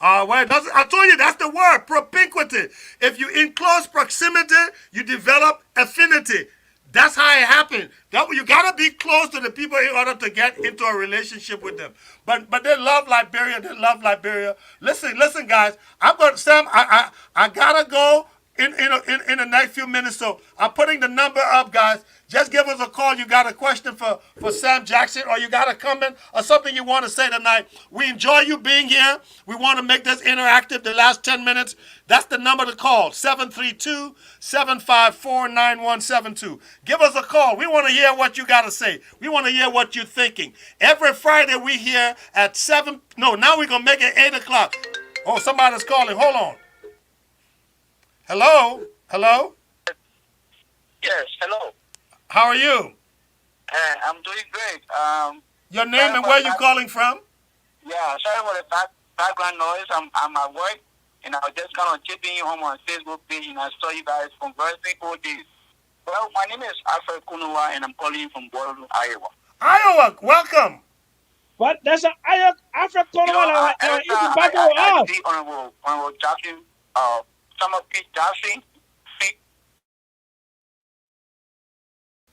Well, I told you that's the word, propinquity. If you in close proximity, you develop affinity. That's how it happens. You gotta be close to the people in order to get into a relationship with them. But they love Liberia. They love Liberia. Listen, guys. I'm going, Sam. I gotta go in the next few minutes. So I'm putting the number up, guys. Just give us a call. You got a question for Sam Jackson, or you got a comment or something you want to say tonight. We enjoy you being here. We want to make this interactive the last 10 minutes. That's the number to call, 732-754-9172. Give us a call. We want to hear what you got to say. We want to hear what you're thinking. Every Friday we here at 7. No, now we're going to make it 8 o'clock. Oh, somebody's calling. Hold on. Hello? Hello? Yes, hello. How are you? I'm doing great. Your name and where you calling from? Yeah, sorry for the background noise. I'm at work, and I was just kind of chipping you home on Facebook page, and I saw you guys conversing all days. Well, my name is Alfred Kunua, and I'm calling you from Waterloo, Iowa. Iowa, welcome. But there's an African You know, that every is time battle with I us. see Honorable Jackson, Summer Pete Jackson,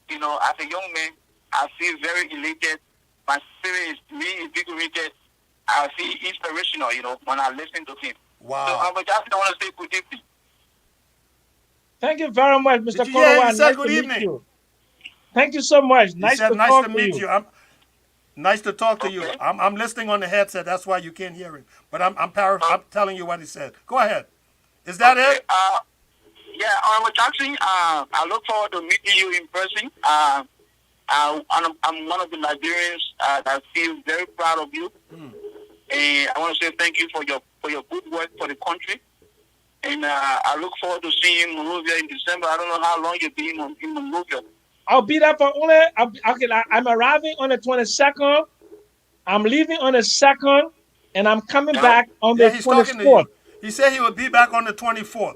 you know, as a young man, I feel very elated. My spirit is really invigorated. I feel inspirational, you know, when I listen to him. Wow. So, Honorable Jackson, I want to say good evening. Thank you very much, Mr. Did you hear him Konowa. say Nice good to meet evening? you. Thank you so much. He Nice said, to nice talk to to meet you. you. Nice to talk to you. Okay. I'm listening on the headset. That's why you can't hear it. But I'm telling you what he said. Go ahead. Is that Okay, it? yeah, Honorable Jackson, I look forward to meeting you in person. I'm one of the Liberians that feel very proud of you. And I want to say thank you for your good work for the country. And I look forward to seeing you in Monrovia in December. I don't know how long you'll be in Monrovia. I'll be there for only. I'm arriving on the 22nd. I'm leaving on the 2nd, and I'm coming Yeah. back on Yeah, the he's talking to 24th. you. He said he would be back on the 24th.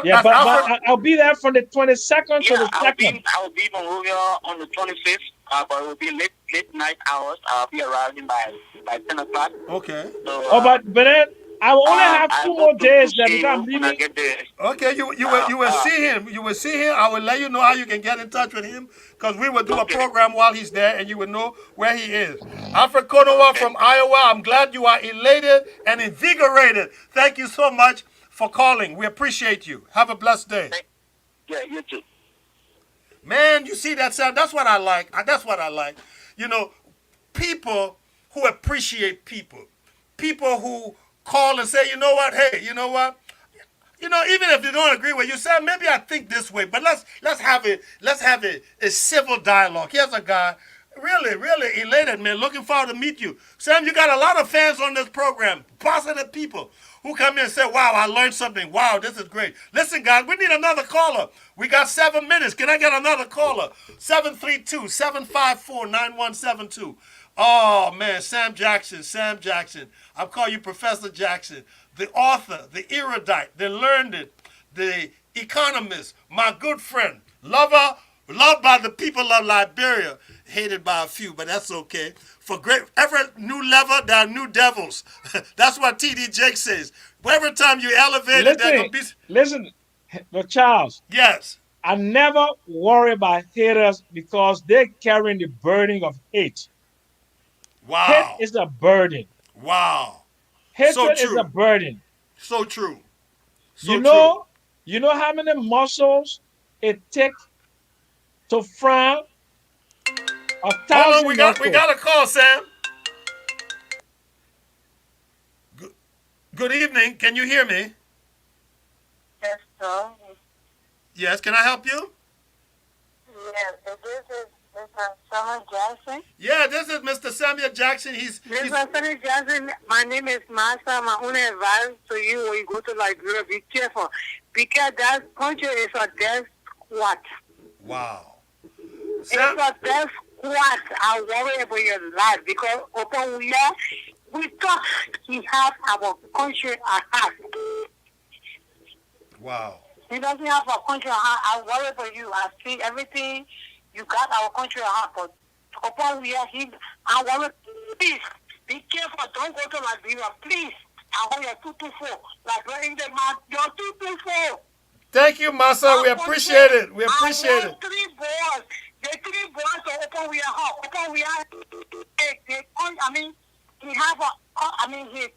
Yeah, That's but Alfred. I'll be there from the 22nd to Yeah, the I'll 2nd. be in Monrovia on the 25th, but it will be late night hours. I'll be arriving by 10 o'clock. Okay. So, Oh, but then I will only have I 2 more hope to days there see because I'm you when I leaving. get there. Okay, you will see him. You will see him. I will let you know how you can get in touch with him because we will do a Okay. program while he's there, and you will know where he is. Alfred Konowa Okay. from Iowa. I'm glad you are elated and invigorated. Thank you so much for calling. We appreciate you. Have a blessed day. Yeah, you too. Man, you see that, Sam? That's what I like. That's what I like. You know, people who appreciate people. People who call and say, you know what? Hey, you know what? You know, even if they don't agree with you, Sam, maybe I think this way, but let's have a civil dialogue. Here's a guy, really elated, man, looking forward to meet you. Sam, you got a lot of fans on this program, positive people who come in and say, wow, I learned something. Wow, this is great. Listen, guys, we need another caller. We got 7 minutes. Can I get another caller? 732-754-9172. Oh, man, Sam Jackson, Sam Jackson. I'll call you Professor Jackson, the author, the erudite, the learned, the economist, my good friend, loved by the people of Liberia, hated by a few, but that's okay. For great, every new level, there are new devils. That's what T.D. Jake says. Every time you elevate it, there's Listen, going to be... listen, Charles. Yes. I never worry about haters because they're carrying the burden of hate. Hate Wow. is a burden. Wow. So Hatred is a true. burden. So true. You So true. know, you know how many muscles it takes to frown a Hold on, thousand we muscles. got a call, Sam. Good, good evening. Can you hear me? Yes, sir. Yes. Can I help you? Yes, this is Mr. Summer Jackson. Yeah, this is Mr. Samuel Jackson. He's Mr. Summer Jackson, my name is Master. My only advice to you when you go to Liberia, be careful. Because that country is a death squad. wow. It's Sam, a death squad. I worry about your life because open we thought he has our country at heart. wow. He doesn't have our country at heart. I worry about you. I see everything. You got our country at heart. But upon I worry. Please, be careful. Don't go to Liberia. Please. I want your 224. Like in the mouth, your 224. Thank you, Massa. We appreciate it. We appreciate I it. want 3 boys. The 3 boys are open we are hot. Open we are. I mean, he have a. I mean, his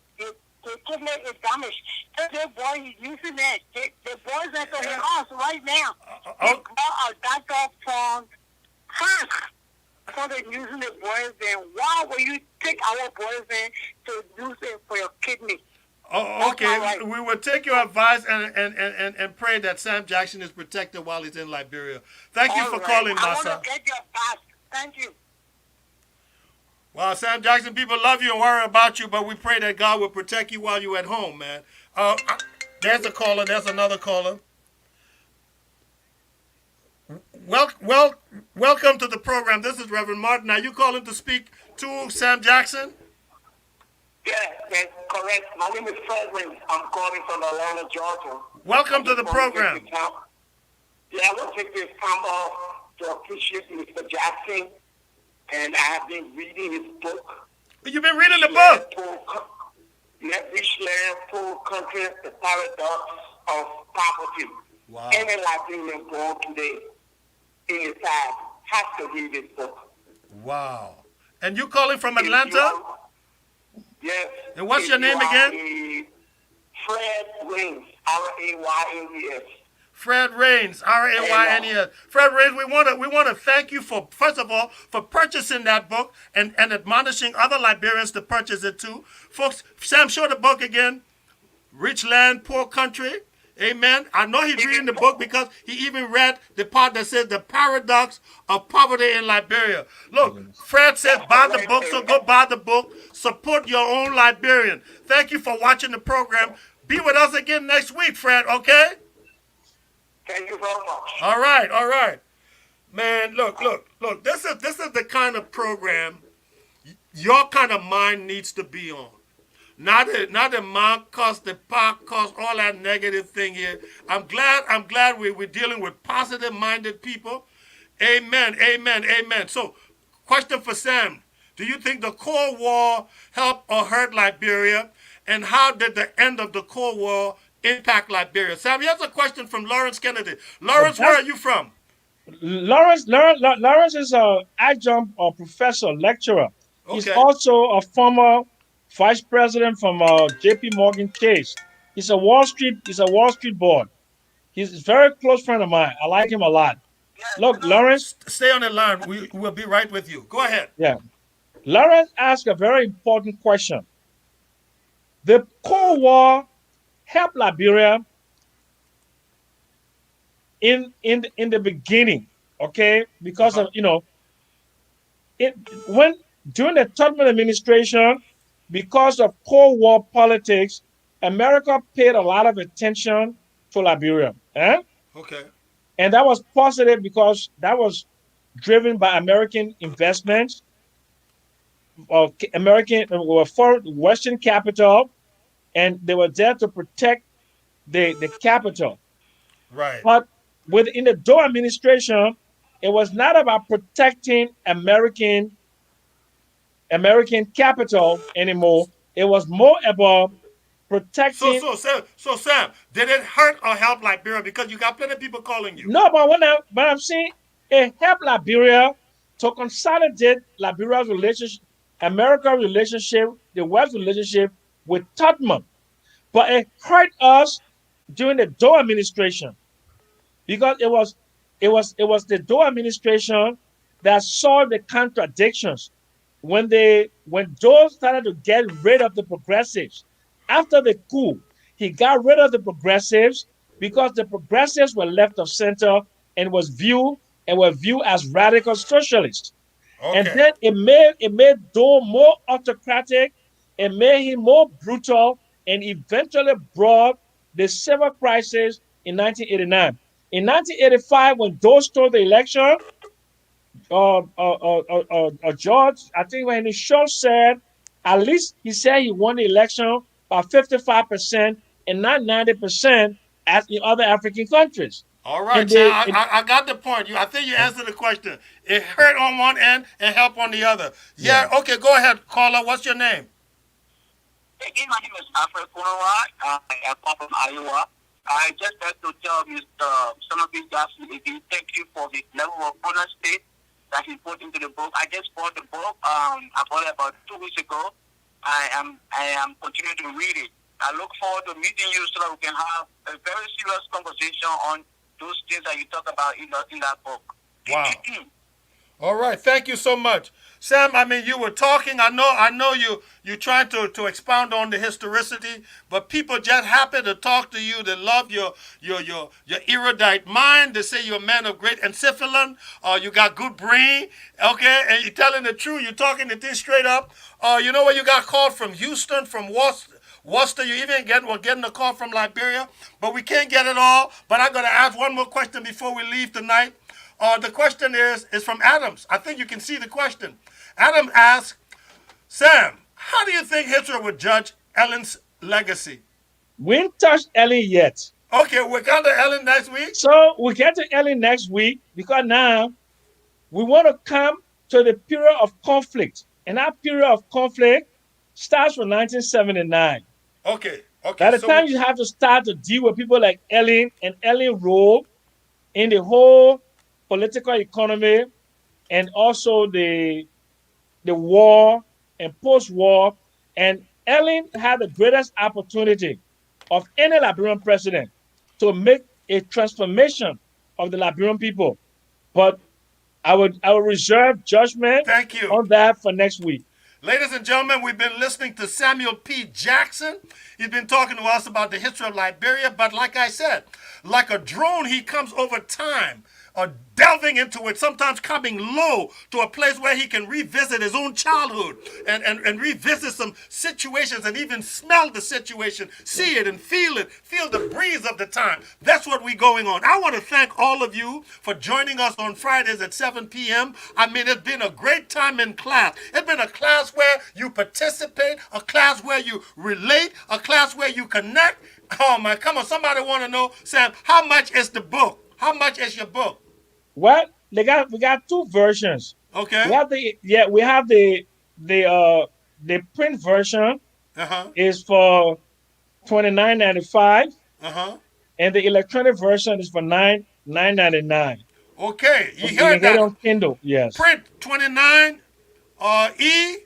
kidney is damaged. So the boy he's using it. The boys are to his house right now. He brought a doctor from France. So they're using the boys. Then why will you take our boys in to use it for your kidney? Oh, okay. That's all right. We will take your advice and pray that Sam Jackson is protected while he's in Liberia. Thank you All for right. calling, I want Massa. to get your pass. Thank you. Well, Sam Jackson, people love you and worry about you, but we pray that God will protect you while you're at home, man. There's a caller. There's another caller. Welcome to the program. This is Reverend Martin. Are you calling to speak to Sam Jackson? Yes, that's correct. My name is Frederick. I'm calling from Atlanta, Georgia. Welcome to the program. Yeah, I want to take this time off to appreciate Mr. Jackson, and I have been reading his book. You've been reading the book. Rich Land, Poor Country, The Paradox of Poverty. Wow. Any Liberian born today in his time has to read this book. Wow. And you calling from If you Atlanta? are- Yes. And what's If your name you are again? Fred Rains, R-A-Y-N-E-S. Fred Rains, R-A-Y-N-E-S. Fred Rains, we want to thank you for, first of all, for purchasing that book and admonishing other Liberians to purchase it too. Folks, Sam, show the book again. Rich Land, Poor Country. Amen. I know he's reading the book because he even read the part that says the paradox of poverty in Liberia. Look, Fred says buy the book, so go buy the book. Support your own Liberian. Thank you for watching the program. Be with us again next week, Fred, okay? Thank you very much. All right. Man, look. This is the kind of program your kind of mind needs to be on. Not the Marcos, the Parcos, all that negative thing here. I'm glad we're dealing with positive minded people. Amen. So, question for Sam. Do you think the Cold War helped or hurt Liberia? and how did the end of the Cold War impact Liberia? Sam, here's a question from Lawrence Kennedy. But Lawrence, where that's are you from? Lawrence is a adjunct or professor lecturer. He's Okay. also a former vice president from J.P. Morgan Chase. He's a Wall Street boy. He's a very close friend of mine. I like him a lot. Yes, Look, Lawrence, Stay on the line. We will be right with you. Go ahead. yeah, Lawrence asked a very important question. The Cold War helped Liberia in the beginning, okay, Uh because huh. of it when during the Tubman administration, because of Cold War politics, America paid a lot of attention to Liberia, Okay. and that was positive because that was driven by American investments of American foreign Western capital, and they were there to protect the capital. Right. But within the Doe administration, it was not about protecting American capital anymore. It was more about protecting. So Sam, did it hurt or help Liberia? Because you got plenty of people calling you. No, but when I'm saying it helped Liberia to consolidate Liberia's relationship, America's relationship, the West relationship with Tottenham. But it hurt us during the Doe administration because it was the Doe administration that saw the contradictions when Doe started to get rid of the progressives after the coup. He got rid of the progressives because the progressives were left of center and were viewed as radical socialists. And Okay. then it made Doe more autocratic, it made him more brutal, and eventually brought the civil crisis in 1989. In 1985, when Doe stole the election, George, I think when Schultz said, at least he said he won the election by 55% and not 90% as in other African countries. All right, And Sam. they, I got the point. I think you answered the question. It hurt on one end and help on the other. yeah. Yeah. Okay. Go ahead, caller. What's your name? Again, my name is Alfred Kunawa. I am from Iowa. I just like to tell Mr. Sonobi Jackson again, thank you for the level of honesty that he put into the book. I just bought the book. I bought it about 2 weeks ago. I am continuing to read it. I look forward to meeting you so that we can have a very serious conversation on those things that you talk about in that book. Wow. All right, thank you so much, Sam. I mean, you were talking. I know you trying to expound on the historicity, but people just happen to talk to you. They love your erudite mind. They say you're a man of great encephalon. You got good brain. Okay, and you're telling the truth. You're talking the thing straight up. You know what? You got called from Houston, from Worcester. You even getting a call from Liberia, but we can't get it all. But I'm gonna ask one more question before we leave tonight. The question is from Adams. I think you can see the question. Adam asks, Sam, how do you think Hitler would judge Ellen's legacy? We ain't touched Ellen yet. Okay, we're going to Ellen next week. So we get to Ellen next week because now we want to come to the period of conflict. And that period of conflict starts from 1979. Okay. By the time you have to start to deal with people like Ellen and Ellen's role in the whole political economy and also the war and post-war. And Ellen had the greatest opportunity of any Liberian president to make a transformation of the Liberian people. But I would reserve judgment Thank you. on that for next week. Ladies and gentlemen, we've been listening to Samuel P. Jackson. He's been talking to us about the history of Liberia, but like I said, like a drone, he comes over time, delving into it, sometimes coming low to a place where he can revisit his own childhood and revisit some situations and even smell the situation, see it, feel the breeze of the time. That's what we're going on. I want to thank all of you for joining us on Fridays at 7 p.m. I mean, it's been a great time in class. It's been a class where you participate, a class where you relate, a class where you connect. Oh my, come on, somebody want to know, Sam, how much is the book? How much is your book? Well, we got two versions. Okay. We have the print version, Uh-huh. is for $29.95, Uh-huh. and the electronic version is for $9.99. Okay, But you you can heard get it that. on Kindle. Yes, Print 29 E.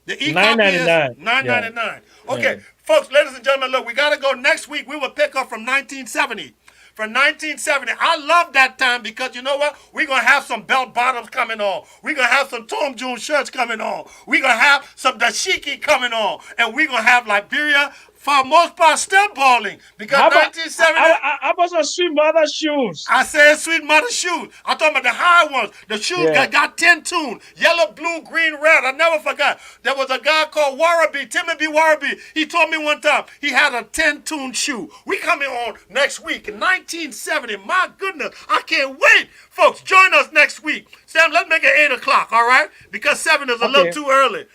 The e nine copy ninety is nine. Yeah, 9.99. yeah. Okay, folks, ladies and gentlemen, look, we gotta go next week. We will pick up from 1970. From 1970, I love that time because you know what? We're gonna have some belt bottoms coming on. We're gonna have some Tom Jones shirts coming on. We're gonna have some dashiki coming on, and we're gonna have Liberia for the most part still balling because How about 1970. how about some sweet mother shoes? I said sweet mother shoes. I'm talking about the high ones. The shoes Yeah. got 10 tune. Yellow, blue, green, red. I never forgot. There was a guy called Warraby, Timothy Warraby. He told me one time he had a 10 tune shoe. We coming on next week in 1970. My goodness. I can't wait. Folks, join us next week. Sam, let's make it 8 o'clock, all right? Because 7 is a little Okay. too early.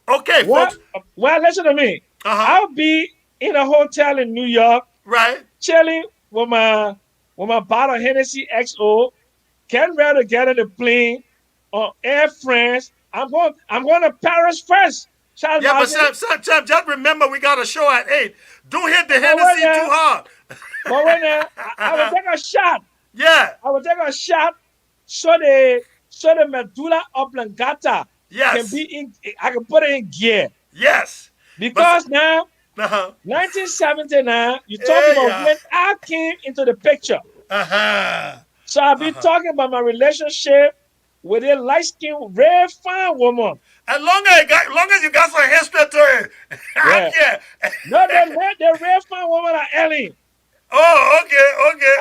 Okay, What? folks. Well, listen to me. Uh-huh. I'll be in a hotel in New York, Right? chilling with my bottle of Hennessy XO, getting ready to get on the plane on Air France. I'm going to Paris first. Charles Yeah, but Martin. Sam, just remember we got a show at 8. Don't hit the But Hennessy wait too now. hard. But wait now, I will take a shot. Yeah. I will take a shot so the medulla oblongata can Yes. be in. I can put it in gear Yes. But because now uh-huh. 1979. You talk Hey, about when I came into the picture. uh-huh. So I've been talking about my relationship with a light-skinned, very fine woman. As long as you got some history to it. Yeah. Yeah. No, the very fine woman are Ellen. Oh,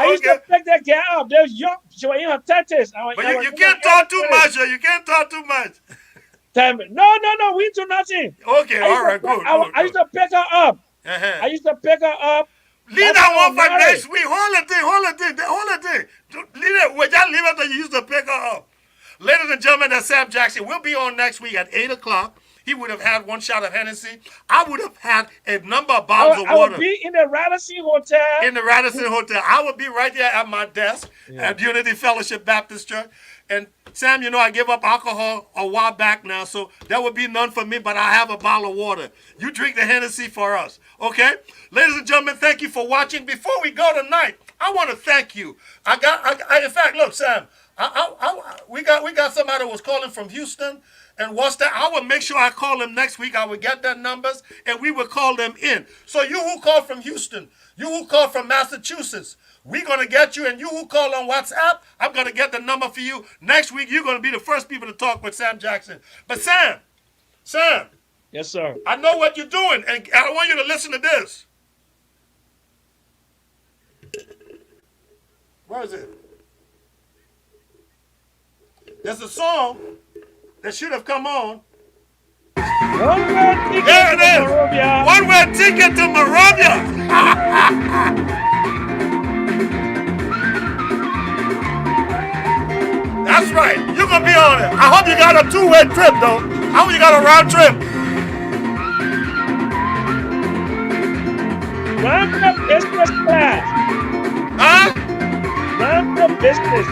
I used okay. to pick that girl up. They was young. She was in her 30s. But you can't talk too much. You can't talk too much. No, we do nothing. Okay, I used all to right, pick- good, I used to pick her up. Uh-huh. I used to pick her up. Leave That's that how one for I'm married. next week. Hold the thing. Leave it. Well, just leave it till you used to pick her up. Ladies and gentlemen, that's Sam Jackson. We'll be on next week at 8 o'clock. He would have had one shot of Hennessy. I would have had a number of bottles of I water. would be in the Radisson Hotel. In the Radisson Hotel. I would be right there at my desk at Unity Fellowship Baptist Church. And Sam, you know, I gave up alcohol a while back now, so that would be none for me, but I have a bottle of water. You drink the Hennessy for us, okay? Ladies and gentlemen, thank you for watching. Before we go tonight, I want to thank you. In fact, look, Sam, we got somebody that was calling from Houston. And what's that? I will make sure I call them next week. I will get their numbers and we will call them in. So you who called from Houston, you who called from Massachusetts, we're going to get you. And you who call on WhatsApp, I'm going to get the number for you. Next week, you're going to be the first people to talk with Sam Jackson. But Sam, Yes, sir. I know what you're doing. And I want you to listen to this. Where is it? There's a song that should have come on. One-way ticket There it to is. Monrovia. One-way ticket to Monrovia. That's right. You're going to be on it. I hope you got a two-way trip, though. I hope you got a round trip. Run the business class. Huh? Run the business.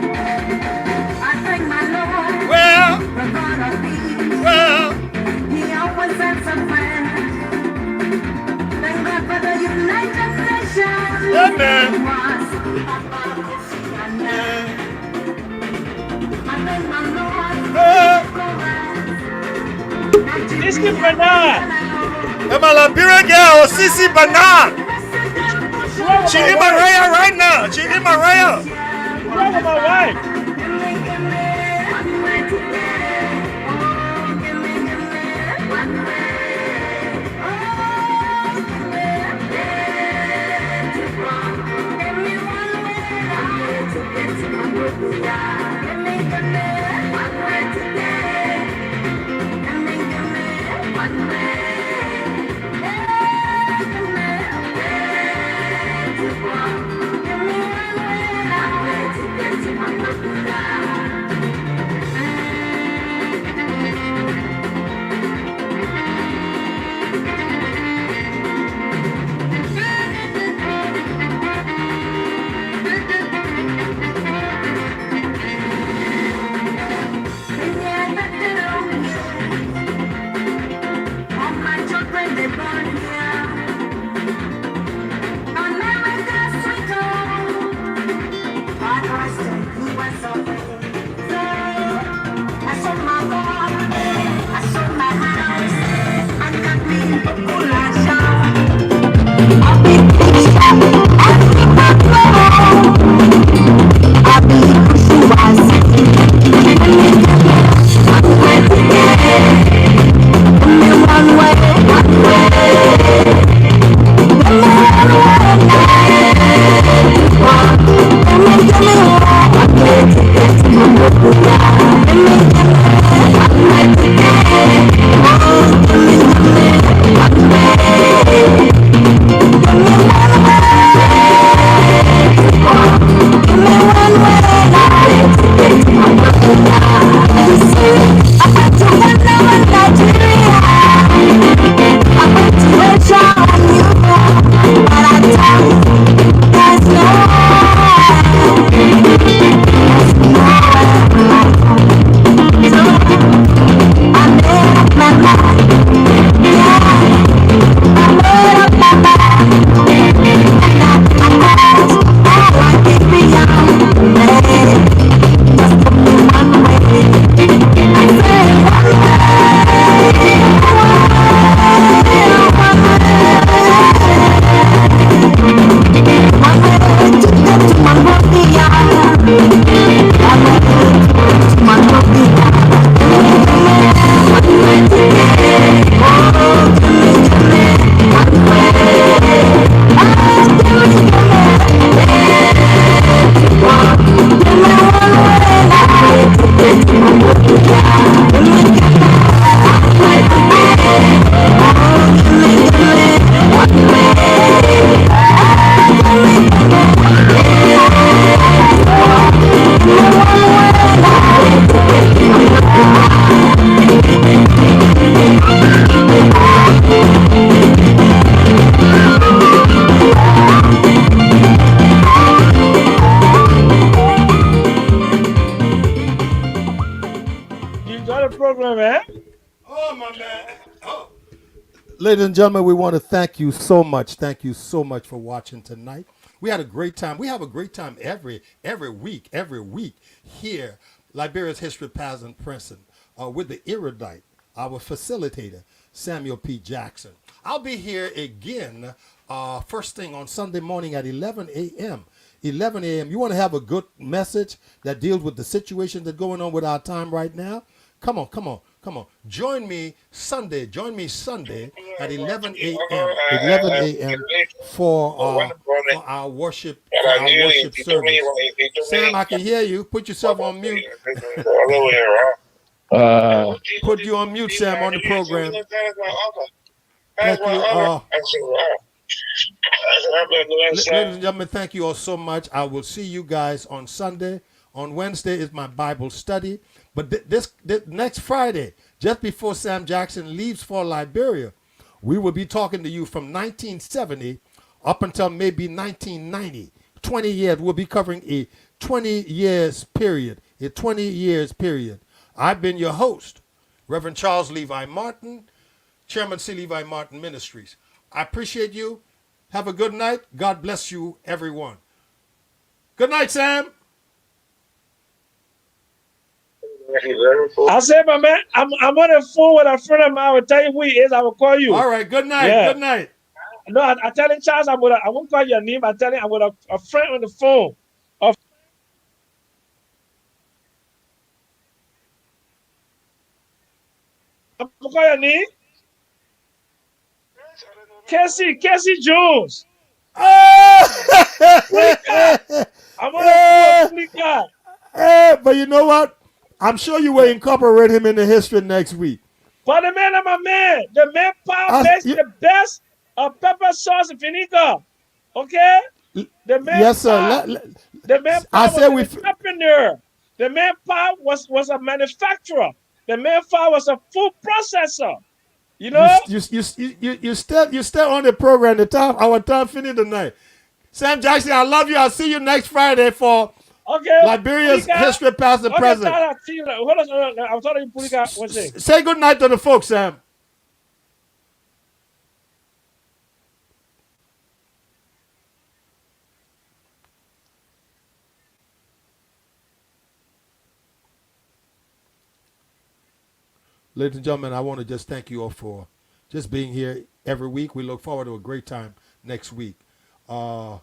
I thank my Lord Well, for God of peace. well. He always sends a friend. Thank God for the United Nations. Yeah, man. I thank my Lord This is Bernard. And my Liberian girl, Sissy Bernard. She in Maria right now. She in Maria. Where with my wife? Give me one way, Ladies and gentlemen, we want to thank you so much. Thank you so much for watching tonight. We had a great time. We have a great time every week here, Liberia's History, Past, and Present, with the erudite, our facilitator, Samuel P. Jackson. I'll be here again first thing on Sunday morning at 11 a.m. 11 a.m. You want to have a good message that deals with the situation that's going on with our time right now? Come on, come on, come on. Join me Sunday. Join me Sunday at 11 a.m. 11 a.m. For our worship service. Sam, I can hear you. Put yourself on mute. Put you on mute, Sam, on the program. Thank you. Ladies and gentlemen, thank you all so much. I will see you guys on Sunday. On Wednesday is my Bible study. But this next Friday, just before Sam Jackson leaves for Liberia, we will be talking to you from 1970 up until maybe 1990. 20 years. We'll be covering a 20 years period. A 20 years period. I've been your host, Reverend Charles Levi Martin, Chairman C. Levi Martin Ministries. I appreciate you. Have a good night. God bless you, everyone. Good night, Sam. I said, my man, I'm on the phone with a friend of mine. I will tell you who he is. I will call you. All right. Good night. Yeah. Good night. No, I tell him, Charles, I won't call your name. I tell him I'm with a friend on the phone. I'm going to call your name. Casey Jones. I'm on the phone with Pulica. But you know what? I'm sure you will incorporate him in the history next week. But the man, I'm a man. The man Paul makes the best pepper sauce in Finica. Okay? The man Yes, sir. the man Paul was an entrepreneur. The man Paul was a manufacturer. The man Paul was a food processor. You know? You still on the program. Our time finished tonight. Sam Jackson, I love you. I'll see you next Friday for Liberia's History, Past, and Present. Hold on. I'm talking to Pulica. Say good night to the folks, Sam. Ladies and gentlemen, I want to just thank you all for just being here every week. We look forward to a great time next week. I'm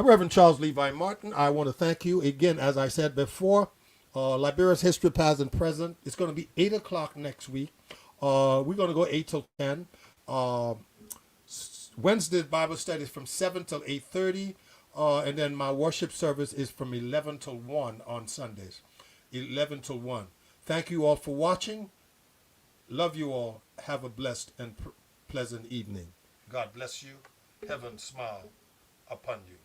Reverend Charles Levi Martin. I want to thank you again, as I said before. Liberia's History, Past, and Present. It's going to be 8 o'clock next week. We're going to go 8 till 10. Wednesday's Bible study is from 7 till 8:30. And then my worship service is from 11 till 1 on Sundays. 11 till 1. Thank you all for watching. Love you all. Have a blessed and pleasant evening. God bless you. Heaven smile upon you.